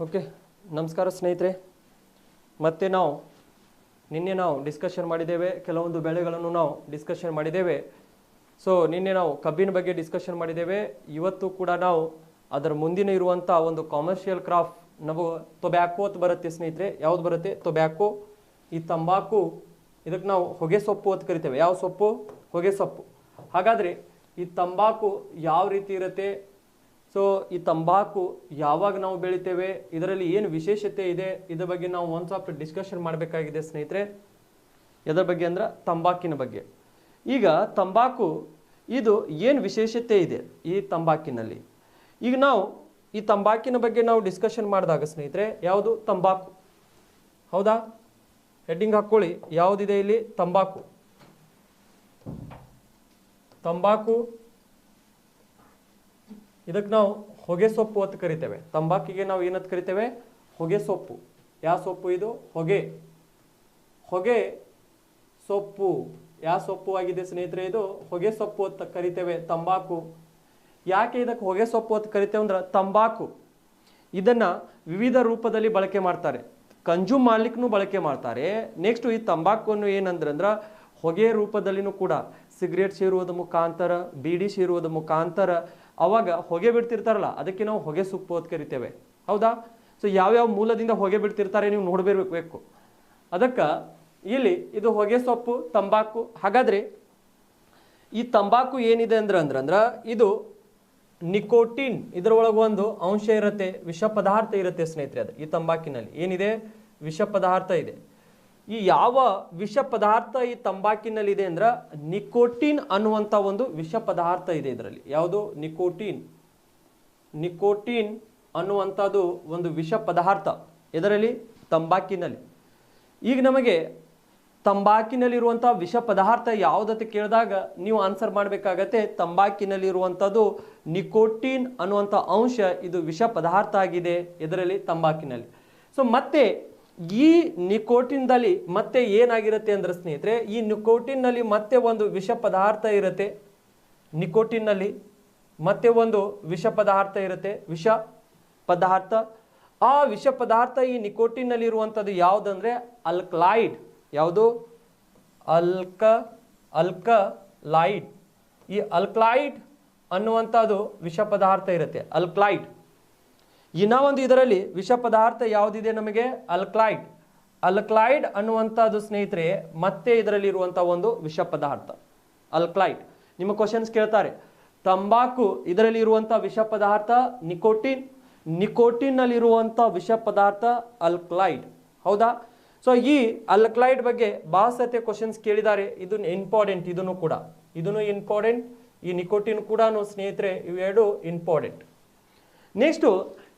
Okay, ನಮಸ್ಕಾರ ಸ್ನೇಹಿತರೆ. ಮತ್ತೆ ನಿನ್ನೆ ನಾವು ಡಿಸ್ಕಷನ್ ಮಾಡಿದ್ದೇವೆ, ಕೆಲವೊಂದು ಬೆಳೆಗಳನ್ನು ನಾವು ಡಿಸ್ಕಷನ್ ಮಾಡಿದ್ದೇವೆ. ಸೊ ನಿನ್ನೆ ನಾವು ಕಬ್ಬಿನ ಬಗ್ಗೆ ಡಿಸ್ಕಷನ್ ಮಾಡಿದ್ದೇವೆ. ಇವತ್ತು ಕೂಡ ನಾವು ಅದರ ಮುಂದಿನ ಇರುವಂಥ ಒಂದು ಕಾಮರ್ಷಿಯಲ್ ಕ್ರಾಪ್ ನಾವು ಟೊಬ್ಯಾಕೋ ಅಂತ ಬರುತ್ತೆ ಸ್ನೇಹಿತರೆ. ಯಾವ್ದು ಬರುತ್ತೆ? ಟೊಬ್ಯಾಕೋ. ಈ ತಂಬಾಕು, ಇದಕ್ಕೆ ನಾವು ಹೊಗೆ ಸೊಪ್ಪು ಅಂತ ಕರಿತೇವೆ. ಯಾವ ಸೊಪ್ಪು? ಹೊಗೆ ಸೊಪ್ಪು. ಹಾಗಾದರೆ ಈ ತಂಬಾಕು ಯಾವ ರೀತಿ ಇರುತ್ತೆ? ಸೊ ಈ ತಂಬಾಕು ಯಾವಾಗ ನಾವು ಬೆಳಿತೇವೆ, ಇದರಲ್ಲಿ ಏನು ವಿಶೇಷತೆ ಇದೆ, ಇದರ ಬಗ್ಗೆ ನಾವು ಒಂದು ಸ್ವಲ್ಪ ಡಿಸ್ಕಷನ್ ಮಾಡಬೇಕಾಗಿದೆ ಸ್ನೇಹಿತರೆ. ಇದರ ಬಗ್ಗೆ ಅಂದ್ರೆ ತಂಬಾಕಿನ ಬಗ್ಗೆ. ಈಗ ತಂಬಾಕು ಇದು ಏನು ವಿಶೇಷತೆ ಇದೆ ಈ ತಂಬಾಕಿನಲ್ಲಿ? ಈಗ ನಾವು ಈ ತಂಬಾಕಿನ ಬಗ್ಗೆ ನಾವು ಡಿಸ್ಕಷನ್ ಮಾಡಿದಾಗ ಸ್ನೇಹಿತರೆ, ಯಾವುದು? ತಂಬಾಕು. ಹೌದಾ? ಹೆಡ್ಡಿಂಗ್ ಹಾಕ್ಕೊಳ್ಳಿ. ಯಾವುದಿದೆ ಇಲ್ಲಿ? ತಂಬಾಕು. ತಂಬಾಕು, ಇದಕ್ಕೆ ನಾವು ಹೊಗೆ ಸೊಪ್ಪು ಅಂತ ಕರಿತೇವೆ. ತಂಬಾಕಿಗೆ ನಾವು ಏನಂತ ಕರಿತೇವೆ? ಹೊಗೆ ಸೊಪ್ಪು. ಯಾವ ಸೊಪ್ಪು ಇದು? ಹೊಗೆ ಸೊಪ್ಪು. ಯಾವ ಸೊಪ್ಪು ಆಗಿದೆ ಸ್ನೇಹಿತರೆ? ಇದು ಹೊಗೆ ಸೊಪ್ಪು ಅಂತ ಕರಿತೇವೆ ತಂಬಾಕು. ಯಾಕೆ ಇದಕ್ಕೆ ಹೊಗೆ ಸೊಪ್ಪು ಅಂತ ಕರಿತೇವೆ ಅಂದ್ರೆ, ತಂಬಾಕು ಇದನ್ನ ವಿವಿಧ ರೂಪದಲ್ಲಿ ಬಳಕೆ ಮಾಡ್ತಾರೆ. ಕನ್ಸ್ಯೂಮ್ ಮಾಡ್ಲಿಕ್ಕೂ ಬಳಕೆ ಮಾಡ್ತಾರೆ. ನೆಕ್ಸ್ಟ್ ಈ ತಂಬಾಕುವನ್ನು ಏನಂದ್ರೆ ಹೊಗೆ ರೂಪದಲ್ಲಿನೂ ಕೂಡ ಸಿಗರೇಟ್ ಸೇರುವುದ ಮುಖಾಂತರ, ಬೀಡಿ ಸೇರುವುದ ಮುಖಾಂತರ ಅವಾಗ ಹೊಗೆ ಬಿಡ್ತಿರ್ತಾರಲ್ಲ, ಅದಕ್ಕೆ ನಾವು ಹೊಗೆ ಸೊಪ್ಪು ಅಂತ ಕರಿತೇವೆ. ಹೌದಾ? ಸೊ ಯಾವ್ಯಾವ ಮೂಲದಿಂದ ಹೊಗೆ ಬಿಡ್ತಿರ್ತಾರೆ ನೀವು ನೋಡ್ಬೇಕು. ಅದಕ್ಕೆ ಇಲ್ಲಿ ಇದು ಹೊಗೆ ಸೊಪ್ಪು, ತಂಬಾಕು. ಹಾಗಾದ್ರೆ ಈ ತಂಬಾಕು ಏನಿದೆ ಅಂದ್ರೆ ಇದು ನಿಕೋಟಿನ್, ಇದರೊಳಗೆ ಒಂದು ಅಂಶ ಇರುತ್ತೆ, ವಿಷ ಪದಾರ್ಥ ಇರುತ್ತೆ ಸ್ನೇಹಿತರೆ. ಅದು ಈ ತಂಬಾಕಿನಲ್ಲಿ ಏನಿದೆ? ವಿಷ ಪದಾರ್ಥ ಇದೆ. ಈ ಯಾವ ವಿಷ ಪದಾರ್ಥ ಈ ತಂಬಾಕಿನಲ್ಲಿ ಇದೆ ಅಂದ್ರೆ, ನಿಕೋಟಿನ್ ಅನ್ನುವಂಥ ಒಂದು ವಿಷ ಪದಾರ್ಥ ಇದೆ ಇದರಲ್ಲಿ. ಯಾವುದು? ನಿಕೋಟಿನ್ ಅನ್ನುವಂಥದ್ದು ಒಂದು ವಿಷ ಪದಾರ್ಥ ಇದರಲ್ಲಿ, ತಂಬಾಕಿನಲ್ಲಿ. ಈಗ ನಮಗೆ ತಂಬಾಕಿನಲ್ಲಿರುವಂಥ ವಿಷ ಪದಾರ್ಥ ಯಾವುದಂತ ಕೇಳಿದಾಗ ನೀವು ಆನ್ಸರ್ ಮಾಡಬೇಕಾಗತ್ತೆ, ತಂಬಾಕಿನಲ್ಲಿರುವಂಥದ್ದು ನಿಕೋಟಿನ್ ಅನ್ನುವಂಥ ಅಂಶ, ಇದು ವಿಷ ಪದಾರ್ಥ ಆಗಿದೆ ಇದರಲ್ಲಿ, ತಂಬಾಕಿನಲ್ಲಿ. ಸೊ ಮತ್ತೆ ಈ ನಿಕೋಟಿನ್ದಲ್ಲಿ ಮತ್ತೆ ಏನಾಗಿರುತ್ತೆ ಅಂದ್ರೆ ಸ್ನೇಹಿತರೆ, ಈ ನಿಕೋಟಿನ್ನಲ್ಲಿ ಮತ್ತೆ ಒಂದು ವಿಷ ಪದಾರ್ಥ ಇರುತ್ತೆ. ನಿಕೋಟಿನ್ನಲ್ಲಿ ಮತ್ತೆ ಒಂದು ವಿಷ ಪದಾರ್ಥ ಇರುತ್ತೆ, ವಿಷ ಪದಾರ್ಥ. ಆ ವಿಷ ಪದಾರ್ಥ ಈ ನಿಕೋಟಿನ್ನಲ್ಲಿ ಇರುವಂಥದ್ದು ಯಾವುದಂದ್ರೆ ಅಲ್ಕಲಾಯ್ಡ್. ಯಾವುದು? ಅಲ್ಕಲಾಯ್ಡ್. ಈ ಅಲ್ಕಲಾಯ್ಡ್ ಅನ್ನುವಂಥದ್ದು ವಿಷ ಪದಾರ್ಥ ಇರುತ್ತೆ, ಅಲ್ಕಲಾಯ್ಡ್. ಇನ್ನ ಒಂದು ಇದರಲ್ಲಿ ವಿಷ ಪದಾರ್ಥ ಯಾವುದಿದೆ ನಮಗೆ? ಅಲ್ಕಲಾಯ್ಡ್ ಅನ್ನುವಂಥದ್ದು ಸ್ನೇಹಿತರೆ ಮತ್ತೆ ಇದರಲ್ಲಿ ಇರುವಂಥ ಒಂದು ವಿಷ ಪದಾರ್ಥ, ಅಲ್ಕಲಾಯ್ಡ್. ನಿಮ್ಮ ಕ್ವಶನ್ಸ್ ಕೇಳ್ತಾರೆ, ತಂಬಾಕು ಇದರಲ್ಲಿ ಇರುವಂಥ ವಿಷ ಪದಾರ್ಥ ನಿಕೋಟಿನ್ ನಲ್ಲಿ ಇರುವಂಥ ವಿಷ ಪದಾರ್ಥ ಅಲ್ಕಲಾಯ್ಡ್. ಹೌದಾ? ಸೊ ಈ ಅಲ್ಕಲಾಯ್ಡ್ ಬಗ್ಗೆ ಬಹಳ ಸತಿ ಕ್ವಶನ್ಸ್ ಕೇಳಿದ್ದಾರೆ. ಇದು ಇಂಪಾರ್ಟೆಂಟ್. ಇದನ್ನು ಇಂಪಾರ್ಟೆಂಟ್. ಈ ನಿಕೋಟಿನ್ ಕೂಡ ಸ್ನೇಹಿತರೆ ಇವೆರಡು ಇಂಪಾರ್ಟೆಂಟ್. ನೆಕ್ಸ್ಟು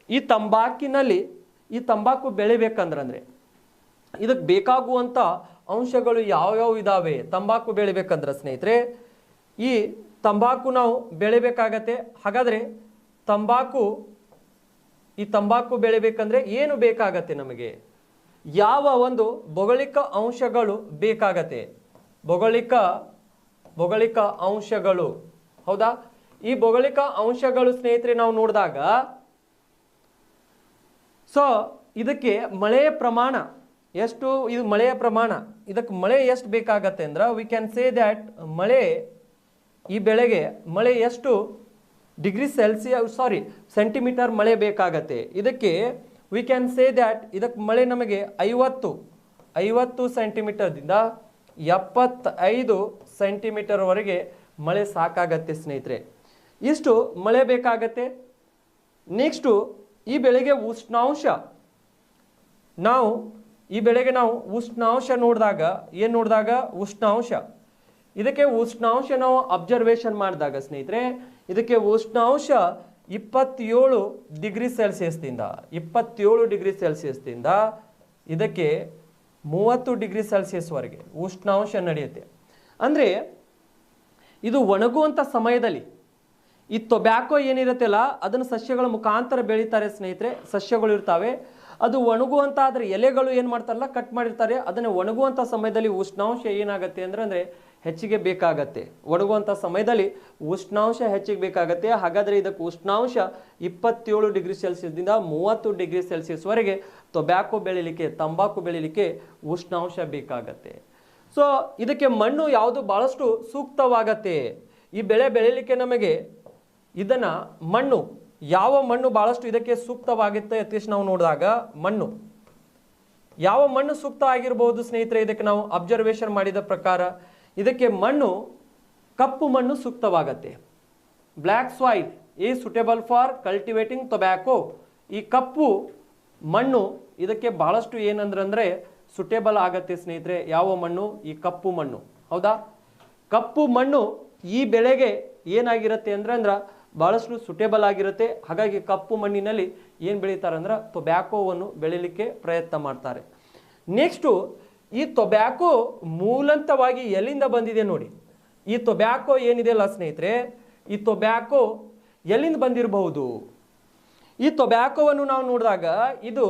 ಈ ತಂಬಾಕಿನಲ್ಲಿ, ಈ ತಂಬಾಕು ಬೆಳಿಬೇಕಂದ್ರೆ ಇದಕ್ಕೆ ಬೇಕಾಗುವಂಥ ಅಂಶಗಳು ಯಾವ್ಯಾವ ಇದಾವೆ ತಂಬಾಕು ಬೆಳಿಬೇಕಂದ್ರೆ ಸ್ನೇಹಿತರೆ? ಈ ತಂಬಾಕು ನಾವು ಬೆಳಿಬೇಕಾಗತ್ತೆ. ಹಾಗಾದರೆ ಈ ತಂಬಾಕು ಬೆಳಿಬೇಕಂದ್ರೆ ಏನು ಬೇಕಾಗತ್ತೆ ನಮಗೆ? ಯಾವ ಒಂದು ಭೌಗೋಳಿಕ ಅಂಶಗಳು ಬೇಕಾಗತ್ತೆ? ಭೌಗೋಳಿಕ ಅಂಶಗಳು. ಹೌದಾ? ಈ ಭೌಗೋಳಿಕ ಅಂಶಗಳು ಸ್ನೇಹಿತರೆ ನಾವು ನೋಡಿದಾಗ, ಸೊ ಇದಕ್ಕೆ ಮಳೆಯ ಪ್ರಮಾಣ ಎಷ್ಟು? ಇದು ಮಳೆಯ ಪ್ರಮಾಣ, ಇದಕ್ಕೆ ಮಳೆ ಎಷ್ಟು ಬೇಕಾಗತ್ತೆ ಅಂದ್ರೆ ವಿ ಕ್ಯಾನ್ ಸೇ ದ್ಯಾಟ್ ಮಳೆ, ಈ ಬೆಳೆಗೆ ಮಳೆ ಎಷ್ಟು ಸೆಂಟಿಮೀಟರ್ ಮಳೆ ಬೇಕಾಗತ್ತೆ. ಇದಕ್ಕೆ ವಿ ಕ್ಯಾನ್ ಸೇ ದ್ಯಾಟ್ ಇದಕ್ಕೆ ಮಳೆ ನಮಗೆ 50 ಸೆಂಟಿಮೀಟರ್ದಿಂದ 75 ಸೆಂಟಿಮೀಟರ್ವರೆಗೆ ಮಳೆ ಸಾಕಾಗತ್ತೆ ಸ್ನೇಹಿತರೆ. ಇಷ್ಟು ಮಳೆ ಬೇಕಾಗತ್ತೆ. ನೆಕ್ಸ್ಟು ಈ ಬೆಳೆಗೆ ಉಷ್ಣಾಂಶ, ಈ ಬೆಳೆಗೆ ನಾವು ಉಷ್ಣಾಂಶ ನೋಡಿದಾಗ ಉಷ್ಣಾಂಶ, ಇದಕ್ಕೆ ಉಷ್ಣಾಂಶ ನಾವು ಅಬ್ಸರ್ವೇಷನ್ ಮಾಡಿದಾಗ ಸ್ನೇಹಿತರೆ, ಇದಕ್ಕೆ ಉಷ್ಣಾಂಶ 27 ಡಿಗ್ರಿ ಸೆಲ್ಸಿಯಸ್ದಿಂದ ಇದಕ್ಕೆ 30 ಡಿಗ್ರಿ ಸೆಲ್ಸಿಯಸ್ವರೆಗೆ ಉಷ್ಣಾಂಶ ನಡೆಯುತ್ತೆ. ಅಂದರೆ ಇದು ಒಣಗುವಂಥ ಸಮಯದಲ್ಲಿ ಈ ಟೊಬ್ಯಾಕೋ ಏನಿರುತ್ತಲ್ಲ ಅದನ್ನು ಸಸ್ಯಗಳ ಮುಖಾಂತರ ಬೆಳೀತಾರೆ ಸ್ನೇಹಿತರೆ. ಸಸ್ಯಗಳು ಇರ್ತವೆ, ಅದು ಒಣಗುವಂತ ಆದ್ರೆ ಎಲೆಗಳು ಏನು ಮಾಡ್ತಾರಲ್ಲ ಕಟ್ ಮಾಡಿರ್ತಾರೆ, ಅದನ್ನು ಒಣಗುವಂಥ ಸಮಯದಲ್ಲಿ ಉಷ್ಣಾಂಶ ಏನಾಗುತ್ತೆ ಅಂದರೆ ಹೆಚ್ಚಿಗೆ ಬೇಕಾಗತ್ತೆ. ಒಣಗುವಂಥ ಸಮಯದಲ್ಲಿ ಉಷ್ಣಾಂಶ ಹೆಚ್ಚಿಗೆ ಬೇಕಾಗತ್ತೆ. ಹಾಗಾದರೆ ಇದಕ್ಕೆ ಉಷ್ಣಾಂಶ 27 ಡಿಗ್ರಿ ಸೆಲ್ಸಿಯಸ್ದಿಂದ 30 ಡಿಗ್ರಿ ಸೆಲ್ಸಿಯಸ್ವರೆಗೆ ಟೊಬ್ಯಾಕೊ ಬೆಳಿಲಿಕ್ಕೆ, ತಂಬಾಕು ಬೆಳಿಲಿಕ್ಕೆ ಉಷ್ಣಾಂಶ ಬೇಕಾಗತ್ತೆ. ಸೊ ಇದಕ್ಕೆ ಮಣ್ಣು ಯಾವುದು ಬಹಳಷ್ಟು ಸೂಕ್ತವಾಗತ್ತೆ ಈ ಬೆಳೆ ಬೆಳಿಲಿಕ್ಕೆ ನಮಗೆ. ಇದನ್ನ ಮಣ್ಣು, ಯಾವ ಮಣ್ಣು ಬಹಳಷ್ಟು ಇದಕ್ಕೆ ಸೂಕ್ತವಾಗುತ್ತೆ ಅಟ್ಲೀಸ್ಟ್ ನಾವು ನೋಡಿದಾಗ ಮಣ್ಣು ಯಾವ ಮಣ್ಣು ಸೂಕ್ತ ಆಗಿರಬಹುದು ಸ್ನೇಹಿತರೆ? ಇದಕ್ಕೆ ನಾವು ಅಬ್ಸರ್ವೇಷನ್ ಮಾಡಿದ ಪ್ರಕಾರ ಇದಕ್ಕೆ ಮಣ್ಣು ಕಪ್ಪು ಮಣ್ಣು ಸೂಕ್ತವಾಗತ್ತೆ. Black soil is suitable for cultivating tobacco. ಈ ಕಪ್ಪು ಮಣ್ಣು ಇದಕ್ಕೆ ಬಹಳಷ್ಟು ಏನಂದ್ರೆ ಸುಟೇಬಲ್ ಆಗತ್ತೆ ಸ್ನೇಹಿತರೆ. ಯಾವ ಮಣ್ಣು? ಈ ಕಪ್ಪು ಮಣ್ಣು. ಹೌದಾ? ಕಪ್ಪು ಮಣ್ಣು ಈ ಬೆಳೆಗೆ ಏನಾಗಿರುತ್ತೆ ಅಂದ್ರೆ ಬಹಳಷ್ಟು ಸುಟೇಬಲ್ ಆಗಿರುತ್ತೆ. ಹಾಗಾಗಿ ಕಪ್ಪು ಮಣ್ಣಿನಲ್ಲಿ ಏನು ಬೆಳೀತಾರೆ ಅಂದ್ರೆ ಟೊಬ್ಯಾಕೋವನ್ನು ಬೆಳಿಲಿಕ್ಕೆ ಪ್ರಯತ್ನ ಮಾಡ್ತಾರೆ. ನೆಕ್ಸ್ಟು ಈ ಟೊಬ್ಯಾಕೊ ಮೂಲಂತವಾಗಿ ಎಲ್ಲಿಂದ ಬಂದಿದೆ ನೋಡಿ. ಈ ಟೊಬ್ಯಾಕೊ ಏನಿದೆ ಅಲ್ಲ ಸ್ನೇಹಿತರೆ, ಈ ಟೊಬ್ಯಾಕೊ ಎಲ್ಲಿಂದ ಬಂದಿರಬಹುದು? ಈ ಟೊಬ್ಯಾಕೋವನ್ನು ನಾವು ನೋಡಿದಾಗ ಇದು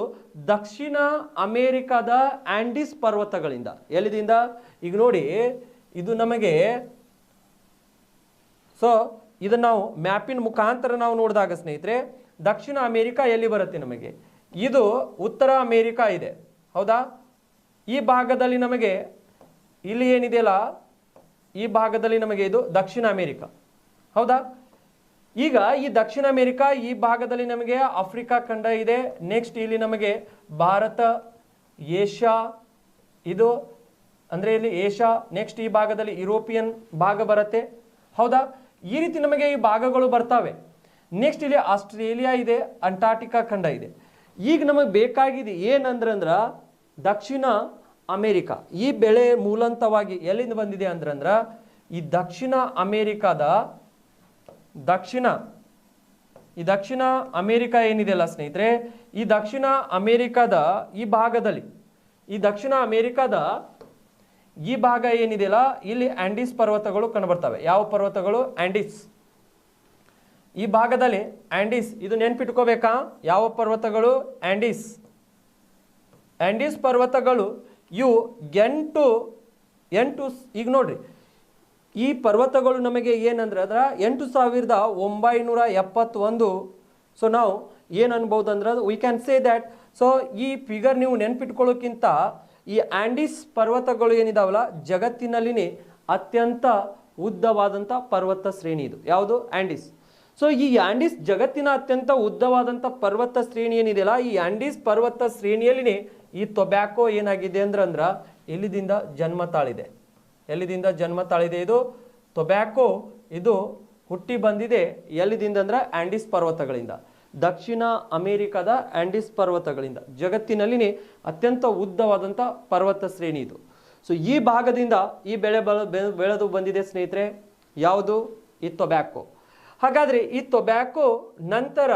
ದಕ್ಷಿಣ ಅಮೇರಿಕಾದ ಆಂಡೀಸ್ ಪರ್ವತಗಳಿಂದ. ಎಲ್ಲಿದಿಂದ? ಈಗ ನೋಡಿ, ಇದು ನಮಗೆ ಸೊ ಇದನ್ನು ನಾವು ಮ್ಯಾಪಿನ ಮುಖಾಂತರ ನಾವು ನೋಡಿದಾಗ ಸ್ನೇಹಿತರೆ, ದಕ್ಷಿಣ ಅಮೇರಿಕಾ ಎಲ್ಲಿ ಬರುತ್ತೆ ನಮಗೆ? ಇದು ಉತ್ತರ ಅಮೇರಿಕಾ ಇದೆ. ಹೌದಾ? ಈ ಭಾಗದಲ್ಲಿ ನಮಗೆ ಇಲ್ಲಿ ಏನಿದೆಯಲ್ಲ, ಈ ಭಾಗದಲ್ಲಿ ನಮಗೆ ಇದು ದಕ್ಷಿಣ ಅಮೇರಿಕಾ. ಹೌದಾ? ಈಗ ಈ ದಕ್ಷಿಣ ಅಮೇರಿಕಾ ಈ ಭಾಗದಲ್ಲಿ ನಮಗೆ ಆಫ್ರಿಕಾ ಖಂಡ ಇದೆ. ನೆಕ್ಸ್ಟ್ ಇಲ್ಲಿ ನಮಗೆ ಭಾರತ, ಏಷ್ಯಾ, ಇದು ಅಂದರೆ ಇಲ್ಲಿ ಏಷ್ಯಾ. ನೆಕ್ಸ್ಟ್ ಈ ಭಾಗದಲ್ಲಿ ಯುರೋಪಿಯನ್ ಭಾಗ ಬರುತ್ತೆ. ಹೌದಾ? ಈ ರೀತಿ ನಮಗೆ ಈ ಭಾಗಗಳು ಬರ್ತವೆ. ನೆಕ್ಸ್ಟ್ ಇಲ್ಲಿ ಆಸ್ಟ್ರೇಲಿಯಾ ಇದೆ, ಅಂಟಾರ್ಟಿಕಾ ಖಂಡ ಇದೆ. ಈಗ ನಮಗೆ ಬೇಕಾಗಿದೆ ಏನಂದ್ರೆ ದಕ್ಷಿಣ ಅಮೇರಿಕಾ. ಈ ಬೆಳೆ ಮೂಲಂತವಾಗಿ ಎಲ್ಲಿಂದ ಬಂದಿದೆ ಅಂದ್ರೆ ಈ ದಕ್ಷಿಣ ಅಮೇರಿಕಾದ ದಕ್ಷಿಣ ಅಮೇರಿಕಾ ಏನಿದೆಯಲ್ಲ ಸ್ನೇಹಿತರೆ, ಈ ದಕ್ಷಿಣ ಅಮೇರಿಕಾದ ಈ ಭಾಗದಲ್ಲಿ, ಈ ದಕ್ಷಿಣ ಅಮೇರಿಕಾದ ಈ ಭಾಗ ಏನಿದೆಯಲ್ಲ, ಇಲ್ಲಿ ಆಂಡೀಸ್ ಪರ್ವತಗಳು ಕಂಡುಬರ್ತವೆ. ಯಾವ ಪರ್ವತಗಳು? ಆಂಡೀಸ್. ಈ ಭಾಗದಲ್ಲಿ ಆಂಡೀಸ್, ಇದು ನೆನ್ಪಿಟ್ಕೋಬೇಕಾ? ಯಾವ ಪರ್ವತಗಳು? ಆಂಡೀಸ್. ಆಂಡೀಸ್ ಪರ್ವತಗಳು ಇವು ಎಂಟು ಈಗ ನೋಡ್ರಿ, ಈ ಪರ್ವತಗಳು ನಮಗೆ ಏನಂದ್ರೆ ಅದರ 8971. ಸೊ ನಾವು ಏನು ಅನ್ಬೋದು ಅಂದ್ರೆ we can say that. So ಈ ಫಿಗರ್ ನೀವು ನೆನ್ಪಿಟ್ಕೊಳ್ಳೋಕ್ಕಿಂತ ಈ ಆಂಡೀಸ್ ಪರ್ವತಗಳು ಏನಿದಾವಲ್ಲ, ಜಗತ್ತಿನಲ್ಲಿನೇ ಅತ್ಯಂತ ಉದ್ದವಾದಂಥ ಪರ್ವತ ಶ್ರೇಣಿ ಇದು. ಯಾವುದು? ಆಂಡೀಸ್. ಸೊ ಈ ಆಂಡೀಸ್ ಜಗತ್ತಿನ ಅತ್ಯಂತ ಉದ್ದವಾದಂಥ ಪರ್ವತ ಶ್ರೇಣಿ ಏನಿದೆಯಲ್ಲ, ಈ ಆಂಡೀಸ್ ಪರ್ವತ ಶ್ರೇಣಿಯಲ್ಲಿನೇ ಈ ಟೊಬ್ಯಾಕೊ ಏನಾಗಿದೆ ಅಂದ್ರೆ ಎಲ್ಲಿದಿಂದ ಜನ್ಮ ತಾಳಿದೆ. ಎಲ್ಲಿದಿಂದ ಜನ್ಮ ತಾಳಿದೆ ಇದು ಟೊಬ್ಯಾಕೊ? ಇದು ಹುಟ್ಟಿ ಬಂದಿದೆ ಎಲ್ಲಿದಿಂದ ಅಂದ್ರೆ ಆಂಡೀಸ್ ಪರ್ವತಗಳಿಂದ, ದಕ್ಷಿಣ ಅಮೇರಿಕಾದ ಆಂಡೀಸ್ ಪರ್ವತಗಳಿಂದ. ಜಗತ್ತಿನಲ್ಲಿನೇ ಅತ್ಯಂತ ಉದ್ದವಾದಂಥ ಪರ್ವತ ಶ್ರೇಣಿ ಇದು. ಸೊ ಈ ಭಾಗದಿಂದ ಈ ಬೆಳೆ ಬೆಳೆದು ಬಂದಿದೆ ಸ್ನೇಹಿತರೆ. ಯಾವುದು? ಈ ಟೊಬ್ಯಾಕೊ. ಹಾಗಾದರೆ ಈ ಟೊಬ್ಯಾಕೊ ನಂತರ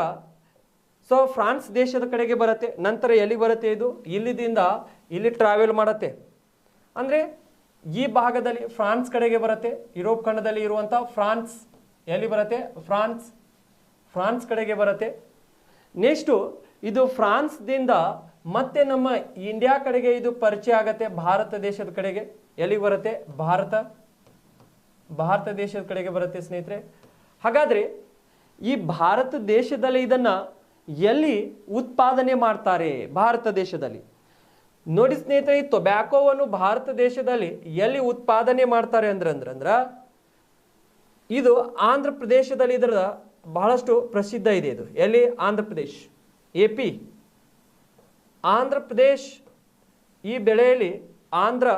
ಸೊ ಫ್ರಾನ್ಸ್ ದೇಶದ ಕಡೆಗೆ ಬರುತ್ತೆ. ನಂತರ ಎಲ್ಲಿ ಬರುತ್ತೆ ಇದು? ಇಲ್ಲಿದಿಂದ ಇಲ್ಲಿ ಟ್ರಾವೆಲ್ ಮಾಡುತ್ತೆ. ಅಂದರೆ ಈ ಭಾಗದಲ್ಲಿ ಫ್ರಾನ್ಸ್ ಕಡೆಗೆ ಬರುತ್ತೆ. ಯುರೋಪ್ ಖಂಡದಲ್ಲಿ ಇರುವಂಥ ಫ್ರಾನ್ಸ್ ಎಲ್ಲಿ ಬರುತ್ತೆ? ಫ್ರಾನ್ಸ್ ಕಡೆಗೆ ಬರುತ್ತೆ. ನೆಕ್ಸ್ಟು ಇದು ಫ್ರಾನ್ಸ್ದಿಂದ ಮತ್ತೆ ನಮ್ಮ ಇಂಡಿಯಾ ಕಡೆಗೆ ಇದು ಪರಿಚಯ ಆಗತ್ತೆ. ಭಾರತ ದೇಶದ ಕಡೆಗೆ ಎಲ್ಲಿಗೆ ಬರುತ್ತೆ? ಭಾರತ ದೇಶದ ಕಡೆಗೆ ಬರುತ್ತೆ ಸ್ನೇಹಿತರೆ. ಹಾಗಾದರೆ ಈ ಭಾರತ ದೇಶದಲ್ಲಿ ಇದನ್ನು ಎಲ್ಲಿ ಉತ್ಪಾದನೆ ಮಾಡ್ತಾರೆ? ಭಾರತ ದೇಶದಲ್ಲಿ ನೋಡಿ ಸ್ನೇಹಿತರೆ, ಈ ಟೊಬ್ಯಾಕೋವನ್ನು ಭಾರತ ದೇಶದಲ್ಲಿ ಎಲ್ಲಿ ಉತ್ಪಾದನೆ ಮಾಡ್ತಾರೆ ಅಂದ್ರೆ ಇದು ಆಂಧ್ರ ಪ್ರದೇಶದಲ್ಲಿ ಇದರ ಬಹಳಷ್ಟು ಪ್ರಸಿದ್ಧ ಇದೆ. ಇದು ಎಲ್ಲಿ? ಆಂಧ್ರ ಪ್ರದೇಶ್, AP. ಆಂಧ್ರ ಪ್ರದೇಶ್ ಈ ಬೆಳೆಯಲ್ಲಿ, ಆಂಧ್ರ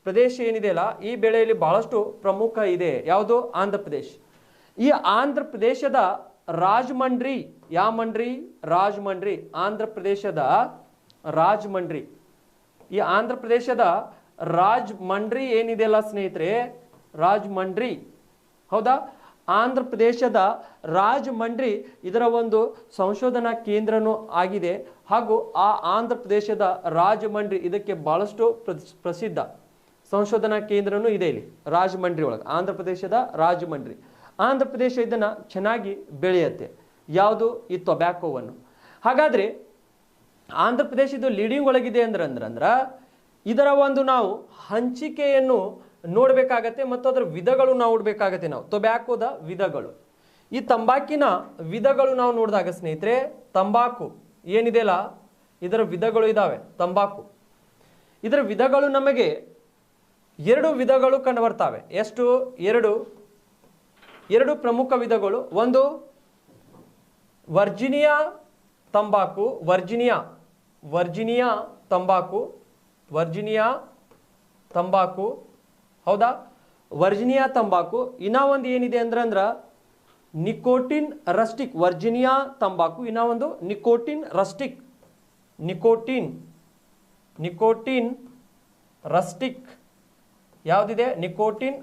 ಪ್ರದೇಶ ಏನಿದೆಯಲ್ಲ ಈ ಬೆಳೆಯಲ್ಲಿ ಬಹಳಷ್ಟು ಪ್ರಮುಖ ಇದೆ. ಯಾವುದು? ಆಂಧ್ರ ಪ್ರದೇಶ್. ಈ ಆಂಧ್ರ ಪ್ರದೇಶದ ರಾಜಮಂಡ್ರಿ, ಯಾವ ಮಂಡ್ರಿ? ರಾಜಮಂಡ್ರಿ. ಆಂಧ್ರ ಪ್ರದೇಶದ ರಾಜಮಂಡ್ರಿ. ಈ ಆಂಧ್ರ ಪ್ರದೇಶದ ರಾಜಮಂಡ್ರಿ ಏನಿದೆಯಲ್ಲ ಸ್ನೇಹಿತರೆ, ರಾಜಮಂಡ್ರಿ. ಹೌದಾ? ಆಂಧ್ರ ಪ್ರದೇಶದ ರಾಜಮಂಡ್ರಿ ಇದರ ಒಂದು ಸಂಶೋಧನಾ ಕೇಂದ್ರನೂ ಆಗಿದೆ. ಹಾಗೂ ಆ ಆಂಧ್ರ ಪ್ರದೇಶದ ರಾಜಮಂಡ್ರಿ ಇದಕ್ಕೆ ಬಹಳಷ್ಟು ಪ್ರಸಿದ್ಧ ಸಂಶೋಧನಾ ಕೇಂದ್ರನೂ ಇದೆ ಇಲ್ಲಿ ರಾಜಮಂಡ್ರಿ ಒಳಗೆ. ಆಂಧ್ರ ಪ್ರದೇಶದ ರಾಜಮಂಡ್ರಿ. ಆಂಧ್ರ ಪ್ರದೇಶ ಇದನ್ನು ಚೆನ್ನಾಗಿ ಬೆಳೆಯುತ್ತೆ. ಯಾವುದು? ಈ ಟೊಬ್ಯಾಕೋವನ್ನು. ಹಾಗಾದರೆ ಆಂಧ್ರ ಪ್ರದೇಶ ಇದು ಲೀಡಿಂಗ್ ಒಳಗಿದೆ ಅಂದ್ರ ಇದರ ಒಂದು ನಾವು ಹಂಚಿಕೆಯನ್ನು ನೋಡಬೇಕಾಗತ್ತೆ ಮತ್ತು ಅದರ ವಿಧಗಳು ನಾವು ನೋಡಬೇಕಾಗತ್ತೆ. ನಾವು ಟೊಬ್ಯಾಕೋದ ವಿಧಗಳು, ಈ ತಂಬಾಕಿನ ವಿಧಗಳು ನಾವು ನೋಡಿದಾಗ ಸ್ನೇಹಿತರೆ, ತಂಬಾಕು ಏನಿದೆಯಲ್ಲ ಇದರ ವಿಧಗಳು ಇದ್ದಾವೆ. ತಂಬಾಕು ಇದರ ವಿಧಗಳು ನಮಗೆ 2 ವಿಧಗಳು ಕಂಡು ಬರ್ತಾವೆ. ಎಷ್ಟು? 2 ಪ್ರಮುಖ ವಿಧಗಳು. ಒಂದು ವರ್ಜಿನಿಯಾ ತಂಬಾಕು, ವರ್ಜಿನಿಯಾ ತಂಬಾಕು, ಹೌದಾ? ವರ್ಜಿನಿಯಾ ತಂಬಾಕು. ಇನ್ನ ಒಂದು ಏನಿದೆ ಅಂದ್ರ ನಿಕೋಟಿನ್ ರಸ್ಟಿಕ್. ವರ್ಜಿನಿಯಾ ತಂಬಾಕು. ಇನ್ನ ಒಂದು ನಿಕೋಟಿನ್ ರಸ್ಟಿಕ್. ನಿಕೋಟಿನ್ ರಸ್ಟಿಕ್ ಯಾವುದಿದೆ? ನಿಕೋಟಿನ್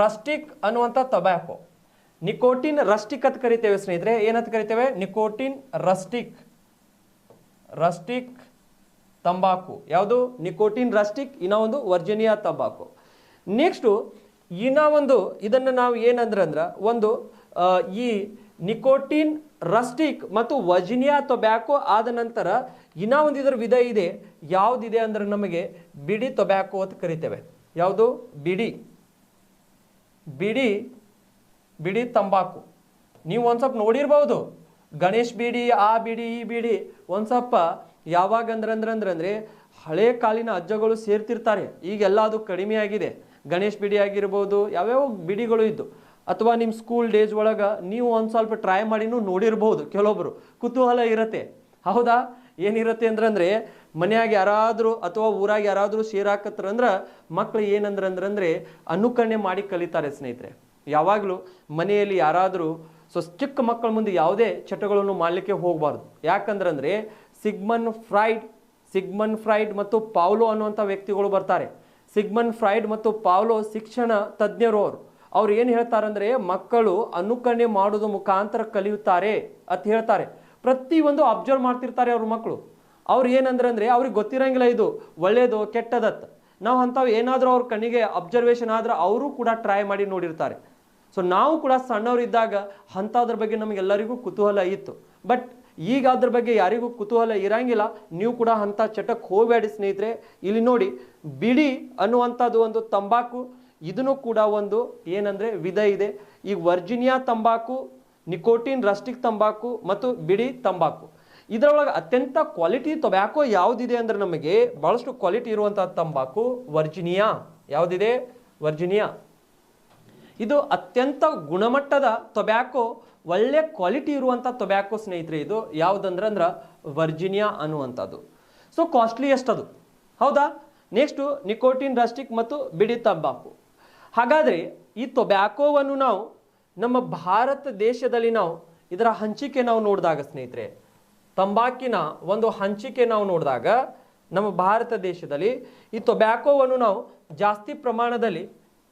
ರಸ್ಟಿಕ್ ಅನ್ನುವಂಥ ಟೊಬ್ಯಾಕೋ. ನಿಕೋಟಿನ್ ರಸ್ಟಿಕ್ ಅಂತ ಕರಿತೇವೆ ಸ್ನೇಹಿತರೆ. ಏನಂತ ಕರಿತೇವೆ? ನಿಕೋಟಿನ್ ರಸ್ಟಿಕ್ ತಂಬಾಕು. ಯಾವುದು? Nicotine rustic. ಇನ್ನ ಒಂದು ವರ್ಜಿನಿಯಾ ತಂಬಾಕು. ನೆಕ್ಸ್ಟು ಇನ್ನ ಒಂದು ಇದನ್ನು ನಾವು ಏನಂದ್ರ ಒಂದು ಈ ನಿಕೋಟಿನ್ ರಸ್ಟಿಕ್ ಮತ್ತು ವರ್ಜಿನಿಯಾ ಟೊಬ್ಯಾಕೋ ಆದ ನಂತರ ಇನ್ನ ಒಂದು ಇದರ ವಿಧ ಇದೆ. ಯಾವುದಿದೆ ಅಂದ್ರೆ ನಮಗೆ ಬಿಡಿ ಟೊಬ್ಯಾಕೋ ಅಂತ ಕರಿತೇವೆ. ಯಾವುದು? ಬಿಡಿ ತಂಬಾಕು. ನೀವು ಒಂದು ಸ್ವಲ್ಪ ನೋಡಿರ್ಬೋದು, ಗಣೇಶ್ ಬೀಡಿ, ಆ ಬೀಡಿ, ಈ ಬೀಡಿ. ಒಂದು ಸ್ವಲ್ಪ ಯಾವಾಗ ಅಂದ್ರೆ ಹಳೆ ಕಾಲಿನ ಅಜ್ಜಗಳು ಸೇರ್ತಿರ್ತಾರೆ. ಈಗೆಲ್ಲ ಅದು ಕಡಿಮೆ ಆಗಿದೆ. ಗಣೇಶ್ ಬಿಡಿ ಆಗಿರ್ಬೋದು, ಯಾವ್ಯಾವ ಬಿಡಿಗಳು ಇದ್ದು, ಅಥವಾ ನಿಮ್ಮ ಸ್ಕೂಲ್ ಡೇಸ್ ಒಳಗೆ ನೀವು ಒಂದು ಸ್ವಲ್ಪ ಟ್ರೈ ಮಾಡಿನೂ ನೋಡಿರ್ಬೋದು. ಕೆಲವೊಬ್ರು ಕುತೂಹಲ ಇರತ್ತೆ, ಹೌದಾ? ಏನಿರುತ್ತೆ ಅಂದ್ರೆ ಮನ್ಯಾಗ ಯಾರಾದರೂ ಅಥವಾ ಊರಾಗ ಯಾರಾದರೂ ಸೇರಾಕತ್ತರಂದ್ರೆ ಮಕ್ಕಳು ಏನಂದ್ರೆ ಅನುಕರಣೆ ಮಾಡಿ ಕಲಿತಾರೆ ಸ್ನೇಹಿತರೆ. ಯಾವಾಗಲೂ ಮನೆಯಲ್ಲಿ ಯಾರಾದರೂ ಚಿಕ್ಕ ಮಕ್ಕಳ ಮುಂದೆ ಯಾವುದೇ ಚಟಗಳನ್ನು ಮಾಡಲಿಕ್ಕೆ ಹೋಗಬಾರ್ದು. ಯಾಕಂದ್ರೆ ಸಿಗ್ಮನ್ ಫ್ರೈಡ್ ಮತ್ತು ಪಾವ್ಲೋ ಅನ್ನುವಂಥ ವ್ಯಕ್ತಿಗಳು ಬರ್ತಾರೆ. ಸಿಗ್ಮನ್ ಫ್ರೈಡ್ ಮತ್ತು ಪಾವ್ಲೋ ಶಿಕ್ಷಣ ತಜ್ಞರು. ಅವ್ರು ಏನು ಹೇಳ್ತಾರಂದ್ರೆ ಮಕ್ಕಳು ಅನುಕರಣೆ ಮಾಡೋದು ಮುಖಾಂತರ ಕಲಿಯುತ್ತಾರೆ ಅಂತ ಹೇಳ್ತಾರೆ. ಪ್ರತಿಯೊಂದು ಅಬ್ಸರ್ವ್ ಮಾಡ್ತಿರ್ತಾರೆ ಅವ್ರ ಮಕ್ಕಳು. ಅವ್ರು ಏನಂದ್ರೆ ಅವ್ರಿಗೆ ಗೊತ್ತಿರಂಗಿಲ್ಲ ಇದು ಒಳ್ಳೇದು ಕೆಟ್ಟದತ್ತ. ನಾವು ಅಂಥವು ಏನಾದರೂ ಅವ್ರ ಕಣ್ಣಿಗೆ ಅಬ್ಸರ್ವೇಷನ್ ಆದ್ರೆ ಅವರು ಕೂಡ ಟ್ರೈ ಮಾಡಿ ನೋಡಿರ್ತಾರೆ. ಸೊ ನಾವು ಕೂಡ ಸಣ್ಣವರಿದ್ದಾಗ ಅಂಥದ್ರ ಬಗ್ಗೆ ನಮಗೆಲ್ಲರಿಗೂ ಕುತೂಹಲ ಇತ್ತು. ಬಟ್ ಈಗ ಅದ್ರ ಬಗ್ಗೆ ಯಾರಿಗೂ ಕುತೂಹಲ ಇರಂಗಿಲ್ಲ. ನೀವು ಕೂಡ ಅಂಥ ಚಟಕ್ಕೆ ಹೋಗಬೇಡಿ ಸ್ನೇಹಿತರೆ. ಇಲ್ಲಿ ನೋಡಿ, ಬಿಡಿ ಅನ್ನುವಂಥದ್ದು ಒಂದು ತಂಬಾಕು. ಇದನ್ನು ಕೂಡ ಒಂದು ಏನಂದ್ರೆ ವಿಧ ಇದೆ. ಈ ವರ್ಜಿನಿಯಾ ತಂಬಾಕು, ನಿಕೋಟಿನ್ ರಸ್ಟಿಕ್ ತಂಬಾಕು ಮತ್ತು ಬಿಡಿ ತಂಬಾಕು. ಇದರೊಳಗೆ ಅತ್ಯಂತ ಕ್ವಾಲಿಟಿ ಟೊಬ್ಯಾಕೋ ಯಾವುದಿದೆ ಅಂದ್ರೆ ನಮಗೆ ಬಹಳಷ್ಟು ಕ್ವಾಲಿಟಿ ಇರುವಂತಹ ತಂಬಾಕು ವರ್ಜಿನಿಯಾ. ಯಾವುದಿದೆ? ವರ್ಜಿನಿಯಾ. ಇದು ಅತ್ಯಂತ ಗುಣಮಟ್ಟದ ಟೊಬ್ಯಾಕೋ, ಒಳ್ಳೆ ಕ್ವಾಲಿಟಿ ಇರುವಂಥ ಟೊಬ್ಯಾಕೋ ಸ್ನೇಹಿತರೆ. ಇದು ಯಾವುದಂದ್ರೆ ವರ್ಜಿನಿಯಾ ಅನ್ನುವಂಥದ್ದು. ಸೊ ಕಾಸ್ಟ್ಲಿಯೆಸ್ಟ್ ಅದು, ಹೌದಾ? ನೆಕ್ಸ್ಟು ನಿಕೋಟಿನ್ ರಸ್ಟಿಕ್ ಮತ್ತು ಬಿಡಿ ತಂಬಾಕು. ಹಾಗಾದರೆ ಈ ಟೊಬ್ಯಾಕೋವನ್ನು ನಾವು ನಮ್ಮ ಭಾರತ ದೇಶದಲ್ಲಿ ನಾವು ಇದರ ಹಂಚಿಕೆ ನಾವು ನೋಡಿದಾಗ ಸ್ನೇಹಿತರೆ, ತಂಬಾಕಿನ ಒಂದು ಹಂಚಿಕೆ ನಾವು ನೋಡಿದಾಗ ನಮ್ಮ ಭಾರತ ದೇಶದಲ್ಲಿ ಈ ಟೊಬ್ಯಾಕೋವನ್ನು ನಾವು ಜಾಸ್ತಿ ಪ್ರಮಾಣದಲ್ಲಿ,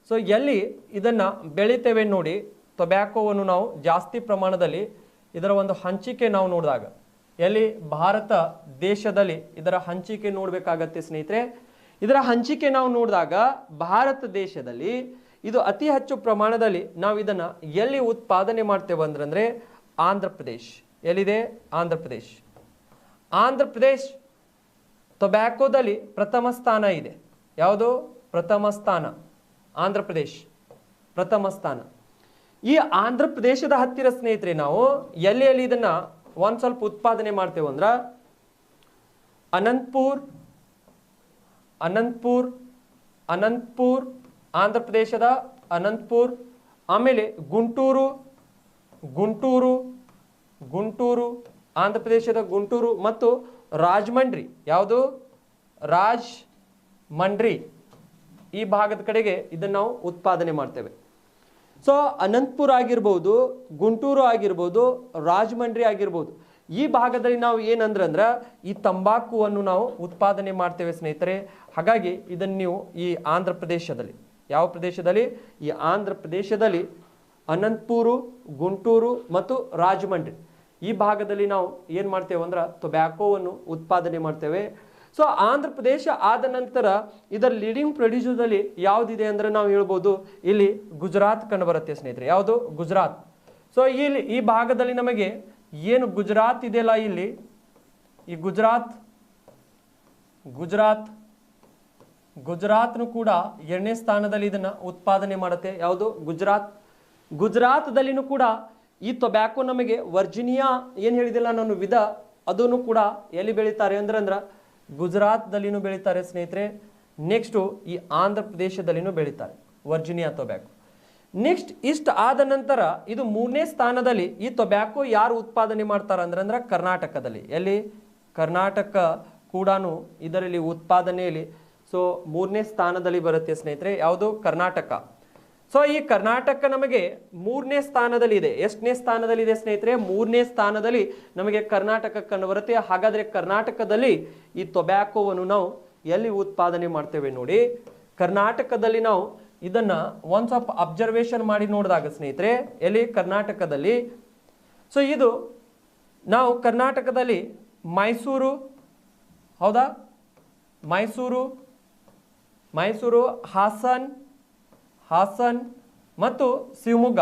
ಸೊ ಎಲ್ಲಿ ಇದನ್ನು ಬೆಳಿತೇವೆ ನೋಡಿ, ಟೊಬ್ಯಾಕೋವನ್ನು ನಾವು ಜಾಸ್ತಿ ಪ್ರಮಾಣದಲ್ಲಿ ಇದರ ಒಂದು ಹಂಚಿಕೆ ನಾವು ನೋಡಿದಾಗ ಎಲ್ಲಿ ಭಾರತ ದೇಶದಲ್ಲಿ ಇದರ ಹಂಚಿಕೆ ನೋಡಬೇಕಾಗತ್ತೆ ಸ್ನೇಹಿತರೆ. ಇದರ ಹಂಚಿಕೆ ನಾವು ನೋಡಿದಾಗ ಭಾರತ ದೇಶದಲ್ಲಿ ಇದು ಅತಿ ಹೆಚ್ಚು ಪ್ರಮಾಣದಲ್ಲಿ ನಾವು ಇದನ್ನು ಎಲ್ಲಿ ಉತ್ಪಾದನೆ ಮಾಡ್ತೇವೆ ಅಂದ್ರೆ ಆಂಧ್ರ ಪ್ರದೇಶ್. ಎಲ್ಲಿದೆ? ಆಂಧ್ರ ಪ್ರದೇಶ್. ಆಂಧ್ರ ಪ್ರದೇಶ್ ಟೊಬ್ಯಾಕೋದಲ್ಲಿ ಪ್ರಥಮ ಸ್ಥಾನ ಇದೆ. ಯಾವುದು? ಪ್ರಥಮ ಸ್ಥಾನ. ಆಂಧ್ರ ಪ್ರದೇಶ್ ಪ್ರಥಮ ಸ್ಥಾನ. ಈ ಆಂಧ್ರ ಪ್ರದೇಶದ ಹತ್ತಿರ ಸ್ನೇಹಿತರೆ ನಾವು ಎಲ್ಲಿ ಇದನ್ನ ಒಂದು ಸ್ವಲ್ಪ ಉತ್ಪಾದನೆ ಮಾಡ್ತೇವೆ ಅಂದ್ರೆ ಅನಂತಪುರ್ ಆಂಧ್ರ ಪ್ರದೇಶದ ಅನಂತಪುರ್, ಆಮೇಲೆ ಗುಂಟೂರು ಆಂಧ್ರ ಪ್ರದೇಶದ ಗುಂಟೂರು ಮತ್ತು ರಾಜಮಂಡ್ರಿ. ಯಾವುದು? ರಾಜಮಂಡ್ರಿ. ಈ ಭಾಗದ ಕಡೆಗೆ ಇದನ್ನು ನಾವು ಉತ್ಪಾದನೆ ಮಾಡ್ತೇವೆ. ಸೊ ಅನಂತಪುರ ಆಗಿರ್ಬೋದು, ಗುಂಟೂರು ಆಗಿರ್ಬೋದು, ರಾಜಮಂಡ್ರಿ ಆಗಿರ್ಬೋದು, ಈ ಭಾಗದಲ್ಲಿ ನಾವು ಏನಂದ್ರೆ ಈ ತಂಬಾಕುವನ್ನು ನಾವು ಉತ್ಪಾದನೆ ಮಾಡ್ತೇವೆ ಸ್ನೇಹಿತರೆ. ಹಾಗಾಗಿ ಇದನ್ನು ನೀವು ಈ ಆಂಧ್ರ ಪ್ರದೇಶದಲ್ಲಿ, ಯಾವ ಪ್ರದೇಶದಲ್ಲಿ? ಈ ಆಂಧ್ರ ಪ್ರದೇಶದಲ್ಲಿ ಅನಂತಪುರ, ಗುಂಟೂರು ಮತ್ತು ರಾಜಮಂಡ್ರಿ ಈ ಭಾಗದಲ್ಲಿ ನಾವು ಏನು ಮಾಡ್ತೇವೆ ಅಂದ್ರೆ ಟೊಬ್ಯಾಕೋವನ್ನು ಉತ್ಪಾದನೆ ಮಾಡ್ತೇವೆ. ಸೊ ಆಂಧ್ರ ಪ್ರದೇಶ ಆದ ನಂತರ ಇದರ ಲೀಡಿಂಗ್ ಪ್ರೊಡ್ಯೂಸರ್ದಲ್ಲಿ ಯಾವುದಿದೆ ಅಂದ್ರೆ ನಾವು ಹೇಳ್ಬೋದು ಇಲ್ಲಿ ಗುಜರಾತ್ ಕಂಡು ಬರುತ್ತೆ ಸ್ನೇಹಿತರೆ. ಯಾವುದು? ಗುಜರಾತ್. ಸೊ ಇಲ್ಲಿ ಈ ಭಾಗದಲ್ಲಿ ನಮಗೆ ಏನು ಗುಜರಾತ್ ಇದೆಯಲ್ಲ ಇಲ್ಲಿ, ಈ ಗುಜರಾತ್ನು ಕೂಡ 2ನೇ ಸ್ಥಾನದಲ್ಲಿ ಇದನ್ನ ಉತ್ಪಾದನೆ ಮಾಡುತ್ತೆ. ಯಾವುದು? ಗುಜರಾತ್ದಲ್ಲಿನೂ ಕೂಡ ಈ ಟೊಬ್ಯಾಕೋ ನಮಗೆ ವರ್ಜಿನಿಯಾ ಏನು ಹೇಳಿದಿಲ್ಲ ನಾನು ವಿಧ, ಅದನ್ನು ಕೂಡ ಎಲ್ಲಿ ಬೆಳೀತಾರೆ ಅಂದ್ರೆ ಗುಜರಾತ್ದಲ್ಲಿನೂ ಬೆಳೀತಾರೆ ಸ್ನೇಹಿತರೆ. ನೆಕ್ಸ್ಟು ಈ ಆಂಧ್ರ ಪ್ರದೇಶದಲ್ಲಿನೂ ಬೆಳೀತಾರೆ ವರ್ಜಿನಿಯಾ ಟೊಬ್ಯಾಕೋ. ನೆಕ್ಸ್ಟ್ ಇಷ್ಟು ಆದ ನಂತರ ಇದು 3ನೇ ಸ್ಥಾನದಲ್ಲಿ ಈ ಟೊಬ್ಯಾಕೋ ಯಾರು ಉತ್ಪಾದನೆ ಮಾಡ್ತಾರೆ ಅಂದ್ರೆ ಕರ್ನಾಟಕದಲ್ಲಿ. ಎಲ್ಲಿ? ಕರ್ನಾಟಕ ಕೂಡ ಇದರಲ್ಲಿ ಉತ್ಪಾದನೆಯಲ್ಲಿ 3ನೇ ಸ್ಥಾನದಲ್ಲಿ ಬರುತ್ತೆ ಸ್ನೇಹಿತರೆ. ಯಾವುದು? ಕರ್ನಾಟಕ. ಸೊ ಈ ಕರ್ನಾಟಕ ನಮಗೆ 3ನೇ ಸ್ಥಾನದಲ್ಲಿ ಇದೆ. ಎಷ್ಟನೇ ಸ್ಥಾನದಲ್ಲಿ ಇದೆ ಸ್ನೇಹಿತರೆ? 3ನೇ ಸ್ಥಾನದಲ್ಲಿ ನಮಗೆ ಕರ್ನಾಟಕ ಕಂಡು ಬರುತ್ತೆ. ಹಾಗಾದ್ರೆ ಕರ್ನಾಟಕದಲ್ಲಿ ಈ ಟೊಬ್ಯಾಕೋವನ್ನು ನಾವು ಎಲ್ಲಿ ಉತ್ಪಾದನೆ ಮಾಡ್ತೇವೆ ನೋಡಿ. ಕರ್ನಾಟಕದಲ್ಲಿ ನಾವು ಇದನ್ನ ಒಂದ್ ಸ್ವಲ್ಪ ಅಬ್ಸರ್ವೇಷನ್ ಮಾಡಿ ನೋಡಿದಾಗ ಸ್ನೇಹಿತರೆ, ಎಲ್ಲಿ? ಕರ್ನಾಟಕದಲ್ಲಿ. ಸೊ ಇದು ನಾವು ಕರ್ನಾಟಕದಲ್ಲಿ ಮೈಸೂರು, ಹೌದಾ? ಮೈಸೂರು, ಹಾಸನ್ ಮತ್ತು ಶಿವಮೊಗ್ಗ.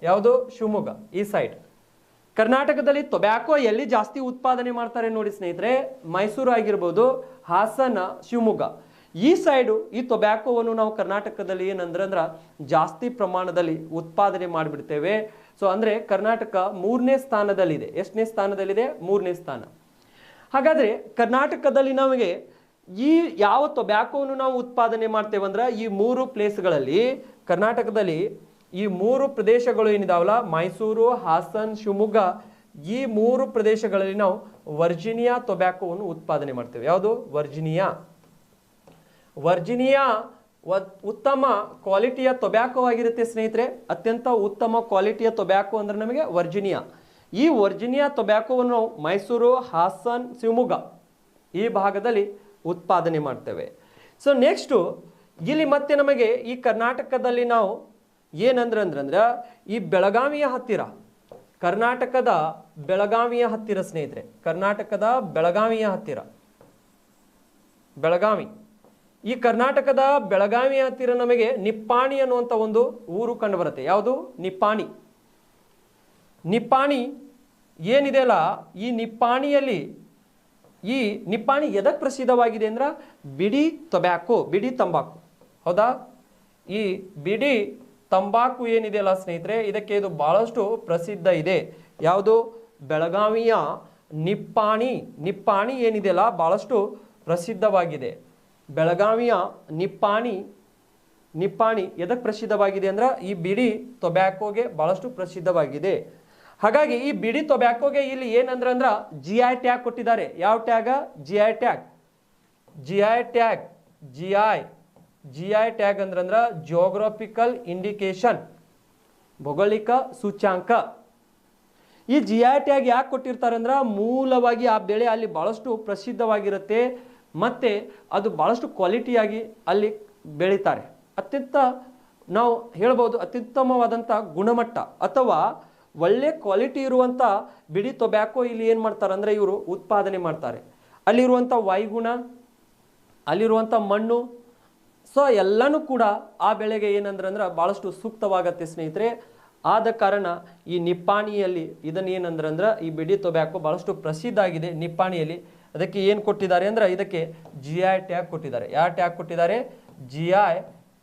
ಯಾವುದು? ಶಿವಮೊಗ್ಗ ಈ ಸೈಡ್. ಕರ್ನಾಟಕದಲ್ಲಿ ಟೊಬ್ಯಾಕೋ ಎಲ್ಲಿ ಜಾಸ್ತಿ ಉತ್ಪಾದನೆ ಮಾಡ್ತಾರೆ ನೋಡಿ ಸ್ನೇಹಿತರೆ, ಮೈಸೂರು ಆಗಿರ್ಬೋದು, ಹಾಸನ, ಶಿವಮೊಗ್ಗ ಈ ಸೈಡು ಈ ಟೊಬ್ಯಾಕೋವನ್ನು ನಾವು ಕರ್ನಾಟಕದಲ್ಲಿ ಏನಂದ್ರೆ ಜಾಸ್ತಿ ಪ್ರಮಾಣದಲ್ಲಿ ಉತ್ಪಾದನೆ ಮಾಡಿಬಿಡ್ತೇವೆ. ಸೊ ಅಂದ್ರೆ ಕರ್ನಾಟಕ 3ನೇ ಸ್ಥಾನದಲ್ಲಿದೆ. ಎಷ್ಟನೇ ಸ್ಥಾನದಲ್ಲಿದೆ? 3ನೇ ಸ್ಥಾನ. ಹಾಗಾದ್ರೆ ಕರ್ನಾಟಕದಲ್ಲಿ ನಮಗೆ ಈ ಯಾವ ಟೊಬ್ಯಾಕೋವನ್ನು ನಾವು ಉತ್ಪಾದನೆ ಮಾಡ್ತೇವೆ ಅಂದ್ರೆ ಈ 3 ಪ್ಲೇಸ್ಗಳಲ್ಲಿ, ಕರ್ನಾಟಕದಲ್ಲಿ ಈ 3 ಪ್ರದೇಶಗಳು ಏನಿದಾವಲ್ಲ, ಮೈಸೂರು, ಹಾಸನ್, ಶಿವಮೊಗ್ಗ, ಈ 3 ಪ್ರದೇಶಗಳಲ್ಲಿ ನಾವು ವರ್ಜಿನಿಯಾ ಟೊಬ್ಯಾಕೋವನ್ನು ಉತ್ಪಾದನೆ ಮಾಡ್ತೇವೆ. ಯಾವುದು? ವರ್ಜಿನಿಯಾ ಉತ್ತಮ ಕ್ವಾಲಿಟಿಯ ಟೊಬ್ಯಾಕೋ ಆಗಿರುತ್ತೆ ಸ್ನೇಹಿತರೆ. ಅತ್ಯಂತ ಉತ್ತಮ ಕ್ವಾಲಿಟಿಯ ಟೊಬ್ಯಾಕೋ ಅಂದ್ರೆ ನಮಗೆ ವರ್ಜಿನಿಯಾ. ಈ ವರ್ಜಿನಿಯಾ ಟೊಬ್ಯಾಕೋವನ್ನು ನಾವು ಮೈಸೂರು, ಹಾಸನ್, ಶಿವಮೊಗ್ಗ ಈ ಭಾಗದಲ್ಲಿ ಉತ್ಪಾದನೆ ಮಾಡ್ತೇವೆ. ಸೊ ನೆಕ್ಸ್ಟು ಇಲ್ಲಿ ಮತ್ತೆ ನಮಗೆ ಈ ಕರ್ನಾಟಕದಲ್ಲಿ ನಾವು ಏನಂದ್ರೆ ಈ ಬೆಳಗಾವಿಯ ಹತ್ತಿರ, ಕರ್ನಾಟಕದ ಬೆಳಗಾವಿಯ ಹತ್ತಿರ ಸ್ನೇಹಿತರೆ, ಕರ್ನಾಟಕದ ಬೆಳಗಾವಿಯ ಹತ್ತಿರ ಬೆಳಗಾವಿ, ಈ ಕರ್ನಾಟಕದ ಬೆಳಗಾವಿಯ ಹತ್ತಿರ ನಮಗೆ ನಿಪ್ಪಾಣಿ ಅನ್ನುವಂಥ ಒಂದು ಊರು ಕಂಡು ಬರುತ್ತೆ. ಯಾವುದು? ನಿಪ್ಪಾಣಿ ಏನಿದೆ ಅಲ್ಲ, ಈ ನಿಪ್ಪಾಣಿಯಲ್ಲಿ ಈ ನಿಪ್ಪಾಣಿ ಎದಕ್ಕೆ ಪ್ರಸಿದ್ಧವಾಗಿದೆ ಅಂದ್ರೆ ಬಿಡಿ ತಂಬಾಕು. ಹೌದಾ? ಈ ಬಿಡಿ ತಂಬಾಕು ಏನಿದೆಯಲ್ಲ ಸ್ನೇಹಿತರೆ, ಇದಕ್ಕೆ ಇದು ಬಹಳಷ್ಟು ಪ್ರಸಿದ್ಧ ಇದೆ. ಯಾವುದು? ಬೆಳಗಾವಿಯ ನಿಪ್ಪಾಣಿ ಏನಿದೆಯಲ್ಲ ಬಹಳಷ್ಟು ಪ್ರಸಿದ್ಧವಾಗಿದೆ. ಬೆಳಗಾವಿಯ ನಿಪ್ಪಾಣಿ ಎದಕ್ಕೆ ಪ್ರಸಿದ್ಧವಾಗಿದೆ ಅಂದ್ರೆ ಈ ಬಿಡಿ ಟೊಬ್ಯಾಕೋಗೆ ಬಹಳಷ್ಟು ಪ್ರಸಿದ್ಧವಾಗಿದೆ. ಹಾಗಾಗಿ ಈ ಬಿಡಿ ಟೊಬ್ಯಾಕೋಗೆ ಇಲ್ಲಿ ಏನಂದ್ರೆ GI ಟ್ಯಾಗ್ ಕೊಟ್ಟಿದ್ದಾರೆ. ಯಾವ ಟ್ಯಾಗ್? GI ಟ್ಯಾಗ್ ಅಂದ್ರೆ ಜಿಯೋಗ್ರಫಿಕಲ್ ಇಂಡಿಕೇಶನ್, ಭೌಗೋಳಿಕ ಸೂಚ್ಯಾಂಕ. ಈ GI ಟ್ಯಾಗ್ ಯಾಕೆ ಕೊಟ್ಟಿರ್ತಾರೆ ಅಂದ್ರೆ ಮೂಲವಾಗಿ ಆ ಬೆಳೆ ಅಲ್ಲಿ ಬಹಳಷ್ಟು ಪ್ರಸಿದ್ಧವಾಗಿರುತ್ತೆ, ಮತ್ತೆ ಅದು ಬಹಳಷ್ಟು ಕ್ವಾಲಿಟಿಯಾಗಿ ಅಲ್ಲಿ ಬೆಳೀತಾರೆ. ಅತ್ಯಂತ ನಾವು ಹೇಳ್ಬೋದು ಅತ್ಯುತ್ತಮವಾದಂಥ ಗುಣಮಟ್ಟ ಅಥವಾ ಒಳ್ಳೆ ಕ್ವಾಲಿಟಿ ಇರುವಂಥ ಬಿಡಿ ಟೊಬ್ಯಾಕೋ ಇಲ್ಲಿ ಏನು ಮಾಡ್ತಾರೆ ಅಂದರೆ ಇವರು ಉತ್ಪಾದನೆ ಮಾಡ್ತಾರೆ. ಅಲ್ಲಿರುವಂಥ ವಾಯುಗುಣ, ಅಲ್ಲಿರುವಂಥ ಮಣ್ಣು, ಸೊ ಎಲ್ಲನೂ ಕೂಡ ಆ ಬೆಳೆಗೆ ಏನಂದ್ರೆ ಭಾಳಷ್ಟು ಸೂಕ್ತವಾಗತ್ತೆ ಸ್ನೇಹಿತರೆ. ಆದ ಕಾರಣ ಈ ನಿಪ್ಪಾಣಿಯಲ್ಲಿ ಇದನ್ನು ಏನಂದ್ರೆ ಈ ಬಿಡಿ ಟೊಬ್ಯಾಕೋ ಭಾಳಷ್ಟು ಪ್ರಸಿದ್ಧ ಆಗಿದೆ ನಿಪ್ಪಾಣಿಯಲ್ಲಿ. ಅದಕ್ಕೆ ಏನು ಕೊಟ್ಟಿದ್ದಾರೆ ಅಂದ್ರೆ ಇದಕ್ಕೆ GI ಟ್ಯಾಗ್ ಕೊಟ್ಟಿದ್ದಾರೆ. ಯಾವ ಟ್ಯಾಗ್ ಕೊಟ್ಟಿದ್ದಾರೆ? GI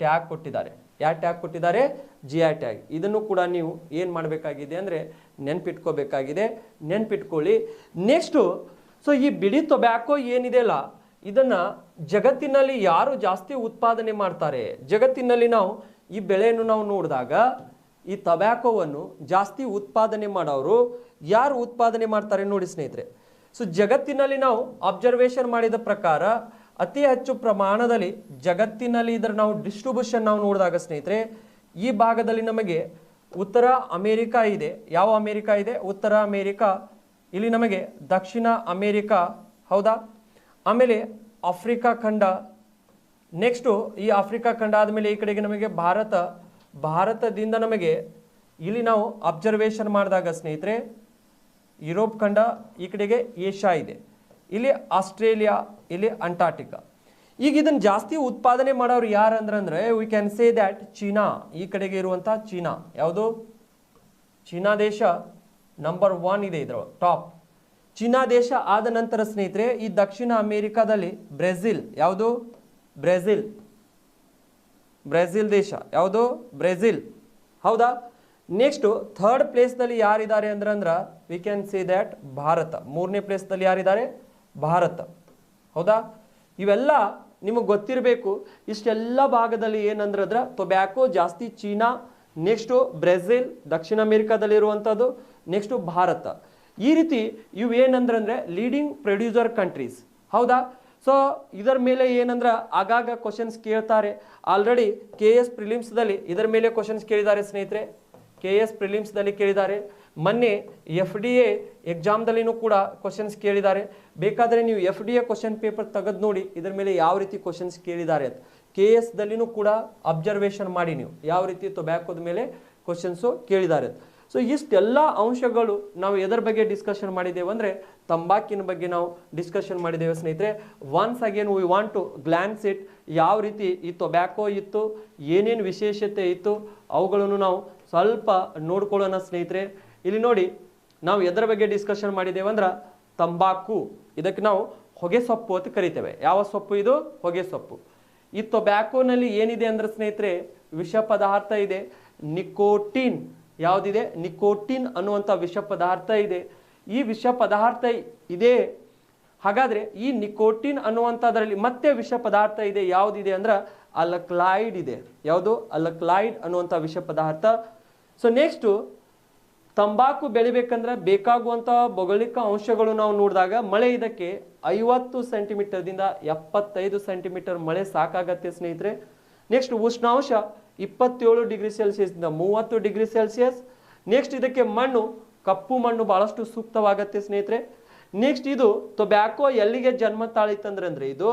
ಟ್ಯಾಗ್ ಕೊಟ್ಟಿದ್ದಾರೆ. ಯಾವ ಟ್ಯಾಗ್ ಕೊಟ್ಟಿದ್ದಾರೆ? GI tag. ಇದನ್ನು ಕೂಡ ನೀವು ಏನು ಮಾಡಬೇಕಾಗಿದೆ ಅಂದರೆ ನೆನ್ಪಿಟ್ಕೋಬೇಕಾಗಿದೆ, ನೆನ್ಪಿಟ್ಕೊಳ್ಳಿ. ನೆಕ್ಸ್ಟು ಸೊ ಈ ಬಿಡಿ ಟೊಬ್ಯಾಕೋ ಏನಿದೆಯಲ್ಲ ಇದನ್ನು ಜಗತ್ತಿನಲ್ಲಿ ಯಾರು ಜಾಸ್ತಿ ಉತ್ಪಾದನೆ ಮಾಡ್ತಾರೆ, ಜಗತ್ತಿನಲ್ಲಿ ನಾವು ಈ ಬೆಳೆಯನ್ನು ನಾವು ನೋಡಿದಾಗ ಈ ಟೊಬ್ಯಾಕೋವನ್ನು ಜಾಸ್ತಿ ಉತ್ಪಾದನೆ ಮಾಡೋರು ಯಾರು ಉತ್ಪಾದನೆ ಮಾಡ್ತಾರೆ ನೋಡಿ ಸ್ನೇಹಿತರೆ. ಸೊ ಜಗತ್ತಿನಲ್ಲಿ ನಾವು ಅಬ್ಸರ್ವೇಷನ್ ಮಾಡಿದ ಪ್ರಕಾರ ಅತಿ ಹೆಚ್ಚು ಪ್ರಮಾಣದಲ್ಲಿ ಜಗತ್ತಿನಲ್ಲಿ ಇದರ ನಾವು ಡಿಸ್ಟ್ರಿಬ್ಯೂಷನ್ ನಾವು ನೋಡಿದಾಗ ಸ್ನೇಹಿತರೆ ಈ ಭಾಗದಲ್ಲಿ ನಮಗೆ ಉತ್ತರ ಅಮೇರಿಕಾ ಇದೆ. ಯಾವ ಅಮೇರಿಕಾ ಇದೆ? ಉತ್ತರ ಅಮೇರಿಕಾ. ಇಲ್ಲಿ ನಮಗೆ ದಕ್ಷಿಣ ಅಮೇರಿಕಾ, ಹೌದಾ? ಆಮೇಲೆ ಆಫ್ರಿಕಾ ಖಂಡ. ನೆಕ್ಸ್ಟು ಈ ಆಫ್ರಿಕಾ ಖಂಡ ಆದಮೇಲೆ ಈ ಕಡೆಗೆ ನಮಗೆ ಭಾರತದಿಂದ ನಮಗೆ ಇಲ್ಲಿ ನಾವು ಅಬ್ಸರ್ವೇಷನ್ ಮಾಡಿದಾಗ ಸ್ನೇಹಿತರೆ ಯುರೋಪ್ ಖಂಡ, ಈ ಕಡೆಗೆ ಏಷ್ಯಾ ಇದೆ, ಇಲ್ಲಿ ಆಸ್ಟ್ರೇಲಿಯಾ, ಇಲ್ಲಿ ಅಂಟಾರ್ಟಿಕಾ. ಈಗ ಇದನ್ನು ಜಾಸ್ತಿ ಉತ್ಪಾದನೆ ಮಾಡೋರು ಯಾರು ಅಂದ್ರೆ we can say that China. ಈ ಕಡೆಗೆ ಇರುವಂಥ ಚೀನಾ, ಯಾವುದು? ಚೀನಾ ದೇಶ ನಂಬರ್ 1 ಇದೆ ಇದರ ಟಾಪ್. ಚೀನಾ ದೇಶ ಆದ ನಂತರ ಸ್ನೇಹಿತರೆ ಈ ದಕ್ಷಿಣ ಅಮೆರಿಕಾದಲ್ಲಿ ಬ್ರೆಜಿಲ್, ಯಾವುದು ಬ್ರೆಜಿಲ್, ಬ್ರೆಜಿಲ್ ದೇಶ, ಯಾವುದು ಬ್ರೆಜಿಲ್, ಹೌದಾ. ನೆಕ್ಸ್ಟ್ ಥರ್ಡ್ ಪ್ಲೇಸ್ನಲ್ಲಿ ಯಾರಿದ್ದಾರೆ ಅಂದ್ರ we can say that Bharat. ಮೂರನೇ ಪ್ಲೇಸ್ನಲ್ಲಿ ಯಾರಿದ್ದಾರೆ? ಭಾರತ, ಹೌದಾ. ಇವೆಲ್ಲ ನಿಮಗೆ ಗೊತ್ತಿರಬೇಕು. ಇಷ್ಟೆಲ್ಲ ಭಾಗದಲ್ಲಿ ಏನಂದ್ರೆ ಟೊಬ್ಯಾಕೋ ಜಾಸ್ತಿ ಚೀನಾ, ನೆಕ್ಸ್ಟು ಬ್ರೆಜಿಲ್ ದಕ್ಷಿಣ ಅಮೆರಿಕಾದಲ್ಲಿರುವಂಥದ್ದು, ನೆಕ್ಸ್ಟು ಭಾರತ. ಈ ರೀತಿ ಇವು ಏನಂದ್ರೆ ಲೀಡಿಂಗ್ ಪ್ರೊಡ್ಯೂಸರ್ ಕಂಟ್ರೀಸ್, ಹೌದಾ. ಸೊ ಇದರ ಮೇಲೆ ಏನಂದ್ರೆ ಆಗಾಗ ಕ್ವಶನ್ಸ್ ಕೇಳ್ತಾರೆ. ಆಲ್ರೆಡಿ KS ಪ್ರಿಲಿಮ್ಸ್ದಲ್ಲಿ ಇದರ ಮೇಲೆ ಕ್ವಶನ್ಸ್ ಕೇಳಿದ್ದಾರೆ ಸ್ನೇಹಿತರೆ, KS ಪ್ರಿಲಿಮ್ಸ್ದಲ್ಲಿ ಕೇಳಿದ್ದಾರೆ. ಮೊನ್ನೆ FDA ಎಕ್ಸಾಮ್ದಲ್ಲಿನೂ ಕೂಡ ಕ್ವಶನ್ಸ್ ಕೇಳಿದ್ದಾರೆ. ಬೇಕಾದರೆ ನೀವು FDA ಕ್ವಶನ್ ಪೇಪರ್ ತೆಗೆದು ನೋಡಿ ಇದರ ಮೇಲೆ ಯಾವ ರೀತಿ ಕ್ವಶನ್ಸ್ ಕೇಳಿದ್ದಾರೆ ಅಂತ. KS ದಲ್ಲಿನೂ ಕೂಡ ಅಬ್ಸರ್ವೇಷನ್ ಮಾಡಿ ನೀವು ಯಾವ ರೀತಿ ಟೊಬ್ಯಾಕೋದ ಮೇಲೆ ಕ್ವಶನ್ಸು ಕೇಳಿದ್ದಾರೆ. ಸೊ ಇಷ್ಟೆಲ್ಲ ಅಂಶಗಳು ನಾವು ಎದರ ಬಗ್ಗೆ ಡಿಸ್ಕಷನ್ ಮಾಡಿದ್ದೇವೆ ಅಂದರೆ ತಂಬಾಕಿನ ಬಗ್ಗೆ ನಾವು ಡಿಸ್ಕಷನ್ ಮಾಡಿದ್ದೇವೆ ಸ್ನೇಹಿತರೆ. Once again we want to glance it, ಯಾವ ರೀತಿ ಈ ಟೊಬ್ಯಾಕೋ ಇತ್ತು, ಏನೇನು ವಿಶೇಷತೆ ಇತ್ತು ಅವುಗಳನ್ನು ನಾವು ಸ್ವಲ್ಪ ನೋಡ್ಕೊಳ್ಳೋಣ ಸ್ನೇಹಿತರೆ. ಇಲ್ಲಿ ನೋಡಿ ನಾವು ಎದರ ಬಗ್ಗೆ ಡಿಸ್ಕಷನ್ ಮಾಡಿದ್ದೇವೆ ಅಂದ್ರೆ ತಂಬಾಕು, ಇದಕ್ಕೆ ನಾವು ಹೊಗೆ ಸೊಪ್ಪು ಅಂತ ಕರಿತೇವೆ. ಯಾವ ಸೊಪ್ಪು ಇದು? ಹೊಗೆ ಸೊಪ್ಪು. ಈ ಟೊಬ್ಯಾಕೋನಲ್ಲಿ ಏನಿದೆ ಅಂದ್ರೆ ಸ್ನೇಹಿತರೆ ವಿಷ ಪದಾರ್ಥ ಇದೆ, ನಿಕೋಟಿನ್. ಯಾವುದಿದೆ? ನಿಕೋಟಿನ್ ಅನ್ನುವಂಥ ವಿಷ ಪದಾರ್ಥ ಇದೆ. ಈ ವಿಷ ಪದಾರ್ಥ ಇದೆ. ಹಾಗಾದ್ರೆ ಈ ನಿಕೋಟಿನ್ ಅನ್ನುವಂಥದ್ರಲ್ಲಿ ಮತ್ತೆ ವಿಷ ಪದಾರ್ಥ ಇದೆ. ಯಾವುದಿದೆ ಅಂದ್ರೆ ಅಲಕ್ಲೈಡ್ ಇದೆ. ಯಾವುದು? ಅಲಕ್ಲೈಡ್ ಅನ್ನುವಂಥ ವಿಷ ಪದಾರ್ಥ. ಸೊ ನೆಕ್ಸ್ಟು ತಂಬಾಕು ಬೆಳಿಬೇಕಂದ್ರೆ ಬೇಕಾಗುವಂಥ ಭೌಗೋಳಿಕ ಅಂಶಗಳು ನಾವು ನೋಡಿದಾಗ ಮಳೆ ಇದಕ್ಕೆ 50 ಸೆಂಟಿಮೀಟರ್ದಿಂದ 75 ಸೆಂಟಿಮೀಟರ್ ಮಳೆ ಸಾಕಾಗತ್ತೆ ಸ್ನೇಹಿತರೆ. ನೆಕ್ಸ್ಟ್ ಉಷ್ಣಾಂಶ 27 ಡಿಗ್ರಿ ಸೆಲ್ಸಿಯಸ್ನಿಂದ 30 ಡಿಗ್ರಿ ಸೆಲ್ಸಿಯಸ್. ನೆಕ್ಸ್ಟ್ ಇದಕ್ಕೆ ಮಣ್ಣು ಕಪ್ಪು ಮಣ್ಣು ಬಹಳಷ್ಟು ಸೂಕ್ತವಾಗತ್ತೆ ಸ್ನೇಹಿತರೆ. ನೆಕ್ಸ್ಟ್ ಇದು ಟೊಬ್ಯಾಕೋ ಎಲ್ಲಿಗೆ ಜನ್ಮ ತಾಳಿತಂದ್ರೆ ಇದು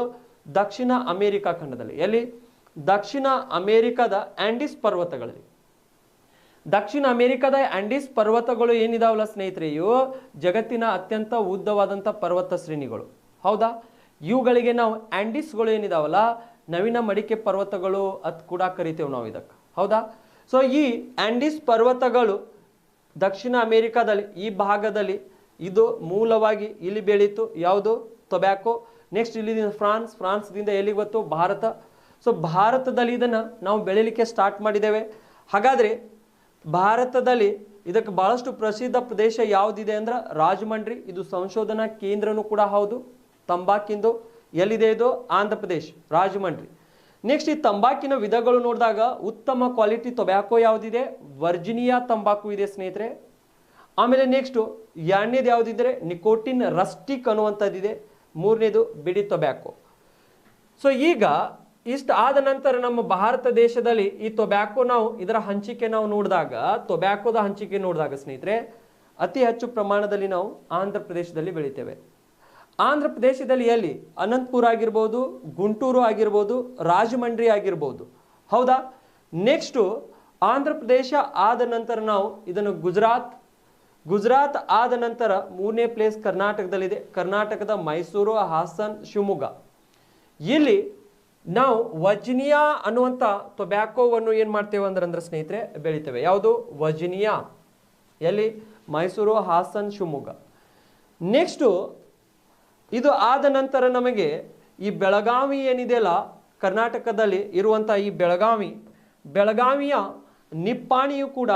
ದಕ್ಷಿಣ ಅಮೆರಿಕಾ ಖಂಡದಲ್ಲಿ. ಎಲ್ಲಿ? ದಕ್ಷಿಣ ಅಮೆರಿಕದ ಆಂಡಿಸ್ ಪರ್ವತಗಳಲ್ಲಿ. ದಕ್ಷಿಣ ಅಮೆರಿಕದ ಆಂಡಿಸ್ ಪರ್ವತಗಳು ಏನಿದಾವಲ್ಲ ಸ್ನೇಹಿತರೆ ಇವು ಜಗತ್ತಿನ ಅತ್ಯಂತ ಉದ್ದವಾದಂಥ ಪರ್ವತ ಶ್ರೇಣಿಗಳು, ಹೌದಾ. ಇವುಗಳಿಗೆ ನಾವು ಆಂಡಿಸ್ಗಳು ಏನಿದಾವಲ್ಲ ನವೀನ ಮಡಿಕೆ ಪರ್ವತಗಳು ಅತ್ ಕೂಡ ಕರಿತೇವೆ ನಾವು ಇದಕ್ಕೆ, ಹೌದಾ. ಸೊ ಈ ಆಂಡಿಸ್ ಪರ್ವತಗಳು ದಕ್ಷಿಣ ಅಮೆರಿಕಾದಲ್ಲಿ ಈ ಭಾಗದಲ್ಲಿ ಇದು ಮೂಲವಾಗಿ ಇಲ್ಲಿ ಬೆಳೀತು. ಯಾವುದು? ಟೊಬ್ಯಾಕೋ. ನೆಕ್ಸ್ಟ್ ಇಲ್ಲಿಂದ ಫ್ರಾನ್ಸ್ದಿಂದ ಎಲ್ಲಿಗೆ ಬಂತು? ಭಾರತ. ಸೊ ಭಾರತದಲ್ಲಿ ಇದನ್ನು ನಾವು ಬೆಳೀಲಿಕ್ಕೆ ಸ್ಟಾರ್ಟ್ ಮಾಡಿದ್ದೇವೆ. ಹಾಗಾದರೆ ಭಾರತದಲ್ಲಿ ಇದಕ್ಕೆ ಬಹಳಷ್ಟು ಪ್ರಸಿದ್ಧ ಪ್ರದೇಶ ಯಾವುದಿದೆ ಅಂದ್ರೆ ರಾಜಮಂಡ್ರಿ. ಇದು ಸಂಶೋಧನಾ ಕೇಂದ್ರನೂ ಕೂಡ ಹೌದು ತಂಬಾಕಿಂದು. ಎಲ್ಲಿದೆ ಇದು? ಆಂಧ್ರ ಪ್ರದೇಶ್, ರಾಜಮಂಡ್ರಿ. ನೆಕ್ಸ್ಟ್ ಈ ತಂಬಾಕಿನ ವಿಧಗಳು ನೋಡಿದಾಗ ಉತ್ತಮ ಕ್ವಾಲಿಟಿ ಟೊಬ್ಯಾಕೋ ಯಾವುದಿದೆ? ವರ್ಜಿನಿಯಾ ತಂಬಾಕು ಇದೆ ಸ್ನೇಹಿತರೆ. ಆಮೇಲೆ ನೆಕ್ಸ್ಟು ಎರಡನೇದು ಯಾವುದಿದ್ರೆ ನಿಕೋಟಿನ್ ರಸ್ಟಿಕ್ ಅನ್ನುವಂಥದ್ದಿದೆ. ಮೂರನೇದು ಬಿಡಿ ಟೊಬ್ಯಾಕೋ. ಸೊ ಈಗ ಇಷ್ಟು ಆದ ನಂತರ ನಮ್ಮ ಭಾರತ ದೇಶದಲ್ಲಿ ಈ ಟೊಬ್ಯಾಕೋ ನಾವು ಇದರ ಹಂಚಿಕೆ ನಾವು ನೋಡಿದಾಗ ಟೊಬ್ಯಾಕೋದ ಹಂಚಿಕೆ ನೋಡಿದಾಗ ಸ್ನೇಹಿತರೆ ಅತಿ ಹೆಚ್ಚು ಪ್ರಮಾಣದಲ್ಲಿ ನಾವು ಆಂಧ್ರ ಪ್ರದೇಶದಲ್ಲಿ ಬೆಳಿತೇವೆ. ಆಂಧ್ರ ಪ್ರದೇಶದಲ್ಲಿ ಎಲ್ಲಿ? ಅನಂತಪುರ ಆಗಿರ್ಬೋದು, ಗುಂಟೂರು ಆಗಿರ್ಬೋದು, ರಾಜಮಂಡ್ರಿ ಆಗಿರ್ಬೋದು, ಹೌದಾ. ನೆಕ್ಸ್ಟು ಆಂಧ್ರ ಪ್ರದೇಶ ಆದ ನಂತರ ನಾವು ಇದನ್ನು ಗುಜರಾತ್ ಆದ ನಂತರ ಮೂರನೇ ಪ್ಲೇಸ್ ಕರ್ನಾಟಕದಲ್ಲಿದೆ. ಕರ್ನಾಟಕದ ಮೈಸೂರು, ಹಾಸನ್, ಶಿವಮೊಗ್ಗ. ಇಲ್ಲಿ ನಾವು ವರ್ಜಿನಿಯಾ ಅನ್ನುವಂಥ ಟೊಬ್ಯಾಕೋವನ್ನು ಏನು ಮಾಡ್ತೇವೆ ಅಂದ್ರೆ ಸ್ನೇಹಿತರೆ ಬೆಳಿತೇವೆ. ಯಾವುದು? ವರ್ಜಿನಿಯಾ. ಎಲ್ಲಿ? ಮೈಸೂರು, ಹಾಸನ್, ಶಿವಮೊಗ್ಗ. ನೆಕ್ಸ್ಟು ಇದು ಆದ ನಂತರ ನಮಗೆ ಈ ಬೆಳಗಾವಿ ಏನಿದೆಯಲ್ಲ ಕರ್ನಾಟಕದಲ್ಲಿ ಇರುವಂಥ ಈ ಬೆಳಗಾವಿಯ ನಿಪ್ಪಾಣಿಯು ಕೂಡ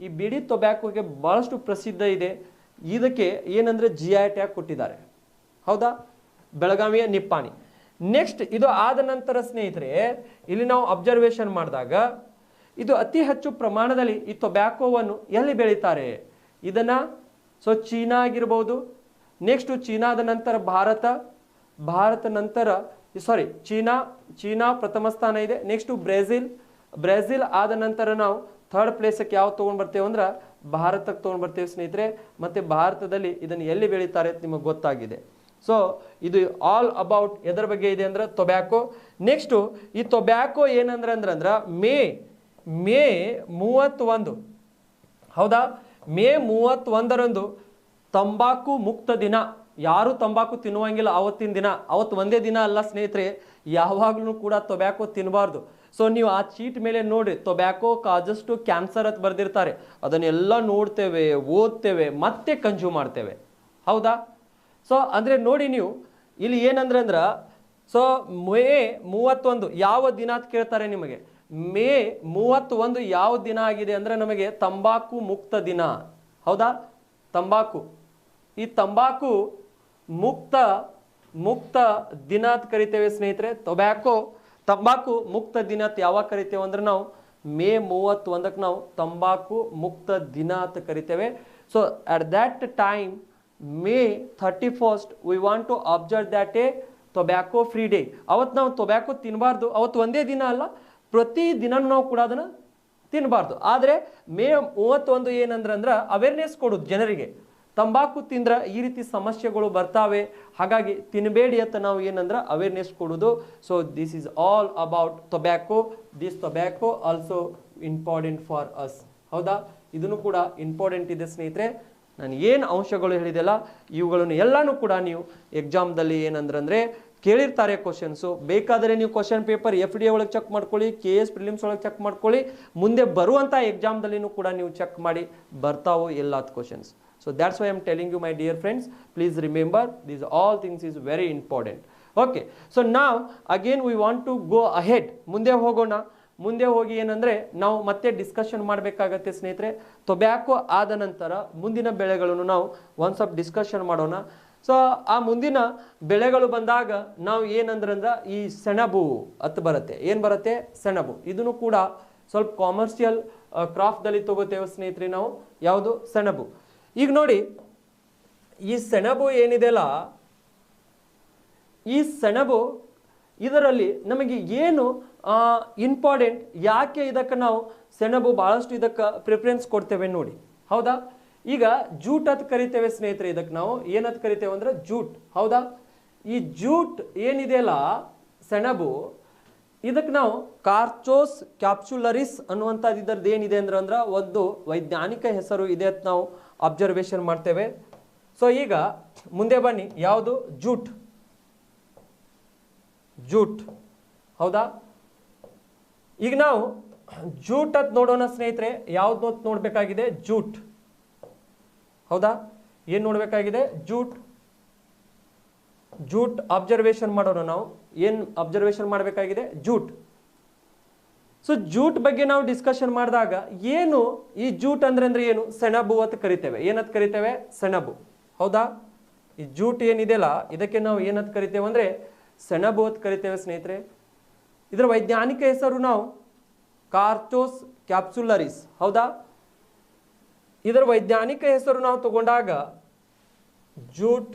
ಈ ಬಿಡಿ ಟೊಬ್ಯಾಕೋಗೆ ಬಹಳಷ್ಟು ಪ್ರಸಿದ್ಧ ಇದೆ. ಇದಕ್ಕೆ ಏನಂದ್ರೆ GI ಟ್ಯಾಗ್ ಕೊಟ್ಟಿದ್ದಾರೆ, ಹೌದಾ. ಬೆಳಗಾವಿಯ ನಿಪ್ಪಾಣಿ. ನೆಕ್ಸ್ಟ್ ಇದು ಆದ ನಂತರ ಸ್ನೇಹಿತರೆ ಇಲ್ಲಿ ನಾವು ಅಬ್ಸರ್ವೇಷನ್ ಮಾಡಿದಾಗ ಇದು ಅತಿ ಹೆಚ್ಚು ಪ್ರಮಾಣದಲ್ಲಿ ಈ ಟೊಬ್ಯಾಕೋವನ್ನು ಎಲ್ಲಿ ಬೆಳೀತಾರೆ? ಇದನ್ನ ಸೊ ಚೀನಾ ಆಗಿರ್ಬೋದು. ನೆಕ್ಸ್ಟು ಚೀನಾದ ನಂತರ ಭಾರತ ನಂತರ ಚೀನಾ ಪ್ರಥಮ ಸ್ಥಾನ ಇದೆ. ನೆಕ್ಸ್ಟು ಬ್ರೆಜಿಲ್ ಆದ ನಂತರ ನಾವು ಥರ್ಡ್ ಪ್ಲೇಸಕ್ಕೆ ಯಾವ ತೊಗೊಂಡು ಬರ್ತೇವೆ ಅಂದ್ರೆ ಭಾರತಕ್ಕೆ ತೊಗೊಂಡು ಬರ್ತೇವೆ ಸ್ನೇಹಿತರೆ. ಮತ್ತು ಭಾರತದಲ್ಲಿ ಇದನ್ನು ಎಲ್ಲಿ ಬೆಳೀತಾರೆ ಅಂತ ನಿಮಗೆ ಗೊತ್ತಾಗಿದೆ. ಸೊ ಇದು ಆಲ್ ಅಬೌಟ್ ಎದರ ಬಗ್ಗೆ ಇದೆ ಅಂದ್ರೆ ಟೊಬ್ಯಾಕೋ. ನೆಕ್ಸ್ಟು ಈ ಟೊಬ್ಯಾಕೋ ಏನಂದ್ರೆ ಮೇ 31, ಹೌದಾ. ಮೇ 31ರಂದು ತಂಬಾಕು ಮುಕ್ತ ದಿನ ಯಾರು ತಂಬಾಕು ತಿನ್ನುವಂಗಿಲ್ಲ ಅವತ್ತಿನ ದಿನ. ಅವತ್ತು ಒಂದೇ ದಿನ ಅಲ್ಲ ಸ್ನೇಹಿತರೆ, ಯಾವಾಗಲೂ ಕೂಡ ಟೊಬ್ಯಾಕೋ ತಿನ್ನಬಾರ್ದು. ಸೊ ನೀವು ಆ ಚೀಟ್ ಮೇಲೆ ನೋಡ್ರಿ, ಟೊಬ್ಯಾಕೋ ಕಾಜಸ್ ಟು ಕ್ಯಾನ್ಸರ್ ಅಂತ ಬರ್ದಿರ್ತಾರೆ. ಅದನ್ನೆಲ್ಲ ನೋಡ್ತೇವೆ, ಓದ್ತೇವೆ, ಮತ್ತೆ ಕನ್ಸ್ಯೂಮ್ ಮಾಡ್ತೇವೆ. ಹೌದಾ? ಸೊ ಅಂದರೆ ನೋಡಿ ನೀವು ಇಲ್ಲಿ ಏನಂದ್ರೆ ಸೊ ಮೇ 31 ಯಾವ ದಿನ ಅಂತ ಕೇಳ್ತಾರೆ ನಿಮಗೆ. ಮೇ 31 ಯಾವ ದಿನ ಆಗಿದೆ ಅಂದರೆ ನಮಗೆ ತಂಬಾಕು ಮುಕ್ತ ದಿನ. ಹೌದಾ? ತಂಬಾಕು, ಈ ತಂಬಾಕು ಮುಕ್ತ ದಿನ ಅಂತ ಕರಿತೇವೆ ಸ್ನೇಹಿತರೆ. ತಂಬಾಕು ಮುಕ್ತ ದಿನ ಅಂತ ಯಾವಾಗ ಕರಿತೇವೆ ಅಂದ್ರೆ ನಾವು ಮೇ 31ಕ್ಕೆ ನಾವು ತಂಬಾಕು ಮುಕ್ತ ದಿನ ಅಂತ ಕರಿತೇವೆ. So at that time May 31st we want to observe that a tobacco free day. ಅವತ್ತು ನಾವು ಟೊಬ್ಯಾಕೋ ತಿನ್ನಬಾರ್ದು. ಅವತ್ತು ಒಂದೇ ದಿನ ಅಲ್ಲ, ಪ್ರತಿ ದಿನ ನಾವು ಕೂಡ ಅದನ್ನು ತಿನ್ನಬಾರ್ದು. ಆದರೆ ಮೇ 31 ಏನಂದ್ರೆ ಅವೇರ್ನೆಸ್ ಕೊಡೋದು ಜನರಿಗೆ, ತಂಬಾಕು ತಿಂದ್ರೆ ಈ ರೀತಿ ಸಮಸ್ಯೆಗಳು ಬರ್ತಾವೆ, ಹಾಗಾಗಿ ತಿನ್ನಬೇಡಿ ಅಂತ ನಾವು ಏನಂದ್ರೆ ಅವೇರ್ನೆಸ್ ಕೊಡೋದು. So this is all about tobacco. This tobacco also important for us. ಹೌದಾ? ಇದನ್ನು ಕೂಡ ಇಂಪಾರ್ಟೆಂಟ್ ಇದೆ ಸ್ನೇಹಿತರೆ. ನಾನು ಏನು ಅಂಶಗಳು ಹೇಳಿದೆಲ್ಲ ಇವುಗಳನ್ನು ಎಲ್ಲನೂ ಕೂಡ ನೀವು ಎಕ್ಸಾಮ್ದಲ್ಲಿ ಏನಂದ್ರೆ ಕೇಳಿರ್ತಾರೆ ಕ್ವಶನ್ಸು. ಬೇಕಾದರೆ ನೀವು ಕ್ವಶನ್ ಪೇಪರ್ FD ಒಳಗೆ ಚೆಕ್ ಮಾಡ್ಕೊಳ್ಳಿ, KS ಪ್ರಿಲಿಮ್ಸ್ ಒಳಗೆ ಚೆಕ್ ಮಾಡ್ಕೊಳ್ಳಿ, ಮುಂದೆ ಬರುವಂಥ ಎಕ್ಸಾಮ್ದಲ್ಲಿನೂ ಕೂಡ ನೀವು ಚೆಕ್ ಮಾಡಿ ಬರ್ತಾವೋ ಎಲ್ಲ questions. So that's why I'm telling you, my dear friends, please remember these all things is very important. Okay, so now again we want to go ahead. ಮುಂದೆ ಹೋಗೋಣ. ಮುಂದೆ ಹೋಗಿ ಏನಂದ್ರೆ ನಾವು ಮತ್ತೆ ಡಿಸ್ಕಷನ್ ಮಾಡಬೇಕಾಗತ್ತೆ ಸ್ನೇಹಿತರೆ. ಟೊಬ್ಯಾಕೋ ಆದ ನಂತರ ಮುಂದಿನ ಬೆಳೆಗಳನ್ನು ನಾವು ಒಂದು ಸ್ವಲ್ಪ ಡಿಸ್ಕಷನ್ ಮಾಡೋಣ. ಸೊ ಆ ಮುಂದಿನ ಬೆಳೆಗಳು ಬಂದಾಗ ನಾವು ಏನಂದ್ರೆ ಈ ಸೆಣಬು ಅಂತ ಬರುತ್ತೆ. ಏನು ಬರುತ್ತೆ? ಸೆಣಬು. ಇದನ್ನು ಕೂಡ ಸ್ವಲ್ಪ ಕಾಮರ್ಷಿಯಲ್ ಕ್ರಾಫ್ಟ್ದಲ್ಲಿ ತಗೋತೇವೆ ಸ್ನೇಹಿತರೆ ನಾವು. ಯಾವುದು? ಸೆಣಬು. ಈಗ ನೋಡಿ, ಈ ಸೆಣಬು ಏನಿದೆಯಲ್ಲ, ಈ ಸೆಣಬು ಇದರಲ್ಲಿ ನಮಗೆ ಏನು ಇಂಪಾರ್ಟೆಂಟ್, ಯಾಕೆ ಇದಕ್ಕೆ ನಾವು ಸೆಣಬು ಬಹಳಷ್ಟು ಇದಕ್ಕೆ ಪ್ರಿಫರೆನ್ಸ್ ಕೊಡ್ತೇವೆ ನೋಡಿ. ಹೌದಾ? ಈಗ ಜೂಟ್ ಅಂತ ಕರಿತೇವೆ ಸ್ನೇಹಿತರೆ. ಇದಕ್ಕೆ ನಾವು ಏನಂತ ಕರಿತೇವೆ ಅಂದ್ರೆ ಜೂಟ್. ಹೌದಾ? ಈ ಜೂಟ್ ಏನಿದೆಯಲ್ಲ ಸೆಣಬು, ಇದಕ್ಕೆ ನಾವು ಕಾರ್ಚೋಸ್ ಕ್ಯಾಪ್ಸುಲರಿಸ್ ಅನ್ನುವಂಥದ್ದು ಇದರದ್ದು ಏನಿದೆ ಅಂದ್ರೆ ಒಂದು ವೈಜ್ಞಾನಿಕ ಹೆಸರು ಇದೆ ಅಂತ ನಾವು ಅಬ್ಸರ್ವೇಷನ್ ಮಾಡ್ತೇವೆ. ಸೊ ಈಗ ಮುಂದೆ ಬನ್ನಿ. ಯಾವುದು? ಜೂಟ್. ಜೂಟ್. ಹೌದಾ? ಈಗ ನಾವು ಜೂಟ್ ಅಂತ ನೋಡೋಣ ಸ್ನೇಹಿತರೆ. ಯಾವ್ದು ನೋಡ್ಬೇಕಾಗಿದೆ? ಜೂಟ್. ಹೌದಾ? ಏನು ನೋಡ್ಬೇಕಾಗಿದೆ? ಜೂಟ್. ಜೂಟ್ ಅಬ್ಸರ್ವೇಷನ್ ಮಾಡೋಣ ನಾವು. ಏನು ಅಬ್ಸರ್ವೇಷನ್ ಮಾಡಬೇಕಾಗಿದೆ? ಜೂಟ್. ಸೊ ಜೂಟ್ ಬಗ್ಗೆ ನಾವು ಡಿಸ್ಕಷನ್ ಮಾಡಿದಾಗ ಏನು ಈ ಜೂಟ್ ಅಂದ್ರೆ ಏನು? ಸೆಣಬು ಅಂತ ಕರಿತೇವೆ. ಏನಂತ ಕರಿತೇವೆ? ಸೆಣಬು. ಹೌದಾ? ಈ ಜೂಟ್ ಏನಿದೆಯಲ್ಲ ಇದಕ್ಕೆ ನಾವು ಏನಂತ ಕರಿತೇವೆ ಅಂದ್ರೆ ಸೆಣಬು ಅಂತ ಕರಿತೇವೆ ಸ್ನೇಹಿತರೆ. ಇದರ ವೈಜ್ಞಾನಿಕ ಹೆಸರು ನಾವು ಕಾರ್ಚೋಸ್ ಕ್ಯಾಪ್ಸುಲರಿಸ್. ಹೌದಾ? ಇದರ ವೈಜ್ಞಾನಿಕ ಹೆಸರು ನಾವು ತಗೊಂಡಾಗ ಜೂಟ್.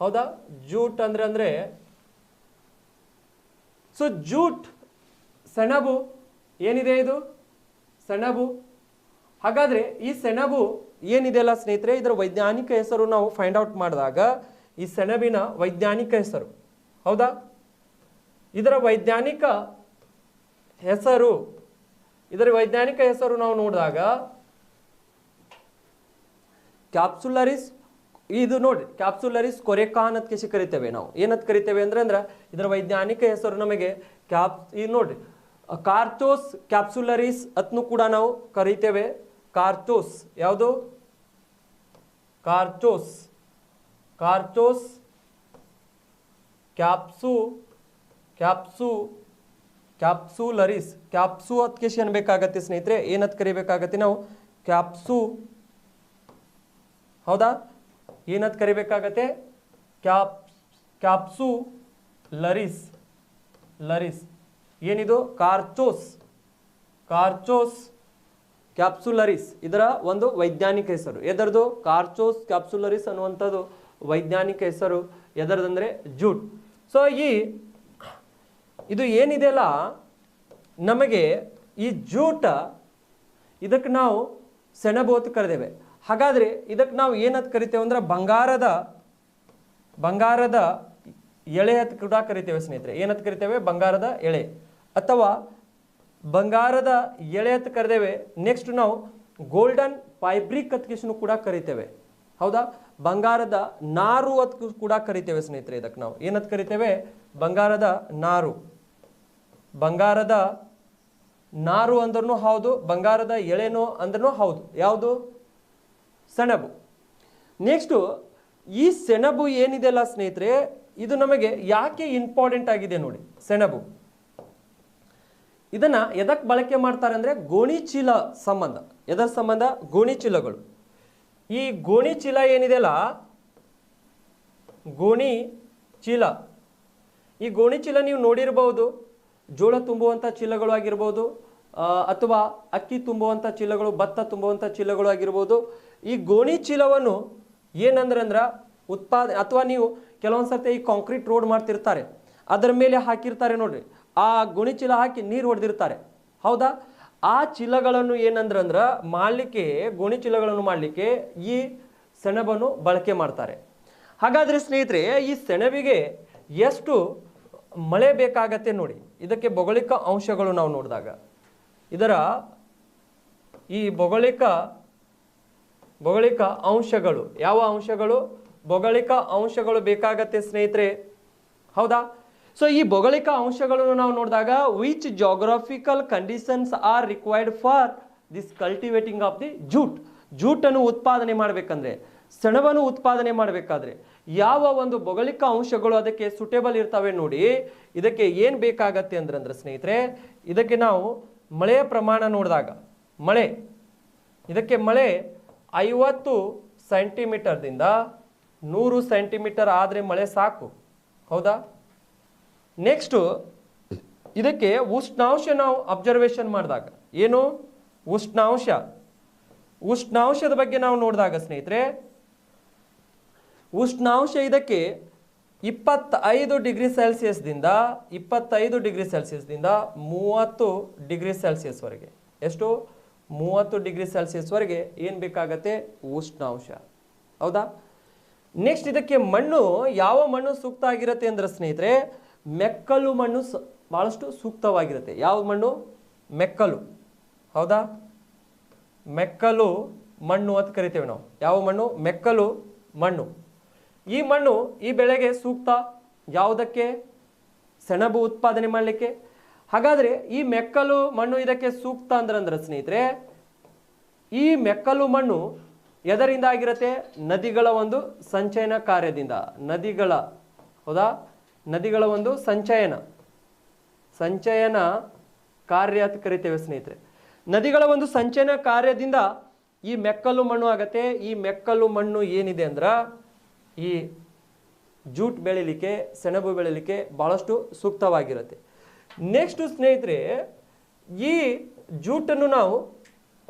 ಹೌದಾ? ಜೂಟ್ ಅಂದ್ರೆ ಸೊ ಜೂಟ್ ಸೆಣಬು ಏನಿದೆ ಇದು ಸೆಣಬು. ಹಾಗಾದ್ರೆ ಈ ಸೆಣಬು ಏನಿದೆಯಲ್ಲ ಸ್ನೇಹಿತರೆ, ಇದರ ವೈಜ್ಞಾನಿಕ ಹೆಸರು ನಾವು ಫೈಂಡ್ ಔಟ್ ಮಾಡಿದಾಗ ಈ ಸೆಣಬಿನ ವೈಜ್ಞಾನಿಕ ಹೆಸರು. ಹೌದಾ? ಇದರ ವೈಜ್ಞಾನಿಕ ಹೆಸರು ನಾವು ನೋಡಿದಾಗ ಕ್ಯಾಪ್ಸುಲರಿಸ್. ಇದು ನೋಡಿ, ಕ್ಯಾಪ್ಸುಲರಿಸ್ ಕೊರೆಕಾನ್ ಅಂತ ಕರಿತೇವೆ ನಾವು. ಏನಂತ ಕರಿತೇವೆ ಅಂದ್ರೆ ಇದರ ವೈಜ್ಞಾನಿಕ ಹೆಸರು ನಮಗೆ ಇದು ನೋಡ್ರಿ ಕಾರ್ಚೋಸ್ ಕ್ಯಾಪ್ಸುಲರಿಸ್ ಅತ್ನು ಕೂಡ ನಾವು ಕರಿತೇವೆ. ಕಾರ್ಚೋಸ್. ಯಾವುದು? ಕಾರ್ಚೋಸ್. ಕಾರ್ಚೋಸ್ ಕ್ಯಾಪ್ಸುಲರಿಸ್. ಕ್ಯಾಪ್ಸು ಅಂತ ಅನ್ಬೇಕಾಗತ್ತೆ ಸ್ನೇಹಿತರೆ. ಏನಂತ ಕರಿಬೇಕಾಗತ್ತೆ ನಾವು? ಕ್ಯಾಪ್ಸು. ಹೌದಾ? ಏನಂತ ಕರಿಬೇಕಾಗತ್ತೆ? ಕ್ಯಾಪ್ಸುಲರಿಸ್. ಏನಿದು? ಕಾರ್ಚೋಸ್ ಕ್ಯಾಪ್ಸುಲರಿಸ್ ಇದರ ಒಂದು ವೈಜ್ಞಾನಿಕ ಹೆಸರು. ಎದರದು? ಕಾರ್ಚೋಸ್ ಕ್ಯಾಪ್ಸುಲರಿಸ್ ಅನ್ನುವಂಥದ್ದು ವೈಜ್ಞಾನಿಕ ಹೆಸರು. ಎದರದಂದ್ರೆ ಜೂಟ್. ಸೊ ಇದು ಏನಿದೆಯಲ್ಲ ನಮಗೆ ಈ ಜೂಟ, ಇದಕ್ಕೆ ನಾವು ಸೆಣಬು ಅಂತ ಕರೆದೇವೆ. ಹಾಗಾದ್ರೆ ಇದಕ್ಕೆ ನಾವು ಏನಂತ ಕರಿತೇವೆ ಅಂದ್ರೆ ಬಂಗಾರದ ಎಳೆ ಅಂತ ಕೂಡ ಕರಿತೇವೆ ಸ್ನೇಹಿತರೆ. ಏನಂತ ಕರಿತೇವೆ? ಬಂಗಾರದ ಎಳೆ ಅಥವಾ ಬಂಗಾರದ ಎಳೆ ಅಂತ ಕರೆದೇವೆ. ನೆಕ್ಸ್ಟ್ ನಾವು ಗೋಲ್ಡನ್ ಫೈಬ್ರಿಕ್ ಅಂತ ಕೂಡ ಕರಿತೇವೆ. ಹೌದಾ? ಬಂಗಾರದ ನಾರು ಅಂತ ಕೂಡ ಕರಿತೇವೆ ಸ್ನೇಹಿತರೆ. ಇದಕ್ಕೆ ನಾವು ಏನಂತ ಕರಿತೇವೆ? ಬಂಗಾರದ ನಾರು. ಬಂಗಾರದ ನಾರು ಅಂದ್ರೂ ಹೌದು, ಬಂಗಾರದ ಎಳೆನೋ ಅಂದ್ರೂ ಹೌದು. ಯಾವುದು? ಸೆಣಬು. ನೆಕ್ಸ್ಟು ಈ ಸೆಣಬು ಏನಿದೆಯಲ್ಲ ಸ್ನೇಹಿತರೆ, ಇದು ನಮಗೆ ಯಾಕೆ ಇಂಪಾರ್ಟೆಂಟ್ ಆಗಿದೆ ನೋಡಿ. ಸೆಣಬು ಇದನ್ನ ಎದಕ್ಕೆ ಬಳಕೆ ಮಾಡ್ತಾರೆ ಅಂದರೆ ಗೋಣಿ ಚೀಲ ಸಂಬಂಧ. ಎದರ ಸಂಬಂಧ? ಗೋಣಿ ಚೀಲಗಳು. ಈ ಗೋಣಿ ಚೀಲ ಏನಿದೆಯಲ್ಲ, ಗೋಣಿ ಚೀಲ, ಈ ಗೋಣಿ ಚೀಲ ನೀವು ನೋಡಿರಬಹುದು. ಜೋಳ ತುಂಬುವಂಥ ಚೀಲಗಳು ಆಗಿರ್ಬೋದು, ಅಥವಾ ಅಕ್ಕಿ ತುಂಬುವಂಥ ಚೀಲಗಳು, ಭತ್ತ ತುಂಬುವಂಥ ಚೀಲಗಳು ಆಗಿರ್ಬೋದು. ಈ ಗೋಣಿ ಚೀಲವನ್ನು ಏನಂದ್ರೆ ಅಥವಾ ನೀವು ಕೆಲವೊಂದು ಸರ್ತಿ ಈ ಕಾಂಕ್ರೀಟ್ ರೋಡ್ ಮಾಡ್ತಿರ್ತಾರೆ, ಅದರ ಮೇಲೆ ಹಾಕಿರ್ತಾರೆ ನೋಡ್ರಿ, ಆ ಗೋಣಿ ಚೀಲ ಹಾಕಿ ನೀರು ಹೊಡೆದಿರ್ತಾರೆ. ಹೌದಾ? ಆ ಚೀಲಗಳನ್ನು ಏನಂದ್ರೆ ಮಾಡಲಿಕ್ಕೆ, ಗೋಣಿ ಚೀಲಗಳನ್ನು ಮಾಡಲಿಕ್ಕೆ ಈ ಸೆಣಬನ್ನು ಬಳಕೆ ಮಾಡ್ತಾರೆ. ಹಾಗಾದರೆ ಸ್ನೇಹಿತರೆ, ಈ ಸೆಣಬಿಗೆ ಎಷ್ಟು ಮಳೆ ಬೇಕಾಗತ್ತೆ ನೋಡಿ. ಇದಕ್ಕೆ ಭೌಗೋಳಿಕ ಅಂಶಗಳು ನಾವು ನೋಡಿದಾಗ ಇದರ ಈ ಭೌಗೋಳಿಕ ಅಂಶಗಳು, ಯಾವ ಅಂಶಗಳು? ಭೌಗೋಳಿಕ ಅಂಶಗಳು ಬೇಕಾಗತ್ತೆ ಸ್ನೇಹಿತರೆ. ಹೌದಾ? ಸೊ ಈ ಭೌಗೋಳಿಕ ಅಂಶಗಳನ್ನು ನಾವು ನೋಡಿದಾಗ which geographical conditions are required for this cultivating of the ಜೂಟನ್ನು ಉತ್ಪಾದನೆ ಮಾಡಬೇಕಂದ್ರೆ, ಸೆಣಬನ್ನು ಉತ್ಪಾದನೆ ಮಾಡಬೇಕಾದ್ರೆ ಯಾವ ಒಂದು ಭೌಗೋಳಿಕ ಅಂಶಗಳು ಅದಕ್ಕೆ ಸುಟೇಬಲ್ ಇರ್ತವೆ ನೋಡಿ. ಇದಕ್ಕೆ ಏನು ಬೇಕಾಗತ್ತೆ ಅಂದ್ರೆ ಸ್ನೇಹಿತರೆ, ಇದಕ್ಕೆ ನಾವು ಮಳೆಯ ಪ್ರಮಾಣ ನೋಡಿದಾಗ ಇದಕ್ಕೆ ಮಳೆ 50 ಸೆಂಟಿಮೀಟರ್ದಿಂದ 100 ಸೆಂಟಿಮೀಟರ್ ಆದರೆ ಮಳೆ ಸಾಕು. ಹೌದಾ? ನೆಕ್ಸ್ಟು ಇದಕ್ಕೆ ಉಷ್ಣಾಂಶ ನಾವು ಅಬ್ಸರ್ವೇಷನ್ ಮಾಡಿದಾಗ, ಏನು ಉಷ್ಣಾಂಶದ ಬಗ್ಗೆ ನಾವು ನೋಡಿದಾಗ ಸ್ನೇಹಿತರೆ, ಉಷ್ಣಾಂಶ ಇದಕ್ಕೆ 25 ಡಿಗ್ರಿ ಸೆಲ್ಸಿಯಸ್ದಿಂದ 30 ಡಿಗ್ರಿ ಸೆಲ್ಸಿಯಸ್ವರೆಗೆ, ಎಷ್ಟು? 30 ಡಿಗ್ರಿ ಸೆಲ್ಸಿಯಸ್ವರೆಗೆ ಏನು ಬೇಕಾಗತ್ತೆ? ಉಷ್ಣಾಂಶ. ಹೌದಾ? ನೆಕ್ಸ್ಟ್ ಇದಕ್ಕೆ ಮಣ್ಣು, ಯಾವ ಮಣ್ಣು ಸೂಕ್ತ ಆಗಿರುತ್ತೆ ಅಂದ್ರೆ ಸ್ನೇಹಿತರೆ, ಮೆಕ್ಕಲು ಮಣ್ಣು ಬಹಳಷ್ಟು ಸೂಕ್ತವಾಗಿರುತ್ತೆ. ಯಾವ ಮಣ್ಣು? ಮೆಕ್ಕಲು. ಹೌದಾ? ಮೆಕ್ಕಲು ಮಣ್ಣು ಅಂತ ಕರಿತೇವೆ ನಾವು. ಯಾವ ಮಣ್ಣು? ಮೆಕ್ಕಲು ಮಣ್ಣು. ಈ ಮಣ್ಣು ಈ ಬೆಳೆಗೆ ಸೂಕ್ತ. ಯಾವುದಕ್ಕೆ? ಸೆಣಬು ಉತ್ಪಾದನೆ ಮಾಡಲಿಕ್ಕೆ. ಹಾಗಾದರೆ ಈ ಮೆಕ್ಕಲು ಮಣ್ಣು ಇದಕ್ಕೆ ಸೂಕ್ತ ಅಂದ್ರೆ ಸ್ನೇಹಿತರೆ, ಈ ಮೆಕ್ಕಲು ಮಣ್ಣು ಎದರಿಂದ ಆಗಿರುತ್ತೆ? ನದಿಗಳ ಒಂದು ಸಂಚಯನ ಕಾರ್ಯದಿಂದ. ಹೌದಾ? ನದಿಗಳ ಒಂದು ಸಂಚಯನ ಕಾರ್ಯ ಅಂತ ಕರಿತೇವೆ ಸ್ನೇಹಿತರೆ. ನದಿಗಳ ಒಂದು ಸಂಚಯನ ಕಾರ್ಯದಿಂದ ಈ ಮೆಕ್ಕಲು ಮಣ್ಣು ಆಗತ್ತೆ. ಈ ಮೆಕ್ಕಲು ಮಣ್ಣು ಏನಿದೆ ಅಂದ್ರೆ ಈ ಜೂಟ್ ಬೆಳಿಲಿಕ್ಕೆ, ಸೆಣಬು ಬೆಳಿಲಿಕ್ಕೆ ಬಹಳಷ್ಟು ಸೂಕ್ತವಾಗಿರುತ್ತೆ. ನೆಕ್ಸ್ಟ್ ಸ್ನೇಹಿತರೆ, ಈ ಜೂಟನ್ನು ನಾವು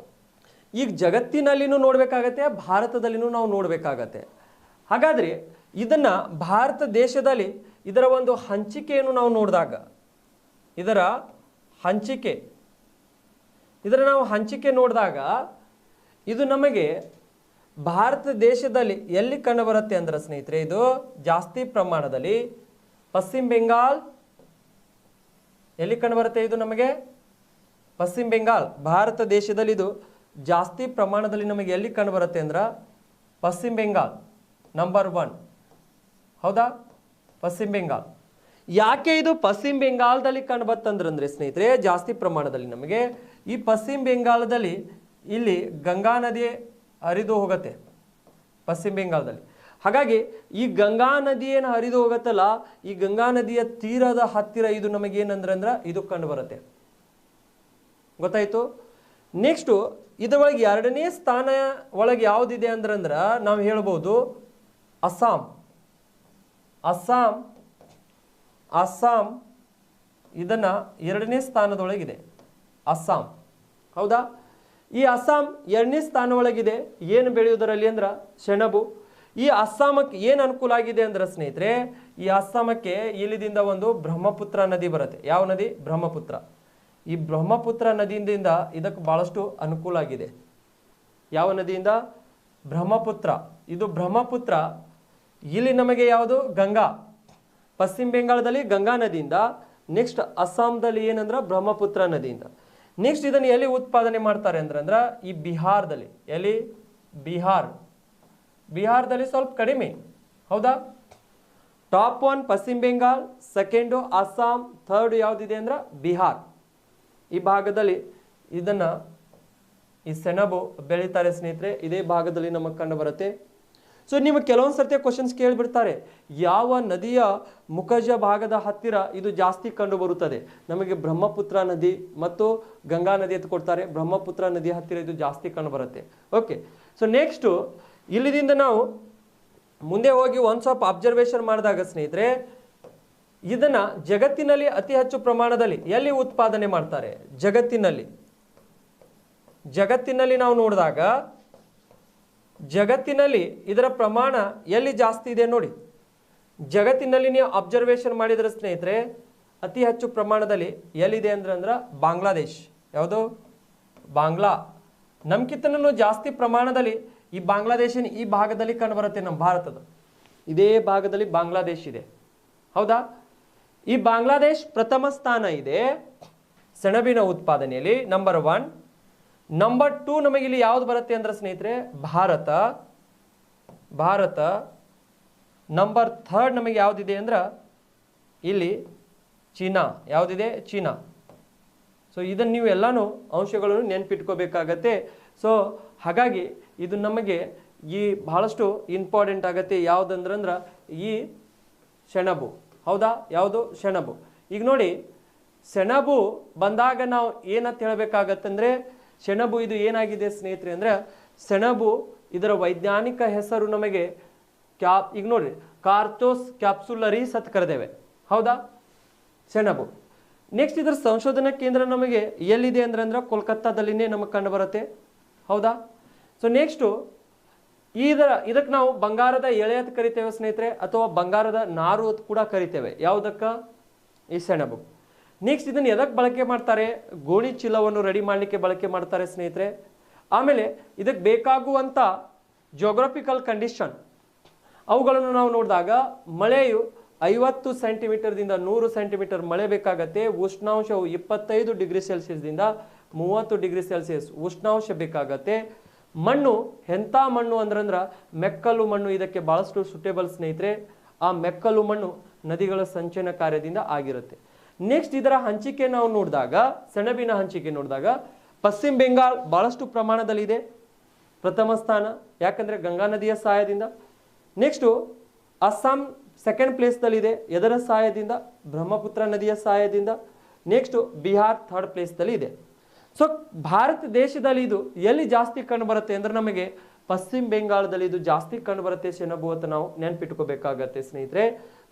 ಈಗ ಜಗತ್ತಿನಲ್ಲಿನೂ ನೋಡಬೇಕಾಗತ್ತೆ, ಭಾರತದಲ್ಲಿನೂ ನಾವು ನೋಡಬೇಕಾಗತ್ತೆ. ಹಾಗಾದರೆ ಇದನ್ನು ಭಾರತ ದೇಶದಲ್ಲಿ ಇದರ ಒಂದು ಹಂಚಿಕೆಯನ್ನು ನಾವು ನೋಡಿದಾಗ, ಇದರ ನಾವು ಹಂಚಿಕೆ ನೋಡಿದಾಗ ಇದು ನಮಗೆ ಭಾರತ ದೇಶದಲ್ಲಿ ಎಲ್ಲಿ ಕಂಡು ಬರುತ್ತೆ ಅಂದ್ರೆ ಸ್ನೇಹಿತರೆ, ಇದು ಜಾಸ್ತಿ ಪ್ರಮಾಣದಲ್ಲಿ ಪಶ್ಚಿಮ ಬೆಂಗಾಲ್. ಎಲ್ಲಿ ಕಂಡು ಬರುತ್ತೆ ಇದು ನಮಗೆ? ಪಶ್ಚಿಮ ಬೆಂಗಾಲ್. ಭಾರತ ದೇಶದಲ್ಲಿ ಇದು ಜಾಸ್ತಿ ಪ್ರಮಾಣದಲ್ಲಿ ನಮಗೆ ಎಲ್ಲಿ ಕಂಡು ಬರುತ್ತೆ ಅಂದ್ರೆ ಪಶ್ಚಿಮ ಬೆಂಗಾಲ್ ನಂಬರ್ 1. ಹೌದಾ? ಪಶ್ಚಿಮ ಬೆಂಗಾಲ್. ಯಾಕೆ ಇದು ಪಶ್ಚಿಮ ಬೆಂಗಾಲದಲ್ಲಿ ಕಂಡು ಬರ್ತಂದ್ರೆ ಸ್ನೇಹಿತರೆ, ಜಾಸ್ತಿ ಪ್ರಮಾಣದಲ್ಲಿ ನಮಗೆ ಈ ಪಶ್ಚಿಮ ಬೆಂಗಾಲದಲ್ಲಿ ಇಲ್ಲಿ ಗಂಗಾ ನದಿ ಹರಿದು ಹೋಗುತ್ತೆ ಪಶ್ಚಿಮ ಬೆಂಗಾಲದಲ್ಲಿ. ಹಾಗಾಗಿ ಈ ಗಂಗಾ ನದಿ ಏನು ಹರಿದು ಹೋಗುತ್ತಲ್ಲ, ಈ ಗಂಗಾ ನದಿಯ ತೀರದ ಹತ್ತಿರ ಇದು ನಮಗೇನಂದ್ರೆ ಇದು ಕಂಡು ಬರುತ್ತೆ. ಗೊತ್ತಾಯ್ತು? ನೆಕ್ಸ್ಟು ಇದರೊಳಗೆ 2ನೇ ಸ್ಥಾನ ಒಳಗೆ ಯಾವುದಿದೆ ಅಂದ್ರೆ ನಾವು ಹೇಳ್ಬೋದು ಅಸ್ಸಾಂ. ಇದನ್ನ 2ನೇ ಸ್ಥಾನದೊಳಗಿದೆ ಅಸ್ಸಾಂ. ಹೌದಾ? ಈ ಅಸ್ಸಾಂ 2ನೇ ಸ್ಥಾನ ಒಳಗಿದೆ. ಏನು ಬೆಳೆಯುವುದರಲ್ಲಿ ಅಂದ್ರೆ ಸೆಣಬು. ಈ ಅಸ್ಸಾಮಕ್ಕೆ ಏನು ಅನುಕೂಲ ಆಗಿದೆ ಅಂದ್ರೆ ಸ್ನೇಹಿತರೆ, ಈ ಅಸ್ಸಾಮಕ್ಕೆ ಇಲ್ಲಿದಿಂದ ಒಂದು ಬ್ರಹ್ಮಪುತ್ರ ನದಿ ಬರುತ್ತೆ. ಯಾವ ನದಿ? ಬ್ರಹ್ಮಪುತ್ರ. ಈ ಬ್ರಹ್ಮಪುತ್ರ ನದಿಯಿಂದ ಇದಕ್ಕೆ ಬಹಳಷ್ಟು ಅನುಕೂಲ ಆಗಿದೆ. ಯಾವ ನದಿಯಿಂದ? ಬ್ರಹ್ಮಪುತ್ರ. ಇದು ಬ್ರಹ್ಮಪುತ್ರ. ಇಲ್ಲಿ ನಮಗೆ ಯಾವುದು? ಗಂಗಾ. ಪಶ್ಚಿಮ ಬೆಂಗಾಳದಲ್ಲಿ ಗಂಗಾ ನದಿಯಿಂದ, ನೆಕ್ಸ್ಟ್ ಅಸ್ಸಾಂದಲ್ಲಿ ಏನಂದ್ರೆ ಬ್ರಹ್ಮಪುತ್ರ ನದಿಯಿಂದ. ನೆಕ್ಸ್ಟ್ ಇದನ್ನು ಎಲ್ಲಿ ಉತ್ಪಾದನೆ ಮಾಡ್ತಾರೆ ಅಂದ್ರೆ ಈ ಬಿಹಾರದಲ್ಲಿ. ಎಲ್ಲಿ? ಬಿಹಾರದಲ್ಲಿ ಸ್ವಲ್ಪ ಕಡಿಮೆ, ಹೌದಾ? ಟಾಪ್ 1 ಪಶ್ಚಿಮ ಬೆಂಗಾಲ್, ಸೆಕೆಂಡು ಅಸ್ಸಾಂ, ಥರ್ಡ್ ಯಾವುದಿದೆ ಅಂದ್ರೆ ಬಿಹಾರ್. ಈ ಭಾಗದಲ್ಲಿ ಈ ಸೆಣಬು ಬೆಳೀತಾರೆ ಸ್ನೇಹಿತರೆ. ಇದೇ ಭಾಗದಲ್ಲಿ ನಮಗೆ ಕಂಡು ಬರುತ್ತೆ. ಸೊ ನಿಮಗೆ ಕೆಲವೊಂದು ಸರ್ತಿ ಕ್ವಶನ್ಸ್ ಕೇಳಿಬಿಡ್ತಾರೆ, ಯಾವ ನದಿಯ ಮುಖಜ ಭಾಗದ ಹತ್ತಿರ ಇದು ಜಾಸ್ತಿ ಕಂಡು ಬರುತ್ತದೆ? ನಮಗೆ ಬ್ರಹ್ಮಪುತ್ರ ನದಿ ಮತ್ತು ಗಂಗಾ ನದಿ ಅಂತ ಕೊಡ್ತಾರೆ. ಬ್ರಹ್ಮಪುತ್ರ ನದಿಯ ಹತ್ತಿರ ಇದು ಜಾಸ್ತಿ ಕಂಡು ಬರುತ್ತೆ. ಓಕೆ, ಸೊ ನೆಕ್ಸ್ಟು ಇಲ್ಲಿದಿಂದ ನಾವು ಮುಂದೆ ಹೋಗಿ ಒಂದು ಸ್ವಲ್ಪ ಅಬ್ಸರ್ವೇಷನ್ ಮಾಡಿದಾಗ ಸ್ನೇಹಿತರೆ, ಇದನ್ನ ಜಗತ್ತಿನಲ್ಲಿ ಅತಿ ಹೆಚ್ಚು ಪ್ರಮಾಣದಲ್ಲಿ ಎಲ್ಲಿ ಉತ್ಪಾದನೆ ಮಾಡ್ತಾರೆ? ಜಗತ್ತಿನಲ್ಲಿ ನಾವು ನೋಡಿದಾಗ ಜಗತ್ತಿನಲ್ಲಿ ಇದರ ಪ್ರಮಾಣ ಎಲ್ಲಿ ಜಾಸ್ತಿ ಇದೆ ನೋಡಿ. ಜಗತ್ತಿನಲ್ಲಿ ನೀವು ಅಬ್ಸರ್ವೇಷನ್ ಮಾಡಿದ್ರೆ ಸ್ನೇಹಿತರೆ, ಅತಿ ಹೆಚ್ಚು ಪ್ರಮಾಣದಲ್ಲಿ ಎಲ್ಲಿದೆ ಅಂದ್ರೆ ಬಾಂಗ್ಲಾದೇಶ್. ಯಾವುದು? ಬಾಂಗ್ಲಾ. ನಮ್ಕಿಂತನೂ ಜಾಸ್ತಿ ಪ್ರಮಾಣದಲ್ಲಿ ಈ ಬಾಂಗ್ಲಾದೇಶಿನ ಈ ಭಾಗದಲ್ಲಿ ಕಂಡುಬರುತ್ತೆ. ನಮ್ಮ ಭಾರತದ ಇದೇ ಭಾಗದಲ್ಲಿ ಬಾಂಗ್ಲಾದೇಶ್ ಇದೆ, ಹೌದಾ? ಈ ಬಾಂಗ್ಲಾದೇಶ್ ಪ್ರಥಮ ಸ್ಥಾನ ಇದೆ ಸೆಣಬಿನ ಉತ್ಪಾದನೆಯಲ್ಲಿ, ನಂಬರ್ 1. ನಂಬರ್ 2 ನಮಗೆ ಇಲ್ಲಿ ಯಾವ್ದು ಬರುತ್ತೆ ಅಂದ್ರೆ ಸ್ನೇಹಿತರೆ, ಭಾರತ. ನಂಬರ್ 3 ನಮಗೆ ಯಾವ್ದಿದೆ ಅಂದ್ರೆ ಇಲ್ಲಿ ಚೀನಾ. ಯಾವ್ದಿದೆ? ಚೀನಾ. ಸೊ ಇದನ್ನು ನೀವು ಎಲ್ಲಾನು ಅಂಶಗಳನ್ನು ನೆನ್ಪಿಟ್ಕೋಬೇಕಾಗತ್ತೆ. ಸೊ ಹಾಗಾಗಿ ಇದು ನಮಗೆ ಈ ಬಹಳಷ್ಟು ಇಂಪಾರ್ಟೆಂಟ್ ಆಗತ್ತೆ. ಯಾವುದಂದ್ರೆ ಈ ಸೆಣಬು, ಹೌದಾ? ಯಾವುದು? ಸೆಣಬು. ಈಗ ನೋಡಿ, ಸೆಣಬು ಬಂದಾಗ ನಾವು ಏನಂತ ಹೇಳಬೇಕಾಗತ್ತಂದ್ರೆ, ಸೆಣಬು ಇದು ಏನಾಗಿದೆ ಸ್ನೇಹಿತರೆ ಅಂದ್ರೆ, ಸೆಣಬು ಇದರ ವೈಜ್ಞಾನಿಕ ಹೆಸರು ನಮಗೆ ಈಗ ನೋಡ್ರಿ, ಕಾರ್ಚೋಸ್ ಕ್ಯಾಪ್ಸುಲರೀಸ್ ಅಂತ ಕರೆದೇವೆ, ಹೌದಾ? ಸೆಣಬು. ನೆಕ್ಸ್ಟ್ ಇದರ ಸಂಶೋಧನಾ ಕೇಂದ್ರ ನಮಗೆ ಎಲ್ಲಿದೆ ಅಂದ್ರೆ ಕೋಲ್ಕತ್ತಾದಲ್ಲಿನೇ ನಮಗೆ ಕಂಡು ಬರುತ್ತೆ, ಹೌದಾ? ಸೊ ನೆಕ್ಸ್ಟು ಇದಕ್ಕೆ ನಾವು ಬಂಗಾರದ ಎಳೆ ಅಂತ ಕರಿತೇವೆ ಸ್ನೇಹಿತರೆ, ಅಥವಾ ಬಂಗಾರದ ನಾರು ಅಂತ ಕೂಡ ಕರಿತೇವೆ. ಯಾವುದಕ್ಕ? ಈ ಸೆಣಬು. ನೆಕ್ಸ್ಟ್ ಇದನ್ನು ಎದಕ್ಕೆ ಬಳಕೆ ಮಾಡ್ತಾರೆ? ಗೋಣಿ ಚೀಲವನ್ನು ರೆಡಿ ಮಾಡಲಿಕ್ಕೆ ಬಳಕೆ ಮಾಡ್ತಾರೆ ಸ್ನೇಹಿತರೆ. ಆಮೇಲೆ ಇದಕ್ಕೆ ಬೇಕಾಗುವಂಥ ಜಿಯೋಗ್ರಫಿಕಲ್ ಕಂಡೀಷನ್ ಅವುಗಳನ್ನು ನಾವು ನೋಡಿದಾಗ, ಮಳೆಯು 50 ಸೆಂಟಿಮೀಟರ್ದಿಂದ 100 ಸೆಂಟಿಮೀಟರ್ ಮಳೆ ಬೇಕಾಗತ್ತೆ. ಉಷ್ಣಾಂಶವು 25 ಡಿಗ್ರಿ ಸೆಲ್ಸಿಯಸ್ದಿಂದ 30 ಡಿಗ್ರಿ ಸೆಲ್ಸಿಯಸ್ ಉಷ್ಣಾಂಶ ಬೇಕಾಗತ್ತೆ. ಮಣ್ಣು ಎಂಥ ಮಣ್ಣು ಅಂದ್ರೆ ಮೆಕ್ಕಲು ಮಣ್ಣು ಇದಕ್ಕೆ ಬಹಳಷ್ಟು ಸೂಟೇಬಲ್ ಸ್ನೇಹಿತರೆ. ಆ ಮೆಕ್ಕಲು ಮಣ್ಣು ನದಿಗಳ ಸಂಚಯನ ಕಾರ್ಯದಿಂದ ಆಗಿರುತ್ತೆ. ನೆಕ್ಸ್ಟ್ ಇದರ ಹಂಚಿಕೆ ನಾವು ನೋಡಿದಾಗ, ಸೆಣಬಿನ ಹಂಚಿಕೆ ನೋಡಿದಾಗ ಪಶ್ಚಿಮ ಬೆಂಗಾಲ್ ಬಹಳಷ್ಟು ಪ್ರಮಾಣದಲ್ಲಿ ಇದೆ, ಪ್ರಥಮ ಸ್ಥಾನ, ಯಾಕಂದ್ರೆ ಗಂಗಾ ನದಿಯ ಸಹಾಯದಿಂದ. ನೆಕ್ಸ್ಟು ಅಸ್ಸಾಂ ಸೆಕೆಂಡ್ ಪ್ಲೇಸ್ದಲ್ಲಿದೆ, ಎದರ ಸಹಾಯದಿಂದ? ಬ್ರಹ್ಮಪುತ್ರ ನದಿಯ ಸಹಾಯದಿಂದ. ನೆಕ್ಸ್ಟು ಬಿಹಾರ್ ಥರ್ಡ್ ಪ್ಲೇಸ್ದಲ್ಲಿ ಇದೆ. ಸೊ ಭಾರತ ದೇಶದಲ್ಲಿ ಇದು ಎಲ್ಲಿ ಜಾಸ್ತಿ ಕಂಡು ಬರುತ್ತೆ ಅಂದ್ರೆ ನಮಗೆ ಪಶ್ಚಿಮ ಬೆಂಗಾಳದಲ್ಲಿ ಇದು ಜಾಸ್ತಿ ಕಂಡು ಬರುತ್ತೆ ಸೆಣಬು ಅಂತ ನಾವು ನೆನ್ಪಿಟ್ಕೋಬೇಕಾಗತ್ತೆ ಸ್ನೇಹಿತರೆ.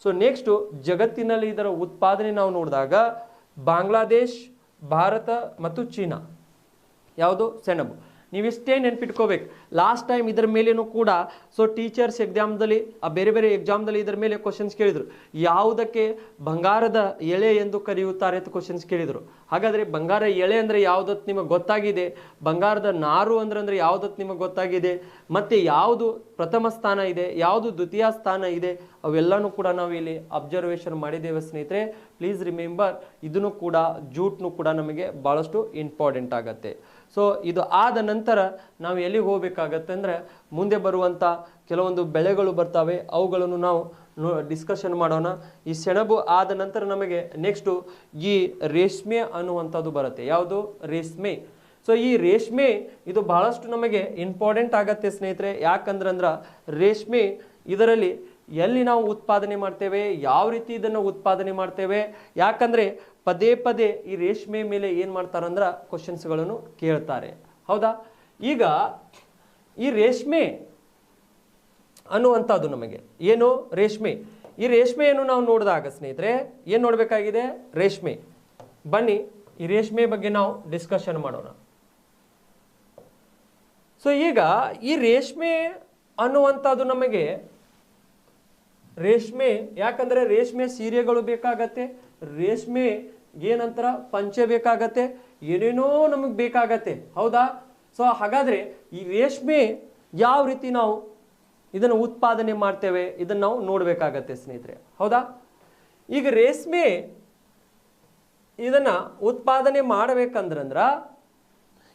ಸೊ ನೆಕ್ಸ್ಟು ಜಗತ್ತಿನಲ್ಲಿ ಇದರ ಉತ್ಪಾದನೆ ನಾವು ನೋಡಿದಾಗ ಬಾಂಗ್ಲಾದೇಶ್, ಭಾರತ ಮತ್ತು ಚೀನಾ. ಯಾವುದು? ಸೆಣಬು. ನೀವಿಷ್ಟೇ ನೆನ್ಪಿಟ್ಕೋಬೇಕು. ಲಾಸ್ಟ್ ಟೈಮ್ ಇದರ ಮೇಲೇನೂ ಕೂಡ ಸೊ ಟೀಚರ್ಸ್ ಎಕ್ಸಾಮ್ದಲ್ಲಿ ಬೇರೆ ಬೇರೆ ಎಕ್ಸಾಮ್ದಲ್ಲಿ ಇದರ ಮೇಲೆ ಕ್ವಶನ್ಸ್ ಕೇಳಿದರು. ಯಾವುದಕ್ಕೆ ಬಂಗಾರದ ಎಳೆ ಎಂದು ಕರೆಯುತ್ತಾರೆ ಅಂತ ಕ್ವಶನ್ಸ್ ಕೇಳಿದರು. ಹಾಗಾದರೆ ಬಂಗಾರ ಎಳೆ ಅಂದರೆ ಯಾವುದತ್ತು ನಿಮಗೆ ಗೊತ್ತಾಗಿದೆ, ಬಂಗಾರದ ನಾರು ಅಂದ್ರೆ ಯಾವುದತ್ತು ನಿಮಗೆ ಗೊತ್ತಾಗಿದೆ, ಮತ್ತು ಯಾವುದು ಪ್ರಥಮ ಸ್ಥಾನ ಇದೆ, ಯಾವುದು ದ್ವಿತೀಯ ಸ್ಥಾನ ಇದೆ, ಅವೆಲ್ಲನೂ ಕೂಡ ನಾವು ಇಲ್ಲಿ ಅಬ್ಸರ್ವೇಷನ್ ಮಾಡಿದ್ದೇವೆ ಸ್ನೇಹಿತರೆ. ಪ್ಲೀಸ್ ರಿಮೆಂಬರ್, ಇದನ್ನು ಕೂಡ ಜೂಟ್ನು ಕೂಡ ನಮಗೆ ಭಾಳಷ್ಟು ಇಂಪಾರ್ಟೆಂಟ್ ಆಗತ್ತೆ. ಸೊ ಇದು ಆದ ನಂತರ ನಾವು ಎಲ್ಲಿಗೆ ಹೋಗಬೇಕಾಗತ್ತೆ ಅಂದರೆ, ಮುಂದೆ ಬರುವಂಥ ಕೆಲವೊಂದು ಬೆಳೆಗಳು ಬರ್ತವೆ, ಅವುಗಳನ್ನು ನಾವು ಡಿಸ್ಕಷನ್ ಮಾಡೋಣ. ಈ ಸೆಣಬು ಆದ ನಂತರ ನಮಗೆ ನೆಕ್ಸ್ಟು ಈ ರೇಷ್ಮೆ ಅನ್ನುವಂಥದ್ದು ಬರುತ್ತೆ. ಯಾವುದು? ರೇಷ್ಮೆ. ಸೊ ಈ ರೇಷ್ಮೆ ಇದು ಬಹಳಷ್ಟು ನಮಗೆ ಇಂಪಾರ್ಟೆಂಟ್ ಆಗತ್ತೆ ಸ್ನೇಹಿತರೆ. ಯಾಕಂದ್ರೆ ರೇಷ್ಮೆ ಇದರಲ್ಲಿ ಎಲ್ಲಿ ನಾವು ಉತ್ಪಾದನೆ ಮಾಡ್ತೇವೆ, ಯಾವ ರೀತಿ ಇದನ್ನು ಉತ್ಪಾದನೆ ಮಾಡ್ತೇವೆ, ಯಾಕಂದರೆ ಪದೇ ಪದೇ ಈ ರೇಷ್ಮೆ ಮೇಲೆ ಏನು ಮಾಡ್ತಾರಂದ್ರೆ ಕ್ವಶನ್ಸ್ಗಳನ್ನು ಕೇಳ್ತಾರೆ, ಹೌದಾ? ಈಗ ಈ ರೇಷ್ಮೆ ಅನ್ನುವಂಥದ್ದು ನಮಗೆ ಏನು? ರೇಷ್ಮೆ. ಈ ರೇಷ್ಮೆಯನ್ನು ನಾವು ನೋಡಿದಾಗ ಸ್ನೇಹಿತರೆ ಏನು ನೋಡಬೇಕಾಗಿದೆ? ರೇಷ್ಮೆ. ಬನ್ನಿ ಈ ರೇಷ್ಮೆ ಬಗ್ಗೆ ನಾವು ಡಿಸ್ಕಷನ್ ಮಾಡೋಣ. ಸೊ ಈಗ ಈ ರೇಷ್ಮೆ ಅನ್ನುವಂಥದ್ದು ನಮಗೆ ರೇಷ್ಮೆ, ಯಾಕಂದ್ರೆ ರೇಷ್ಮೆ ಸೀರೆಗಳು ಬೇಕಾಗತ್ತೆ, ರೇಷ್ಮೆ ಏನಂತರ ಪಂಚೆ ಬೇಕಾಗತ್ತೆ, ಏನೇನೋ ನಮಗೆ ಬೇಕಾಗತ್ತೆ, ಹೌದಾ? ಸೊ ಹಾಗಾದ್ರೆ ಈ ರೇಷ್ಮೆ ಯಾವ ರೀತಿ ನಾವು ಇದನ್ನು ಉತ್ಪಾದನೆ ಮಾಡ್ತೇವೆ ಇದನ್ನು ನಾವು ನೋಡಬೇಕಾಗತ್ತೆ ಸ್ನೇಹಿತರೆ, ಹೌದಾ? ಈಗ ರೇಷ್ಮೆ ಇದನ್ನ ಉತ್ಪಾದನೆ ಮಾಡಬೇಕಂದ್ರ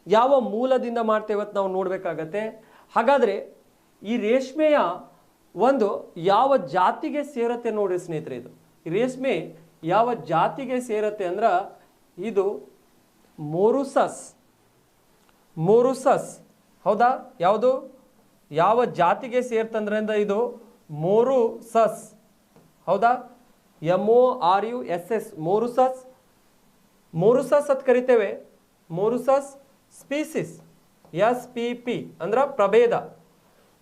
ಯಾವ ಮೂಲದಿಂದ ಮಾಡ್ತೇವೆ ಅಂತ ನಾವು ನೋಡಬೇಕಾಗತ್ತೆ. ಹಾಗಾದ್ರೆ ಈ ರೇಷ್ಮೆಯ ಒಂದು ಯಾವ ಜಾತಿಗೆ ಸೇರತ್ತೆ ನೋಡ್ರಿ ಸ್ನೇಹಿತರೆ. ಇದು ರೇಷ್ಮೆ ಯಾವ ಜಾತಿಗೆ ಸೇರತ್ತೆ ಅಂದ್ರ ಇದು ಮೊರುಸಸ್. ಮೊರುಸಸ್ ಹೌದಾ? ಯಾವುದು ಯಾವ ಜಾತಿಗೆ ಸೇರ್ತಂದ್ರಿಂದ ಇದು ಮೊರುಸಸ್. ಹೌದಾ? MORUSS ಮೊರುಸಸ್. ಮೊರುಸಸ್ ಅಂತ ಕರಿತೇವೆ. ಮೊರುಸಸ್ ಸ್ಪೀಸಿಸ್ SPP ಅಂದ್ರ ಪ್ರಭೇದ.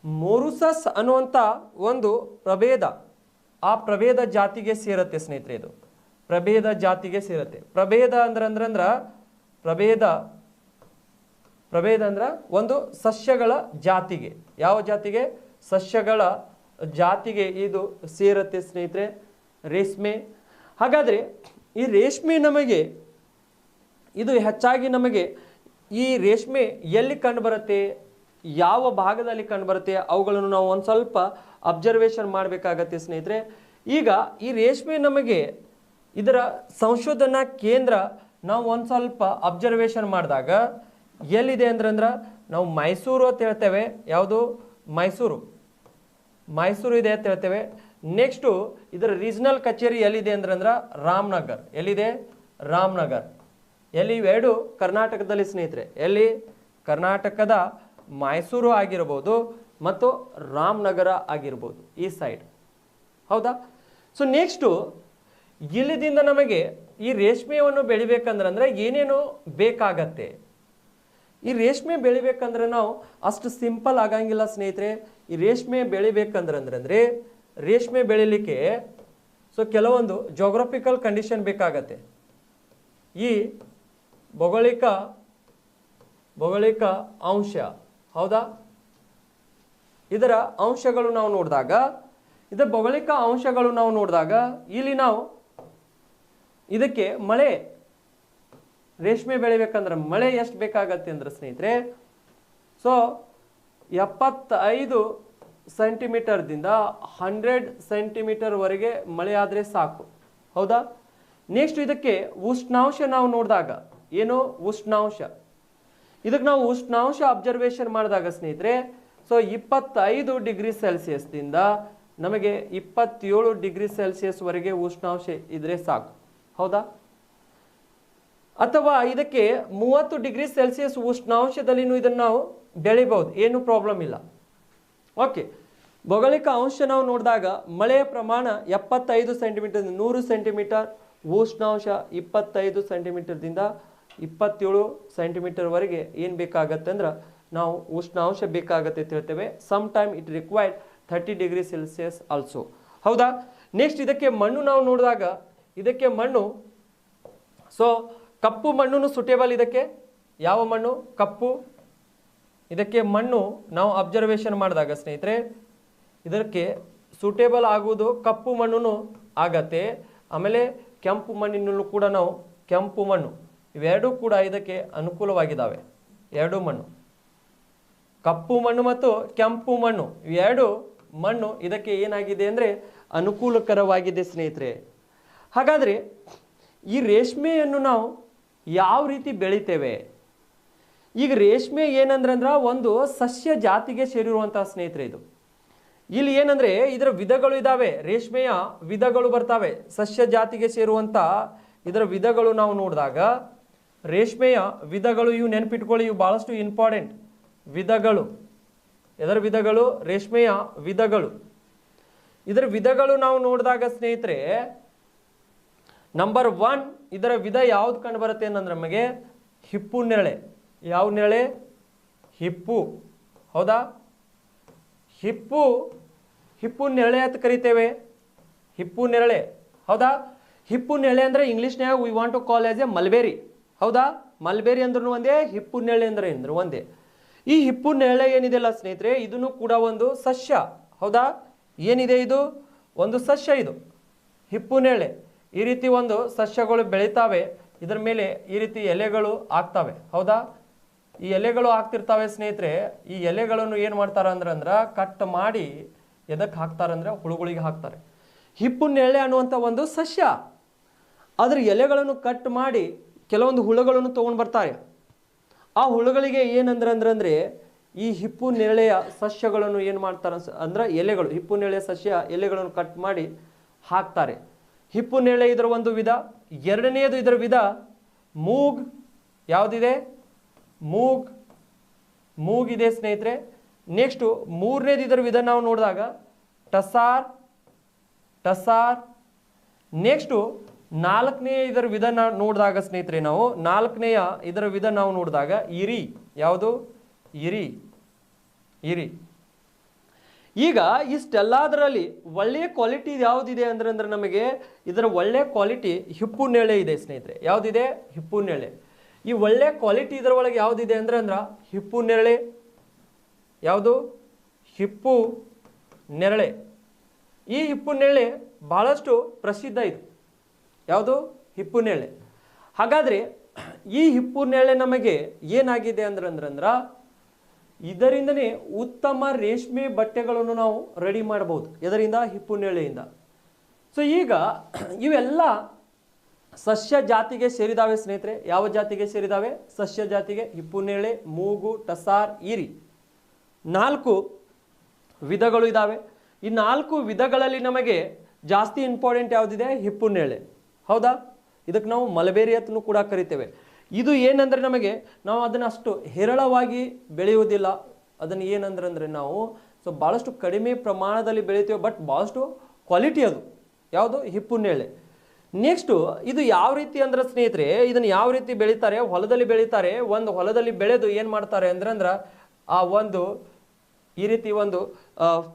ಮೊರುಸಸ್ ಅನ್ನುವಂಥ ಒಂದು ಪ್ರಭೇದ, ಆ ಪ್ರಭೇದ ಜಾತಿಗೆ ಸೇರತ್ತೆ ಸ್ನೇಹಿತರೆ. ಇದು ಪ್ರಭೇದ ಜಾತಿಗೆ ಸೇರತ್ತೆ. ಪ್ರಭೇದ ಅಂದ್ರ ಪ್ರಭೇದ ಅಂದ್ರ ಒಂದು ಸಸ್ಯಗಳ ಜಾತಿಗೆ. ಯಾವ ಜಾತಿಗೆ? ಸಸ್ಯಗಳ ಜಾತಿಗೆ ಇದು ಸೇರತ್ತೆ ಸ್ನೇಹಿತರೆ ರೇಷ್ಮೆ. ಹಾಗಾದ್ರೆ ಈ ರೇಷ್ಮೆ ನಮಗೆ ಇದು ಹೆಚ್ಚಾಗಿ ನಮಗೆ ಈ ರೇಷ್ಮೆ ಎಲ್ಲಿ ಕಂಡು ಬರುತ್ತೆ, ಯಾವ ಭಾಗದಲ್ಲಿ ಕಂಡು ಬರುತ್ತೆ, ಅವುಗಳನ್ನು ನಾವು ಒಂದು ಸ್ವಲ್ಪ ಅಬ್ಸರ್ವೇಷನ್ ಮಾಡಬೇಕಾಗತ್ತೆ ಸ್ನೇಹಿತರೆ. ಈಗ ಈ ರೇಷ್ಮೆ ನಮಗೆ ಇದರ ಸಂಶೋಧನಾ ಕೇಂದ್ರ ನಾವು ಒಂದು ಸ್ವಲ್ಪ ಅಬ್ಸರ್ವೇಷನ್ ಮಾಡಿದಾಗ ಎಲ್ಲಿದೆ ಅಂದ್ರೆ ನಾವು ಮೈಸೂರು ಅಂತ ಹೇಳ್ತೇವೆ. ಯಾವುದು? ಮೈಸೂರು ಇದೆ ಅಂತ ಹೇಳ್ತೇವೆ. ನೆಕ್ಸ್ಟು ಇದರ ರೀಜನಲ್ ಕಚೇರಿ ಎಲ್ಲಿದೆ ಅಂದ್ರೆ ರಾಮನಗರ್. ಎಲ್ಲಿದೆ? ರಾಮನಗರ್. ಎಲ್ಲಿ? ಇವೆರಡು ಕರ್ನಾಟಕದಲ್ಲಿ ಸ್ನೇಹಿತರೆ. ಎಲ್ಲಿ? ಕರ್ನಾಟಕದ ಮೈಸೂರು ಆಗಿರ್ಬೋದು ಮತ್ತು ರಾಮನಗರ ಆಗಿರ್ಬೋದು, ಈ ಸೈಡ್. ಹೌದಾ? ಸೊ ನೆಕ್ಸ್ಟು ಇಲ್ಲಿದಿಂದ ನಮಗೆ ಈ ರೇಷ್ಮೆಯನ್ನು ಬೆಳಿಬೇಕಂದ್ರೆ ಏನೇನು ಬೇಕಾಗತ್ತೆ? ಈ ರೇಷ್ಮೆ ಬೆಳಿಬೇಕಂದ್ರೆ ನಾವು ಅಷ್ಟು ಸಿಂಪಲ್ ಆಗಂಗಿಲ್ಲ ಸ್ನೇಹಿತರೆ. ಈ ರೇಷ್ಮೆ ಬೆಳಿಬೇಕಂದ್ರೆ ರೇಷ್ಮೆ ಬೆಳಿಲಿಕ್ಕೆ ಸೊ ಕೆಲವೊಂದು ಜೋಗ್ರಫಿಕಲ್ ಕಂಡೀಷನ್ ಬೇಕಾಗತ್ತೆ. ಈ ಭೌಗೋಳಿಕ ಅಂಶ. ಹೌದಾ? ಇದರ ಅಂಶಗಳು ನಾವು ನೋಡಿದಾಗ, ಇದರ ಭೌಗೋಳಿಕ ಅಂಶಗಳು ನಾವು ನೋಡಿದಾಗ ಇಲ್ಲಿ ನಾವು ಇದಕ್ಕೆ ಮಳೆ, ರೇಷ್ಮೆ ಬೆಳಿಬೇಕಂದ್ರೆ ಮಳೆ ಎಷ್ಟು ಬೇಕಾಗತ್ತೆ ಅಂದ್ರೆ ಸ್ನೇಹಿತರೆ, ಸೊ 75 ಸೆಂಟಿಮೀಟರ್ದಿಂದ 100 ಸೆಂಟಿಮೀಟರ್ ವರೆಗೆ ಮಳೆ ಆದರೆ ಸಾಕು. ಹೌದಾ? ನೆಕ್ಸ್ಟ್ ಇದಕ್ಕೆ ಉಷ್ಣಾಂಶ ನಾವು ನೋಡಿದಾಗ, ಏನು ಉಷ್ಣಾಂಶ, ಇದಕ್ಕೆ ನಾವು ಉಷ್ಣಾಂಶ ಅಬ್ಸರ್ವೇಷನ್ ಮಾಡಿದಾಗ ಸ್ನೇಹಿತರೆ, ಸೊ 25 ಡಿಗ್ರಿ ಸೆಲ್ಸಿಯಸ್ದಿಂದ ನಮಗೆ 27 ಡಿಗ್ರಿ ಸೆಲ್ಸಿಯಸ್ ವರೆಗೆ ಉಷ್ಣಾಂಶ ಇದ್ರೆ ಸಾಕು. ಹೌದಾ? ಅಥವಾ ಇದಕ್ಕೆ 30 ಡಿಗ್ರಿ ಸೆಲ್ಸಿಯಸ್ ಉಷ್ಣಾಂಶದಲ್ಲಿನೂ ಇದನ್ನು ನಾವು ಬೆಳಿಬಹುದು, ಏನು ಪ್ರಾಬ್ಲಮ್ ಇಲ್ಲ. ಓಕೆ, ಭೌಗೋಳಿಕ ಅಂಶ ನಾವು ನೋಡಿದಾಗ ಮಳೆಯ ಪ್ರಮಾಣ 75 ಸೆಂಟಿಮೀಟರ್ 100 ಸೆಂಟಿಮೀಟರ್, ಉಷ್ಣಾಂಶ 25 ಸೆಂಟಿಮೀಟರ್ದಿಂದ 27 ಸೆಂಟಿಮೀಟರ್ ವರೆಗೆ ಏನು ಬೇಕಾಗತ್ತೆ ಅಂದ್ರೆ ನಾವು ಉಷ್ಣಾಂಶ ಬೇಕಾಗತ್ತೆ ಅಂತ ಹೇಳ್ತೇವೆ. Some time it required 30 degree Celsius also. ಹೌದಾ? ನೆಕ್ಸ್ಟ್ ಇದಕ್ಕೆ ಮಣ್ಣು ನಾವು ನೋಡಿದಾಗ, ಇದಕ್ಕೆ ಮಣ್ಣು, ಸೊ ಕಪ್ಪು ಮಣ್ಣು ಸುಟೇಬಲ್. ಇದಕ್ಕೆ ಯಾವ ಮಣ್ಣು? ಕಪ್ಪು. ಇದಕ್ಕೆ ಮಣ್ಣು ನಾವು ಅಬ್ಸರ್ವೇಷನ್ ಮಾಡಿದಾಗ ಸ್ನೇಹಿತರೆ ಇದಕ್ಕೆ ಸೂಟೇಬಲ್ ಆಗುವುದು ಕಪ್ಪು ಮಣ್ಣು ಆಗತ್ತೆ. ಆಮೇಲೆ ಕೆಂಪು ಮಣ್ಣಿನಲ್ಲೂ ಕೂಡ ನಾವು ಕೆಂಪು ಮಣ್ಣು, ಇವೆರಡೂ ಕೂಡ ಇದಕ್ಕೆ ಅನುಕೂಲವಾಗಿದ್ದಾವೆ. ಎರಡು ಮಣ್ಣು, ಕಪ್ಪು ಮಣ್ಣು ಮತ್ತು ಕೆಂಪು ಮಣ್ಣು, ಇವೆರಡು ಮಣ್ಣು ಇದಕ್ಕೆ ಏನಾಗಿದೆ ಅಂದರೆ ಅನುಕೂಲಕರವಾಗಿದೆ ಸ್ನೇಹಿತರೆ. ಹಾಗಾದರೆ ಈ ರೇಷ್ಮೆಯನ್ನು ನಾವು ಯಾವ ರೀತಿ ಬೆಳಿತೇವೆ? ಈಗ ರೇಷ್ಮೆ ಏನಂದ್ರೆ ಒಂದು ಸಸ್ಯ ಜಾತಿಗೆ ಸೇರಿರುವಂತಹ ಸ್ನೇಹಿತರೆ. ಇದು ಇಲ್ಲಿ ಏನಂದ್ರೆ ಇದರ ವಿಧಗಳು ಇದಾವೆ, ರೇಷ್ಮೆಯ ವಿಧಗಳು ಬರ್ತಾವೆ. ಸಸ್ಯ ಜಾತಿಗೆ ಸೇರುವಂತ ಇದರ ವಿಧಗಳು ನಾವು ನೋಡಿದಾಗ ರೇಷ್ಮೆಯ ವಿಧಗಳು, ಇವು ನೆನಪಿಟ್ಕೊಳ್ಳಿ, ಇವು ಬಹಳಷ್ಟು ಇಂಪಾರ್ಟೆಂಟ್ ವಿಧಗಳು. ಇದರ ವಿಧಗಳು, ರೇಷ್ಮೆಯ ವಿಧಗಳು. ಇದರ ವಿಧಗಳು ನಾವು ನೋಡಿದಾಗ ಸ್ನೇಹಿತರೆ ನಂಬರ್ 1 ಇದರ ವಿಧ ಯಾವ್ದು ಕಂಡು ಬರುತ್ತೆ ಅಂದ್ರೆ ನಮಗೆ ಹಿಪ್ಪು ನೇರಳೆ. ಯಾವ ನೇರಳೆ? ಹಿಪ್ಪು. ಹೌದಾ? ಹಿಪ್ಪು ನೇರಳೆ ಅಂತ ಕರಿತೇವೆ. ಹಿಪ್ಪು ನೇರಳೆ. ಹೌದಾ? ಹಿಪ್ಪು ನೇರಳೆ ಅಂದ್ರೆ ಇಂಗ್ಲಿಷ್ನ್ಯಾಗ we want to call as a mulberry. ಹೌದಾ? ಮಲ್ಬೇರಿ ಅಂದ್ರೂ ಒಂದೇ, ಹಿಪ್ಪು ನೇರಳೆ ಅಂದ್ರೆ ಒಂದೇ. ಈ ಹಿಪ್ಪು ನೇರಳೆ ಏನಿದೆಯಲ್ಲ ಸ್ನೇಹಿತರೆ, ಇದನ್ನು ಕೂಡ ಒಂದು ಸಸ್ಯ. ಹೌದಾ? ಏನಿದೆ ಇದು? ಒಂದು ಸಸ್ಯ. ಇದು ಹಿಪ್ಪು ನೇರಳೆ. ಈ ರೀತಿ ಒಂದು ಸಸ್ಯಗಳು ಬೆಳಿತಾವೆ. ಇದರ ಮೇಲೆ ಈ ರೀತಿ ಎಲೆಗಳು ಆಗ್ತವೆ. ಹೌದಾ? ಈ ಎಲೆಗಳು ಆಗ್ತಿರ್ತಾವೆ ಸ್ನೇಹಿತರೆ. ಈ ಎಲೆಗಳನ್ನು ಏನು ಮಾಡ್ತಾರೆ ಅಂದ್ರೆ ಕಟ್ ಮಾಡಿ ಎದಕ್ಕೆ ಹಾಕ್ತಾರೆ ಅಂದ್ರೆ ಹುಳುಗಳಿಗೆ ಹಾಕ್ತಾರೆ. ಹಿಪ್ಪು ನೇರಳೆ ಅನ್ನುವಂಥ ಒಂದು ಸಸ್ಯ, ಅದರ ಎಲೆಗಳನ್ನು ಕಟ್ ಮಾಡಿ ಕೆಲವೊಂದು ಹುಳುಗಳನ್ನು ತೊಗೊಂಡು ಬರ್ತಾರೆ. ಆ ಹುಳುಗಳಿಗೆ ಏನಂದ್ರೆ ಈ ಹಿಪ್ಪು ನೇರಳೆಯ ಸಸ್ಯಗಳನ್ನು ಏನು ಮಾಡ್ತಾರೆ ಅಂದ್ರೆ ಎಲೆಗಳು, ಹಿಪ್ಪು ನೇರಳೆಯ ಸಸ್ಯ ಎಲೆಗಳನ್ನು ಕಟ್ ಮಾಡಿ ಹಾಕ್ತಾರೆ. ಹಿಪ್ಪು ನೇರಳೆ ಇದರ ಒಂದು ವಿಧ. ಎರಡನೆಯದು ಇದರ ವಿಧ ಮೂಗ್. ಯಾವುದಿದೆ? ಮೂಗಿದೆ ಸ್ನೇಹಿತರೆ. ನೆಕ್ಸ್ಟು ಮೂರನೇದು ಇದರ ವಿಧ ನಾವು ನೋಡಿದಾಗ ಟಸಾರ್. ನೆಕ್ಸ್ಟು ನಾಲ್ಕನೆಯ ಇದರ ವಿಧ ನೋಡಿದಾಗ ಸ್ನೇಹಿತರೆ ನಾವು ನಾಲ್ಕನೆಯ ಇದರ ವಿಧ ನಾವು ನೋಡಿದಾಗ ಇರಿ. ಯಾವುದು? ಇರಿ. ಈಗ ಇಷ್ಟೆಲ್ಲದರಲ್ಲಿ ಒಳ್ಳೆಯ ಕ್ವಾಲಿಟಿ ಯಾವುದಿದೆ ಅಂದ್ರೆ ನಮಗೆ ಇದರ ಒಳ್ಳೆಯ ಕ್ವಾಲಿಟಿ ಹಿಪ್ಪು ನೇರಳೆ ಇದೆ ಸ್ನೇಹಿತರೆ. ಯಾವುದಿದೆ? ಹಿಪ್ಪು ನೇರಳೆ. ಈ ಒಳ್ಳೆಯ ಕ್ವಾಲಿಟಿ ಇದರ ಒಳಗೆ ಯಾವುದಿದೆ ಅಂದ್ರೆ ಹಿಪ್ಪು ನೇರಳೆ. ಯಾವುದು? ಹಿಪ್ಪು ನೇರಳೆ. ಈ ಹಿಪ್ಪು ನೇರಳೆ ಬಹಳಷ್ಟು ಪ್ರಸಿದ್ಧ ಇದು. ಯಾವುದು? ಹಿಪ್ಪು ನೇರಳೆ. ಹಾಗಾದರೆ ಈ ಹಿಪ್ಪು ನೇರಳೆ ನಮಗೆ ಏನಾಗಿದೆ ಅಂದ್ರೆ ಇದರಿಂದನೇ ಉತ್ತಮ ರೇಷ್ಮೆ ಬಟ್ಟೆಗಳನ್ನು ನಾವು ರೆಡಿ ಮಾಡಬಹುದು. ಇದರಿಂದ? ಹಿಪ್ಪು ನೇರಳೆಯಿಂದ. ಸೊ ಈಗ ಇವೆಲ್ಲ ಸಸ್ಯ ಜಾತಿಗೆ ಸೇರಿದಾವೆ ಸ್ನೇಹಿತರೆ. ಯಾವ ಜಾತಿಗೆ ಸೇರಿದಾವೆ? ಸಸ್ಯ ಜಾತಿಗೆ. ಹಿಪ್ಪು ನೇರಳೆ, ಮೂಗು, ಟಸಾರ್, ಈರಿ 4 ವಿಧಗಳು ಇದ್ದಾವೆ. ಈ 4 ವಿಧಗಳಲ್ಲಿ ನಮಗೆ ಜಾಸ್ತಿ ಇಂಪಾರ್ಟೆಂಟ್ ಯಾವುದಿದೆ? ಹಿಪ್ಪು ನೇರಳೆ. ಹೌದಾ? ಇದಕ್ಕೆ ನಾವು ಮಲಬೇರಿ ಅಂತಲೂ ಕೂಡ ಕರಿತೇವೆ. ಇದು ಏನಂದ್ರೆ ನಮಗೆ ನಾವು ಅದನ್ನು ಅಷ್ಟು ಹೇರಳವಾಗಿ ಬೆಳೆಯುವುದಿಲ್ಲ. ಅದನ್ನು ಏನಂದ್ರೆ ನಾವು ಭಾಳಷ್ಟು ಕಡಿಮೆ ಪ್ರಮಾಣದಲ್ಲಿ ಬೆಳಿತೇವೆ, ಬಟ್ ಭಾಳಷ್ಟು ಕ್ವಾಲಿಟಿ ಅದು. ಯಾವುದು? ಹಿಪ್ಪು ನೇರಳೆ. ನೆಕ್ಸ್ಟು ಇದು ಯಾವ ರೀತಿ ಅಂದ್ರೆ ಸ್ನೇಹಿತರೆ ಇದನ್ನು ಯಾವ ರೀತಿ ಬೆಳೀತಾರೆ? ಹೊಲದಲ್ಲಿ ಬೆಳೀತಾರೆ. ಒಂದು ಹೊಲದಲ್ಲಿ ಬೆಳೆದು ಏನು ಮಾಡ್ತಾರೆ ಅಂದ್ರೆ ಆ ಒಂದು ಈ ರೀತಿ ಒಂದು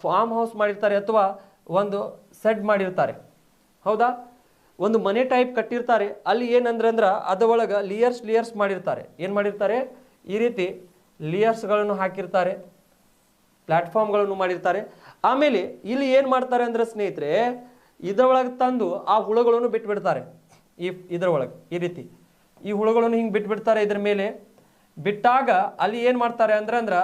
ಫಾರ್ಮ್ ಹೌಸ್ ಮಾಡಿರ್ತಾರೆ ಅಥವಾ ಒಂದು ಸೆಡ್ ಮಾಡಿರ್ತಾರೆ. ಹೌದಾ? ಒಂದು ಮನೆ ಟೈಪ್ ಕಟ್ಟಿರ್ತಾರೆ. ಅಲ್ಲಿ ಏನಂದ್ರೆ ಅದರೊಳಗೆ ಲೇಯರ್ಸ್ ಮಾಡಿರ್ತಾರೆ. ಏನು ಮಾಡಿರ್ತಾರೆ? ಈ ರೀತಿ ಲೇಯರ್ಸ್ಗಳನ್ನು ಹಾಕಿರ್ತಾರೆ, ಪ್ಲಾಟ್ಫಾರ್ಮ್ಗಳನ್ನು ಮಾಡಿರ್ತಾರೆ. ಆಮೇಲೆ ಇಲ್ಲಿ ಏನು ಮಾಡ್ತಾರೆ ಅಂದ್ರೆ ಸ್ನೇಹಿತರೆ ಇದರೊಳಗೆ ತಂದು ಆ ಹುಳುಗಳನ್ನು ಬಿಟ್ಬಿಡ್ತಾರೆ. ಇದರೊಳಗೆ ಈ ರೀತಿ ಈ ಹುಳುಗಳನ್ನು ಹಿಂಗೆ ಬಿಟ್ಬಿಡ್ತಾರೆ. ಇದ್ರ ಮೇಲೆ ಬಿಟ್ಟಾಗ ಅಲ್ಲಿ ಏನು ಮಾಡ್ತಾರೆ ಅಂದ್ರೆ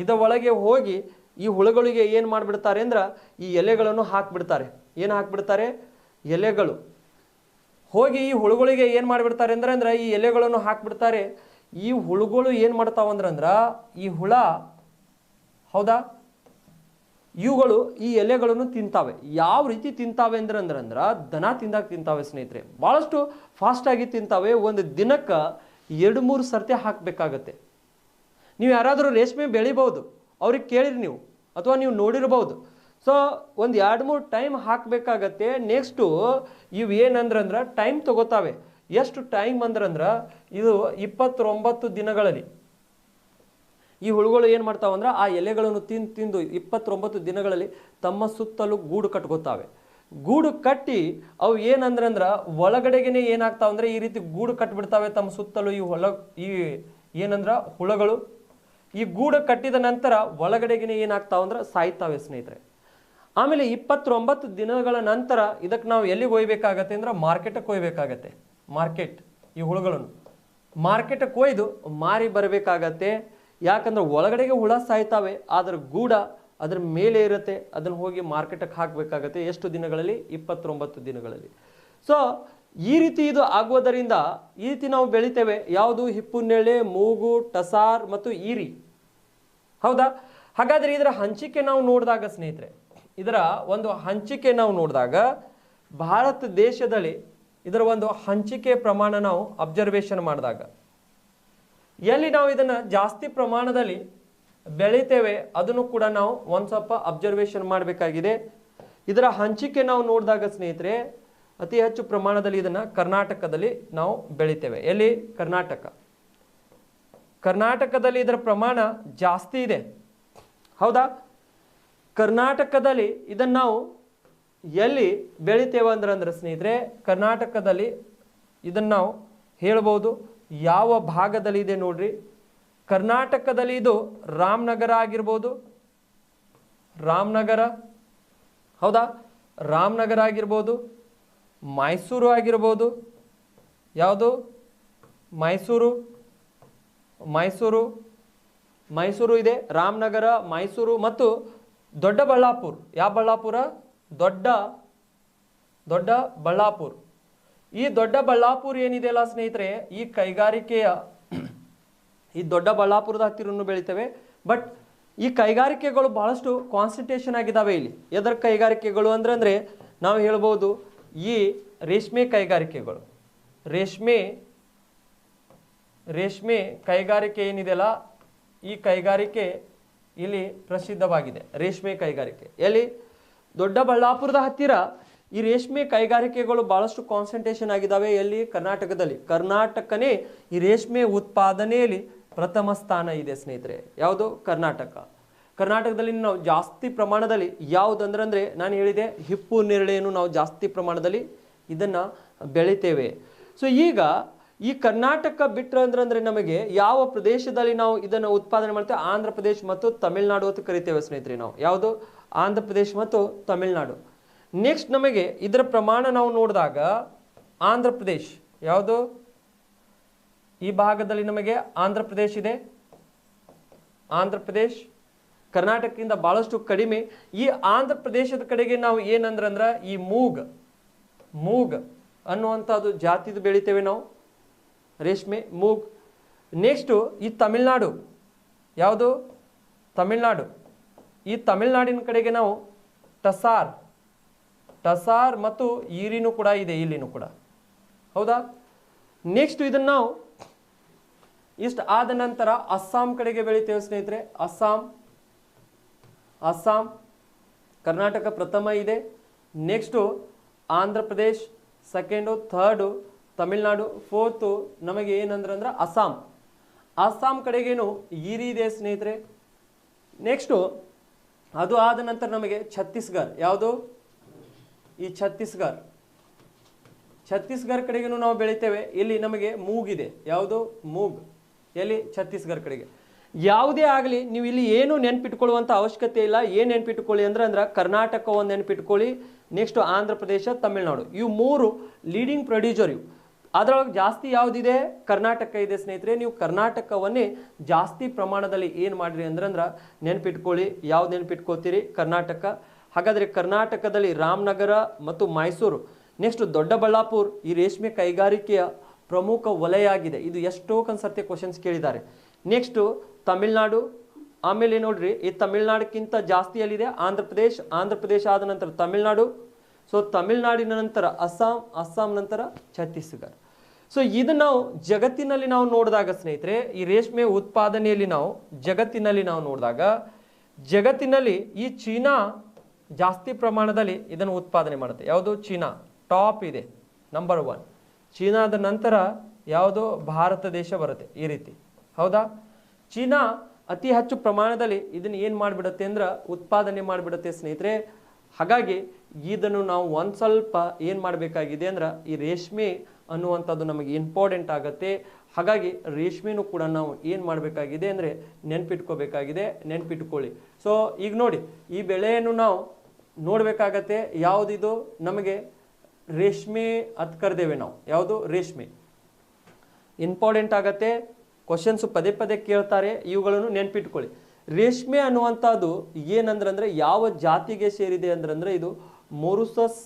ಇದರ ಒಳಗೆ ಹೋಗಿ ಈ ಹುಳುಗಳಿಗೆ ಏನು ಮಾಡಿಬಿಡ್ತಾರೆ ಅಂದ್ರೆ ಈ ಎಲೆಗಳನ್ನು ಹಾಕಿಬಿಡ್ತಾರೆ. ಏನು ಹಾಕಿಬಿಡ್ತಾರೆ? ಎಲೆಗಳು. ಹೋಗಿ ಈ ಹುಳುಗಳಿಗೆ ಏನು ಮಾಡಿಬಿಡ್ತಾರೆ ಅಂದ್ರೆ ಈ ಎಲೆಗಳನ್ನು ಹಾಕಿಬಿಡ್ತಾರೆ. ಈ ಹುಳುಗಳು ಏನು ಮಾಡ್ತಾವಂದ್ರೆ ಈ ಹುಳ, ಹೌದಾ, ಇವುಗಳು ಈ ಎಲೆಗಳನ್ನು ತಿಂತಾವೆ. ಯಾವ ರೀತಿ ತಿಂತಾವೆ ಅಂದ್ರೆ ದನ ತಿಂದಾಗ ತಿಂತಾವೆ ಸ್ನೇಹಿತರೆ. ಭಾಳಷ್ಟು ಫಾಸ್ಟಾಗಿ ತಿಂತಾವೆ. ಒಂದು ದಿನಕ್ಕೆ 2-3 ಸರ್ತಿ ಹಾಕಬೇಕಾಗತ್ತೆ. ನೀವು ಯಾರಾದರೂ ರೇಷ್ಮೆ ಬೆಳಿಬಹುದು, ಅವ್ರಿಗೆ ಕೇಳಿರಿ ನೀವು, ಅಥವಾ ನೀವು ನೋಡಿರ್ಬೋದು. ಸೊ ಒಂದು 2-3 ಟೈಮ್ ಹಾಕಬೇಕಾಗತ್ತೆ. ನೆಕ್ಸ್ಟು ಇವು ಏನಂದ್ರೆ ಟೈಮ್ ತಗೋತಾವೆ. ಎಷ್ಟು ಟೈಮ್ ಅಂದ್ರೆ ಇದು 29 ದಿನಗಳಲ್ಲಿ ಈ ಹುಳುಗಳು ಏನು ಮಾಡ್ತಾವಂದ್ರೆ ಆ ಎಲೆಗಳನ್ನು ತಿಂದು 29 ದಿನಗಳಲ್ಲಿ ತಮ್ಮ ಸುತ್ತಲೂ ಗೂಡು ಕಟ್ಕೋತಾವೆ. ಗೂಡು ಕಟ್ಟಿ ಅವು ಏನಂದ್ರೆ ಒಳಗಡೆಗೆ ಏನಾಗ್ತಾವಂದ್ರೆ ಈ ರೀತಿ ಗೂಡು ಕಟ್ಟಿಬಿಡ್ತಾವೆ ತಮ್ಮ ಸುತ್ತಲೂ. ಈ ಏನಂದ್ರೆ ಹುಳುಗಳು ಈ ಗೂಡು ಕಟ್ಟಿದ ನಂತರ ಒಳಗಡೆಗೆ ಏನಾಗ್ತಾವಂದ್ರೆ ಸಾಯ್ತಾವೆ ಸ್ನೇಹಿತರೆ. ಆಮೇಲೆ 29 ದಿನಗಳ ನಂತರ ಇದಕ್ಕೆ ನಾವು ಎಲ್ಲಿಗೆ ಒಯ್ಯಬೇಕಾಗತ್ತೆ ಅಂದ್ರೆ ಮಾರ್ಕೆಟಿಗೆ ಕೊಯ್ಬೇಕಾಗತ್ತೆ. ಈ ಹುಳುಗಳನ್ನು ಮಾರ್ಕೆಟಿಗೆ ಕೊಯ್ದು ಮಾರಿ ಬರಬೇಕಾಗತ್ತೆ. ಯಾಕಂದ್ರೆ ಒಳಗಡೆಗೆ ಹುಳ ಸಾಯ್ತಾವೆ, ಅದರ ಗೂಡ ಅದ್ರ ಮೇಲೆ ಇರುತ್ತೆ. ಅದನ್ನು ಹೋಗಿ ಮಾರ್ಕೆಟಿಗೆ ಹಾಕಬೇಕಾಗತ್ತೆ. ಎಷ್ಟು ದಿನಗಳಲ್ಲಿ? 29 ದಿನಗಳಲ್ಲಿ. ಸೊ ಈ ರೀತಿ ಇದು ಆಗುವುದರಿಂದ ಈ ರೀತಿ ನಾವು ಬೆಳಿತೇವೆ. ಯಾವುದು? ಹಿಪ್ಪು ನೇರಳೆ, ಮೂಗು, ಟಸಾರ್ ಮತ್ತು ಈರಿ. ಹೌದಾ? ಹಾಗಾದರೆ ಇದರ ಹಂಚಿಕೆ ನಾವು ನೋಡಿದಾಗ ಸ್ನೇಹಿತರೆ ಇದರ ಒಂದು ಹಂಚಿಕೆ ನಾವು ನೋಡಿದಾಗ ಭಾರತ ದೇಶದಲ್ಲಿ ಇದರ ಒಂದು ಹಂಚಿಕೆ ಪ್ರಮಾಣ ನಾವು ಅಬ್ಸರ್ವೇಷನ್ ಮಾಡಿದಾಗ ಎಲ್ಲಿ ನಾವು ಇದನ್ನು ಜಾಸ್ತಿ ಪ್ರಮಾಣದಲ್ಲಿ ಬೆಳಿತೇವೆ ಅದನ್ನು ಕೂಡ ನಾವು ಒಂದು ಸ್ವಲ್ಪ ಅಬ್ಸರ್ವೇಷನ್ ಮಾಡಬೇಕಾಗಿದೆ. ಇದರ ಹಂಚಿಕೆ ನಾವು ನೋಡಿದಾಗ ಸ್ನೇಹಿತರೆ ಅತಿ ಹೆಚ್ಚು ಪ್ರಮಾಣದಲ್ಲಿ ಇದನ್ನು ಕರ್ನಾಟಕದಲ್ಲಿ ನಾವು ಬೆಳಿತೇವೆ. ಎಲ್ಲಿ? ಕರ್ನಾಟಕದಲ್ಲಿ ಇದರ ಪ್ರಮಾಣ ಜಾಸ್ತಿ ಇದೆ. ಹೌದಾ? ಕರ್ನಾಟಕದಲ್ಲಿ ಇದನ್ನು ನಾವು ಎಲ್ಲಿ ಬೆಳಿತೇವೆ ಅಂದ್ರೆ ಸ್ನೇಹಿತರೆ ಕರ್ನಾಟಕದಲ್ಲಿ ಇದನ್ನು ನಾವು ಹೇಳ್ಬೋದು. ಯಾವ ಭಾಗದಲ್ಲಿ ಇದೆ ನೋಡ್ರಿ. ಕರ್ನಾಟಕದಲ್ಲಿ ಇದು ರಾಮನಗರ ಆಗಿರ್ಬೋದು. ಹೌದಾ? ರಾಮನಗರ ಆಗಿರ್ಬೋದು, ಮೈಸೂರು ಆಗಿರ್ಬೋದು. ಯಾವುದು? ಮೈಸೂರು ಇದೆ, ರಾಮನಗರ, ಮೈಸೂರು ಮತ್ತು ದೊಡ್ಡಬಳ್ಳಾಪುರ. ಯಾವ ಬಳ್ಳಾಪುರ? ದೊಡ್ಡಬಳ್ಳಾಪುರ. ಈ ದೊಡ್ಡಬಳ್ಳಾಪುರ ಏನಿದೆ ಅಲ್ಲ ಸ್ನೇಹಿತರೆ ಈ ಕೈಗಾರಿಕೆಯ ಈ ದೊಡ್ಡಬಳ್ಳಾಪುರದ ಹತ್ತಿರನ್ನು ಬೆಳಿತೇವೆ. ಬಟ್ ಈ ಕೈಗಾರಿಕೆಗಳು ಬಹಳಷ್ಟು ಕಾನ್ಸಂಟ್ರೇಷನ್ ಆಗಿದ್ದಾವೆ ಇಲ್ಲಿ. ಎದರ ಕೈಗಾರಿಕೆಗಳು ಅಂದ್ರೆ ನಾವು ಹೇಳ್ಬೋದು ಈ ರೇಷ್ಮೆ ಕೈಗಾರಿಕೆಗಳು, ರೇಷ್ಮೆ ಕೈಗಾರಿಕೆ ಏನಿದೆಯಲ್ಲ ಈ ಕೈಗಾರಿಕೆ ಇಲ್ಲಿ ಪ್ರಸಿದ್ಧವಾಗಿದೆ. ರೇಷ್ಮೆ ಕೈಗಾರಿಕೆ ಎಲ್ಲಿ? ದೊಡ್ಡಬಳ್ಳಾಪುರದ ಹತ್ತಿರ ಈ ರೇಷ್ಮೆ ಕೈಗಾರಿಕೆಗಳು ಬಹಳಷ್ಟು ಕಾನ್ಸಂಟ್ರೇಷನ್ ಆಗಿದ್ದಾವೆ. ಎಲ್ಲಿ? ಕರ್ನಾಟಕದಲ್ಲಿ. ಕರ್ನಾಟಕನೇ ಈ ರೇಷ್ಮೆ ಉತ್ಪಾದನೆಯಲ್ಲಿ ಪ್ರಥಮ ಸ್ಥಾನ ಇದೆ ಸ್ನೇಹಿತರೆ. ಯಾವುದು? ಕರ್ನಾಟಕ. ಕರ್ನಾಟಕದಲ್ಲಿ ನಾವು ಜಾಸ್ತಿ ಪ್ರಮಾಣದಲ್ಲಿ ಯಾವುದಂದ್ರೆ ನಾನು ಹೇಳಿದೆ ಹಿಪ್ಪು ನೇರಳೆಯನ್ನು ನಾವು ಜಾಸ್ತಿ ಪ್ರಮಾಣದಲ್ಲಿ ಇದನ್ನು ಬೆಳಿತೇವೆ. ಸೊ ಈಗ ಈ ಕರ್ನಾಟಕ ಬಿಟ್ಟರೆ ಅಂದ್ರೆ ನಮಗೆ ಯಾವ ಪ್ರದೇಶದಲ್ಲಿ ನಾವು ಇದನ್ನು ಉತ್ಪಾದನೆ ಮಾಡ್ತೇವೆ? ಆಂಧ್ರ ಪ್ರದೇಶ ಮತ್ತು ತಮಿಳುನಾಡು ಅಂತ ಕರಿತೇವೆ ಸ್ನೇಹಿತರೆ ನಾವು. ಯಾವುದು? ಆಂಧ್ರ ಪ್ರದೇಶ ಮತ್ತು ತಮಿಳುನಾಡು. ನೆಕ್ಸ್ಟ್ ನಮಗೆ ಇದರ ಪ್ರಮಾಣ ನಾವು ನೋಡಿದಾಗ ಆಂಧ್ರ ಪ್ರದೇಶ, ಯಾವುದು? ಈ ಭಾಗದಲ್ಲಿ ನಮಗೆ ಆಂಧ್ರ ಪ್ರದೇಶ ಇದೆ. ಆಂಧ್ರ ಪ್ರದೇಶ ಕರ್ನಾಟಕದಿಂದ ಬಹಳಷ್ಟು ಕಡಿಮೆ. ಈ ಆಂಧ್ರ ಪ್ರದೇಶದ ಕಡೆಗೆ ನಾವು ಏನಂದ್ರ ಈ ಮೂಗ್ ಅನ್ನುವಂಥದ್ದು ಜಾತಿದು ಬೆಳಿತೇವೆ ನಾವು, ರೇಷ್ಮೆ ಮೂಗ್. ನೆಕ್ಸ್ಟು ಈ ತಮಿಳ್ನಾಡು, ಯಾವುದು? ತಮಿಳ್ನಾಡು. ಈ ತಮಿಳ್ನಾಡಿನ ಕಡೆಗೆ ನಾವು ಟಸಾರ್ ಮತ್ತು ಈರಿನೂ ಕೂಡ ಇದೆ, ಇಲ್ಲಿನೂ ಕೂಡ. ಹೌದಾ? ನೆಕ್ಸ್ಟ್ ಇದನ್ನು ನಾವು ಇಷ್ಟು ಆದ ನಂತರ ಅಸ್ಸಾಂ ಕಡೆಗೆ ಬೆಳಿತೇವೆ ಸ್ನೇಹಿತರೆ. ಅಸ್ಸಾಂ ಕರ್ನಾಟಕ ಪ್ರಥಮ ಇದೆ. Next Andhra Pradesh second, third Tamil Nadu, fourth ನಮಗೆ ಏನಂದ್ರೆ ಅಸ್ಸಾಂ ಕಡೆಗೇನು ಈರಿ ಇದೆ ಸ್ನೇಹಿತರೆ. ನೆಕ್ಸ್ಟು ಅದು ಆದ ನಂತರ ನಮಗೆ ಛತ್ತೀಸ್ಗಢ, ಯಾವುದು? ಈ ಛತ್ತೀಸ್ಗಢ ಕಡೆಗೇನು ನಾವು ಬೆಳಿತೇವೆ. ಇಲ್ಲಿ ನಮಗೆ ಮೂಗಿದೆ, ಯಾವುದು? ಮೂಗ್. ಎಲ್ಲಿ? ಛತ್ತೀಸ್ಗಢ ಕಡೆಗೆ. ಯಾವುದೇ ಆಗಲಿ ನೀವು ಇಲ್ಲಿ ಏನು ನೆನ್ಪಿಟ್ಕೊಳ್ಳುವಂಥ ಅವಶ್ಯಕತೆ ಇಲ್ಲ. ಏನು ನೆನ್ಪಿಟ್ಕೊಳ್ಳಿ ಅಂದ್ರೆ ಕರ್ನಾಟಕ ಒಂದು ನೆನ್ಪಿಟ್ಕೊಳ್ಳಿ, ನೆಕ್ಸ್ಟ್ ಆಂಧ್ರ ಪ್ರದೇಶ, ತಮಿಳುನಾಡು, ಇವು ಮೂರು ಲೀಡಿಂಗ್ ಪ್ರೊಡ್ಯೂಸರ್. ಇವು ಅದರೊಳಗೆ ಜಾಸ್ತಿ ಯಾವುದಿದೆ? ಕರ್ನಾಟಕ ಇದೆ ಸ್ನೇಹಿತರೆ. ನೀವು ಕರ್ನಾಟಕವನ್ನೇ ಜಾಸ್ತಿ ಪ್ರಮಾಣದಲ್ಲಿ ಏನು ಮಾಡಿರಿ ಅಂದ್ರೆ ನೆನ್ಪಿಟ್ಕೊಳ್ಳಿ. ಯಾವ್ದು ನೆನ್ಪಿಟ್ಕೋತೀರಿ? ಕರ್ನಾಟಕ. ಹಾಗಾದರೆ ಕರ್ನಾಟಕದಲ್ಲಿ ರಾಮನಗರ ಮತ್ತು ಮೈಸೂರು, ನೆಕ್ಸ್ಟ್ ದೊಡ್ಡಬಳ್ಳಾಪುರ ಈ ರೇಷ್ಮೆ ಕೈಗಾರಿಕೆಯ ಪ್ರಮುಖ ವಲಯ ಆಗಿದೆ. ಇದು ಎಷ್ಟೋ ಕನ್ಸರ್ತಿ ಕ್ವಶನ್ಸ್ ಕೇಳಿದ್ದಾರೆ. ನೆಕ್ಸ್ಟು ತಮಿಳ್ನಾಡು, ಆಮೇಲೆ ನೋಡ್ರಿ ಈ ತಮಿಳ್ನಾಡಕ್ಕಿಂತ ಜಾಸ್ತಿಯಲ್ಲಿದೆ ಆಂಧ್ರ ಪ್ರದೇಶ ಆದ ನಂತರ ತಮಿಳ್ನಾಡು. ಸೊ ತಮಿಳ್ನಾಡಿನ ನಂತರ ಅಸ್ಸಾಂ ನಂತರ ಛತ್ತೀಸ್ಗಢ. ಸೊ ಇದು ನಾವು ಜಗತ್ತಿನಲ್ಲಿ ನಾವು ನೋಡಿದಾಗ ಸ್ನೇಹಿತರೆ, ಈ ರೇಷ್ಮೆ ಉತ್ಪಾದನೆಯಲ್ಲಿ ನಾವು ಜಗತ್ತಿನಲ್ಲಿ ನೋಡಿದಾಗ ಜಗತ್ತಿನಲ್ಲಿ ಈ ಚೀನಾ ಜಾಸ್ತಿ ಪ್ರಮಾಣದಲ್ಲಿ ಇದನ್ನು ಉತ್ಪಾದನೆ ಮಾಡುತ್ತೆ. ಯಾವುದು? ಚೀನಾ ಟಾಪ್ ಇದೆ, ನಂಬರ್ 1. ಚೀನಾದ ನಂತರ ಯಾವುದು? ಭಾರತ ದೇಶ ಬರುತ್ತೆ ಈ ರೀತಿ. ಹೌದಾ? ಚೀನಾ ಅತಿ ಹೆಚ್ಚು ಪ್ರಮಾಣದಲ್ಲಿ ಇದನ್ನು ಏನು ಮಾಡಿಬಿಡುತ್ತೆ ಅಂದ್ರೆ ಉತ್ಪಾದನೆ ಮಾಡಿಬಿಡುತ್ತೆ ಸ್ನೇಹಿತರೆ. ಹಾಗಾಗಿ ಇದನ್ನು ನಾವು ಒಂದು ಸ್ವಲ್ಪ ಏನು ಮಾಡಬೇಕಾಗಿದೆ ಅಂದ್ರೆ ಈ ರೇಷ್ಮೆ ಅನ್ನುವಂಥದ್ದು ನಮಗೆ ಇಂಪಾರ್ಟೆಂಟ್ ಆಗುತ್ತೆ. ಹಾಗಾಗಿ ರೇಷ್ಮೆನೂ ಕೂಡ ನಾವು ಏನು ಮಾಡಬೇಕಾಗಿದೆ ಅಂದರೆ ನೆನ್ಪಿಟ್ಕೊಳ್ಳಿ. ಸೊ ಈಗ ನೋಡಿ ಈ ಬೆಳೆಯನ್ನು ನಾವು ನೋಡಬೇಕಾಗತ್ತೆ. ಯಾವುದಿದು? ನಮಗೆ ರೇಷ್ಮೆ ಅಂತ ಕರೆದೇವೆ ನಾವು. ಯಾವುದು? ರೇಷ್ಮೆ ಇಂಪಾರ್ಟೆಂಟ್ ಆಗತ್ತೆ. ಕ್ವಶನ್ಸು ಪದೇ ಪದೇ ಕೇಳ್ತಾರೆ, ಇವುಗಳನ್ನು ನೆನ್ಪಿಟ್ಕೊಳ್ಳಿ. ರೇಷ್ಮೆ ಅನ್ನುವಂಥದ್ದು ಏನಂದ್ರೆ ಯಾವ ಜಾತಿಗೆ ಸೇರಿದೆ ಅಂದ್ರೆ ಇದು ಮೊರುಸಸ್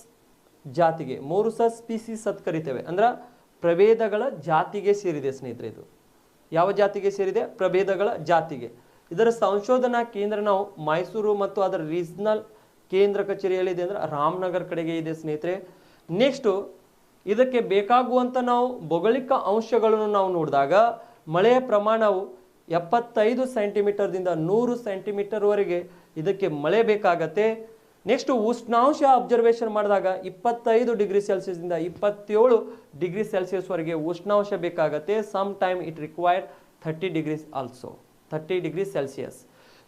ಜಾತಿಗೆ, ಮೊರುಸಸ್ ಸ್ಪೀಸೀಸ್ ಅಂತ ಕರಿತೇವೆ. ಅಂದ್ರೆ ಪ್ರಭೇದಗಳ ಜಾತಿಗೆ ಸೇರಿದೆ ಸ್ನೇಹಿತರೆ. ಇದು ಯಾವ ಜಾತಿಗೆ ಸೇರಿದೆ? ಪ್ರಭೇದಗಳ ಜಾತಿಗೆ. ಇದರ ಸಂಶೋಧನಾ ಕೇಂದ್ರ ನಾವು ಮೈಸೂರು ಮತ್ತು ಅದರ ರೀಜನಲ್ ಕೇಂದ್ರ ಕಚೇರಿಯಲ್ಲಿದೆ ಅಂದ್ರೆ ರಾಮನಗರ ಕಡೆಗೆ ಇದೆ ಸ್ನೇಹಿತರೆ. ನೆಕ್ಸ್ಟು ಇದಕ್ಕೆ ಬೇಕಾಗುವಂಥ ನಾವು ಭೌಗೋಳಿಕ ಅಂಶಗಳನ್ನು ನಾವು ನೋಡಿದಾಗ ಮಳೆಯ ಪ್ರಮಾಣವು 75 ಸೆಂಟಿಮೀಟರ್ದಿಂದ 100 ಸೆಂಟಿಮೀಟರ್ವರೆಗೆ ಇದಕ್ಕೆ ಮಳೆ ಬೇಕಾಗತ್ತೆ. ನೆಕ್ಸ್ಟ್ ಉಷ್ಣಾಂಶ ಅಬ್ಸರ್ವೇಷನ್ ಮಾಡಿದಾಗ 25 ಡಿಗ್ರಿ ಸೆಲ್ಸಿಯಸ್ದಿಂದ 27 ಡಿಗ್ರಿ ಸೆಲ್ಸಿಯಸ್ವರೆಗೆ ಉಷ್ಣಾಂಶ ಬೇಕಾಗತ್ತೆ. Some time it required 30 degrees also, 30 degree Celsius.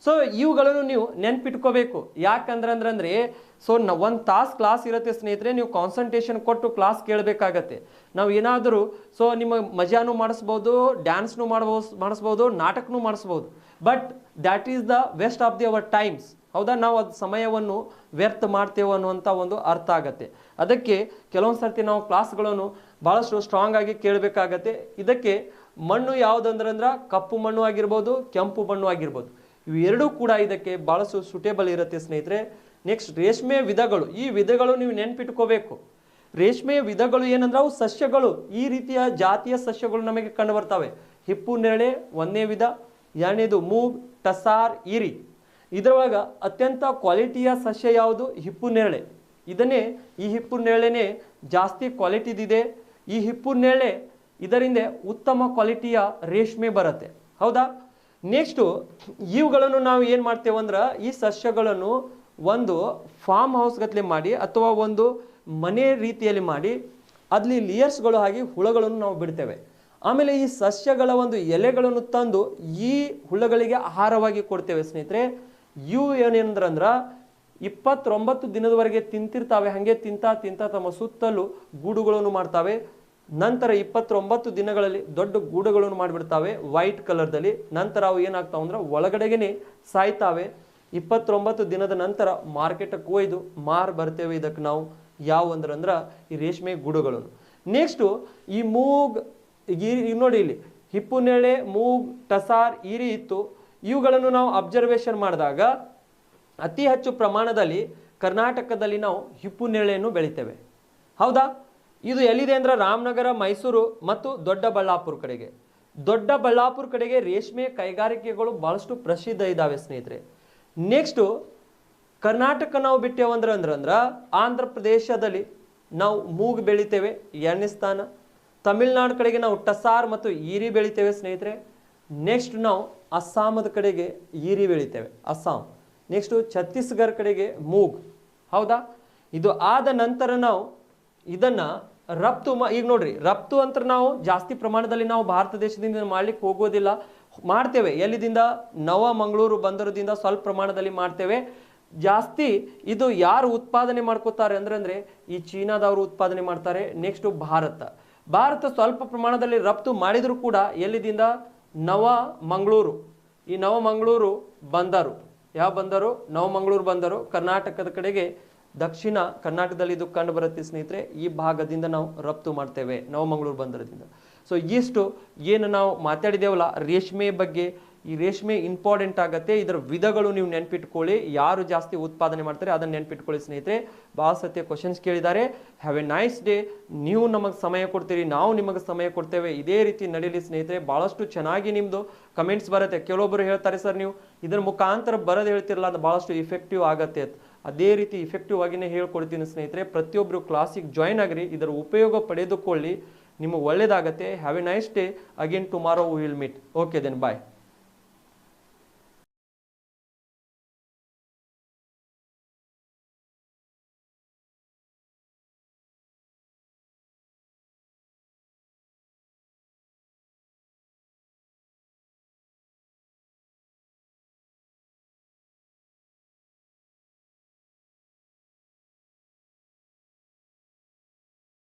So ಇವುಗಳನ್ನು ನೀವು ನೆನ್ಪಿಟ್ಕೋಬೇಕು. ಯಾಕಂದ್ರೆ ಸೊ ಒಂದು ತಾಸು ಕ್ಲಾಸ್ ಇರುತ್ತೆ ಸ್ನೇಹಿತರೆ, ನೀವು ಕಾನ್ಸಂಟ್ರೇಷನ್ ಕೊಟ್ಟು ಕ್ಲಾಸ್ ಕೇಳಬೇಕಾಗತ್ತೆ. ನಾವು ಏನಾದರೂ ಸೊ ನಿಮ್ಮ ಮಜಾನು ಮಾಡಿಸ್ಬೋದು, ಡ್ಯಾನ್ಸ್ನು ಮಾಡಿಸ್ಬೋದು, ನಾಟಕನೂ ಮಾಡಿಸ್ಬೋದು. But that is the waste of the our times. ಹೌದಾ? ನಾವು ಅದು ಸಮಯವನ್ನು ವ್ಯರ್ಥ ಮಾಡ್ತೇವೆ ಅನ್ನುವಂಥ ಒಂದು ಅರ್ಥ ಆಗತ್ತೆ. ಅದಕ್ಕೆ ಕೆಲವೊಂದು ಸರ್ತಿ ನಾವು ಕ್ಲಾಸ್ಗಳನ್ನು ಭಾಳಷ್ಟು ಸ್ಟ್ರಾಂಗ್ ಆಗಿ ಕೇಳಬೇಕಾಗತ್ತೆ. ಇದಕ್ಕೆ ಮಣ್ಣು ಯಾವುದಂದ್ರೆ ಕಪ್ಪು ಮಣ್ಣು ಆಗಿರ್ಬೋದು, ಕೆಂಪು ಮಣ್ಣು ಆಗಿರ್ಬೋದು, ಇವೆರಡೂ ಕೂಡ ಇದಕ್ಕೆ ಭಾಳಷ್ಟು ಸೂಟೇಬಲ್ ಇರುತ್ತೆ ಸ್ನೇಹಿತರೆ. ನೆಕ್ಸ್ಟ್ ರೇಷ್ಮೆ ವಿಧಗಳು, ಈ ವಿಧಗಳು ನೀವು ನೆನ್ಪಿಟ್ಕೋಬೇಕು. ರೇಷ್ಮೆಯ ವಿಧಗಳು ಏನಂದ್ರೆ ಅವು ಸಸ್ಯಗಳು, ಈ ರೀತಿಯ ಜಾತಿಯ ಸಸ್ಯಗಳು ನಮಗೆ ಕಂಡು ಬರ್ತವೆ. ಹಿಪ್ಪು ನೇರಳೆ ಒಂದನೇ ವಿಧ, ಎರಡನೇದು ಮೂಗ್, ಟಸಾರ್, ಈರಿ. ಇದರೊಳಗ ಅತ್ಯಂತ ಕ್ವಾಲಿಟಿಯ ಸಸ್ಯ ಯಾವುದು? ಹಿಪ್ಪು ನೇರಳೆ. ಇದನ್ನೇ ಈ ಹಿಪ್ಪು ನೇರಳೆನೇ ಜಾಸ್ತಿ ಕ್ವಾಲಿಟಿದಿದೆ. ಈ ಹಿಪ್ಪು ನೇರಳೆ ಇದರಿಂದ ಉತ್ತಮ ಕ್ವಾಲಿಟಿಯ ರೇಷ್ಮೆ ಬರುತ್ತೆ, ಹೌದಾ? ನೆಕ್ಸ್ಟು ಇವುಗಳನ್ನು ನಾವು ಏನು ಮಾಡ್ತೇವೆ ಅಂದ್ರೆ ಈ ಸಸ್ಯಗಳನ್ನು ಒಂದು ಫಾರ್ಮ್ ಹೌಸ್ ಗತ್ಲೆ ಮಾಡಿ ಅಥವಾ ಒಂದು ಮನೆ ರೀತಿಯಲ್ಲಿ ಮಾಡಿ ಅಲ್ಲಿ ಲೇಯರ್ಸ್ಗಳು ಆಗಿ ಹುಳಗಳನ್ನು ನಾವು ಬಿಡ್ತೇವೆ. ಆಮೇಲೆ ಈ ಸಸ್ಯಗಳ ಒಂದು ಎಲೆಗಳನ್ನು ತಂದು ಈ ಹುಳಗಳಿಗೆ ಆಹಾರವಾಗಿ ಕೊಡ್ತೇವೆ ಸ್ನೇಹಿತರೆ. ಇವು ಏನೇಂದ್ರಂದ್ರೆ 29 ದಿನದವರೆಗೆ ತಿಂತಿರ್ತಾವೆ. ಹಾಗೆ ತಿಂತಾ ತಿಂತಾ ತಮ್ಮ ಸುತ್ತಲೂ ಗೂಡುಗಳನ್ನು ಮಾಡ್ತಾವೆ. ನಂತರ 29 ದಿನಗಳಲ್ಲಿ ದೊಡ್ಡ ಗೂಡುಗಳನ್ನು ಮಾಡಿಬಿಡ್ತಾವೆ ವೈಟ್ ಕಲರ್ದಲ್ಲಿ. ನಂತರ ಅವು ಏನಾಗ್ತಾವೆ ಅಂದ್ರೆ ಒಳಗಡೆಗೆ ಸಾಯ್ತಾವೆ. 29 ದಿನದ ನಂತರ ಮಾರ್ಕೆಟಕ್ಕೆ ಒಯ್ದು ಬರ್ತೇವೆ. ಇದಕ್ಕೆ ನಾವು ಯಾವ ಅಂದ್ರೆ ಈ ರೇಷ್ಮೆ ಗೂಡುಗಳನ್ನು. ನೆಕ್ಸ್ಟು ಈ ಮೂಗ್, ನೋಡಿ ಇಲ್ಲಿ ಹಿಪ್ಪು ನೇರಳೆ, ಮೂಗ್, ಟಸಾರ್, ಈರಿ ಇತ್ತು. ಇವುಗಳನ್ನು ನಾವು ಅಬ್ಸರ್ವೇಷನ್ ಮಾಡಿದಾಗ ಅತಿ ಹೆಚ್ಚು ಪ್ರಮಾಣದಲ್ಲಿ ಕರ್ನಾಟಕದಲ್ಲಿ ನಾವು ಹಿಪ್ಪು ನೇರಳೆಯನ್ನು ಬೆಳಿತೇವೆ, ಹೌದಾ? ಇದು ಎಲ್ಲಿದೆ ಅಂದ್ರೆ ರಾಮನಗರ, ಮೈಸೂರು ಮತ್ತು ದೊಡ್ಡಬಳ್ಳಾಪುರ ಕಡೆಗೆ. ದೊಡ್ಡಬಳ್ಳಾಪುರ ಕಡೆಗೆ ರೇಷ್ಮೆ ಕೈಗಾರಿಕೆಗಳು ಬಹಳಷ್ಟು ಪ್ರಸಿದ್ಧ ಇದ್ದಾವೆ ಸ್ನೇಹಿತರೆ. ನೆಕ್ಸ್ಟು ಕರ್ನಾಟಕ ನಾವು ಬಿಟ್ಟೇವಂದ್ರೆ ಆಂಧ್ರ ಪ್ರದೇಶದಲ್ಲಿ ನಾವು ಮೂಗು ಬೆಳಿತೇವೆ, 2ನೇ ಸ್ಥಾನ. ತಮಿಳ್ನಾಡು ಕಡೆಗೆ ನಾವು ಟಸಾರ್ ಮತ್ತು ಈರಿ ಬೆಳಿತೇವೆ ಸ್ನೇಹಿತರೆ. ನೆಕ್ಸ್ಟ್ ನಾವು ಅಸ್ಸಾಮದ ಕಡೆಗೆ ಈರಿ ಬೆಳಿತೇವೆ, ಅಸ್ಸಾಂ. ನೆಕ್ಸ್ಟು ಛತ್ತೀಸ್ಗಢ ಕಡೆಗೆ ಮೂಗ್, ಹೌದಾ? ಇದು ಆದ ನಂತರ ನಾವು ಇದನ್ನ ರಫ್ತು ಈಗ ನೋಡ್ರಿ, ರಫ್ತು ಅಂತ ನಾವು ಜಾಸ್ತಿ ಪ್ರಮಾಣದಲ್ಲಿ ನಾವು ಭಾರತ ದೇಶದಿಂದ ಮಾಡ್ಲಿಕ್ಕೆ ಹೋಗೋದಿಲ್ಲ. ಮಾಡ್ತೇವೆ ಎಲ್ಲಿದಿಂದ? ನವ ಮಂಗಳೂರು ಬಂದರದಿಂದ ಸ್ವಲ್ಪ ಪ್ರಮಾಣದಲ್ಲಿ ಮಾಡ್ತೇವೆ. ಜಾಸ್ತಿ ಇದು ಯಾರು ಉತ್ಪಾದನೆ ಮಾಡ್ಕೋತಾರೆ ಅಂದ್ರೆ ಈ ಚೀನಾದವರು ಉತ್ಪಾದನೆ ಮಾಡ್ತಾರೆ. ನೆಕ್ಸ್ಟ್ ಭಾರತ ಸ್ವಲ್ಪ ಪ್ರಮಾಣದಲ್ಲಿ ರಫ್ತು ಮಾಡಿದ್ರು ಕೂಡ ಎಲ್ಲಿದಿಂದ? ನವ ಮಂಗಳೂರು. ಈ ನವ ಮಂಗಳೂರು ಬಂದರು, ಯಾವ ಬಂದರು? ನವ ಮಂಗಳೂರು ಬಂದರು ಕರ್ನಾಟಕದ ಕಡೆಗೆ, ದಕ್ಷಿಣ ಕರ್ನಾಟಕದಲ್ಲಿ ಇದು ಕಂಡು ಬರುತ್ತೆ ಸ್ನೇಹಿತರೆ. ಈ ಭಾಗದಿಂದ ನಾವು ರಫ್ತು ಮಾಡ್ತೇವೆ, ನವಮಂಗಳೂರು ಬಂದರದಿಂದ. ಸೊ ಇಷ್ಟು ಏನು ನಾವು ಮಾತಾಡಿದೇವಲ್ಲ ರೇಷ್ಮೆ ಬಗ್ಗೆ, ಈ ರೇಷ್ಮೆ ಇಂಪಾರ್ಟೆಂಟ್ ಆಗುತ್ತೆ. ಇದರ ವಿಧಗಳು ನೀವು ನೆನ್ಪಿಟ್ಕೊಳ್ಳಿ, ಯಾರು ಜಾಸ್ತಿ ಉತ್ಪಾದನೆ ಮಾಡ್ತಾರೆ ಅದನ್ನು ನೆನ್ಪಿಟ್ಕೊಳ್ಳಿ ಸ್ನೇಹಿತರೆ. ಭಾಳ ಸತ್ಯ ಕ್ವಶನ್ಸ್ ಕೇಳಿದ್ದಾರೆ. Have a nice day. ನೀವು ನಮಗೆ ಸಮಯ ಕೊಡ್ತೀರಿ, ನಾವು ನಿಮಗೆ ಸಮಯ ಕೊಡ್ತೇವೆ. ಇದೇ ರೀತಿ ನಡೀಲಿ ಸ್ನೇಹಿತರೆ. ಭಾಳಷ್ಟು ಚೆನ್ನಾಗಿ ನಿಮ್ಮದು ಕಮೆಂಟ್ಸ್ ಬರುತ್ತೆ. ಕೆಲವೊಬ್ಬರು ಹೇಳ್ತಾರೆ ಸರ್ ನೀವು ಇದರ ಮುಖಾಂತರ ಬರೋದು ಹೇಳ್ತಿರಲ್ಲ, ಅದು ಭಾಳಷ್ಟು ಇಫೆಕ್ಟಿವ್ ಆಗುತ್ತೆ ಅಂತ. ಅದೇ ರೀತಿ ಇಫೆಕ್ಟಿವ್ ಆಗಿನೇ ಹೇಳ್ಕೊಡ್ತೀನಿ ಸ್ನೇಹಿತರೆ. ಪ್ರತಿಯೊಬ್ಬರು ಕ್ಲಾಸಿಗೆ ಜಾಯ್ನ್ ಆಗಿರಿ, ಇದರ ಉಪಯೋಗ ಪಡೆದುಕೊಳ್ಳಿ, ನಿಮಗೆ ಒಳ್ಳೆಯದಾಗತ್ತೆ. Have a nice day. Again tomorrow we will meet. Okay then bye.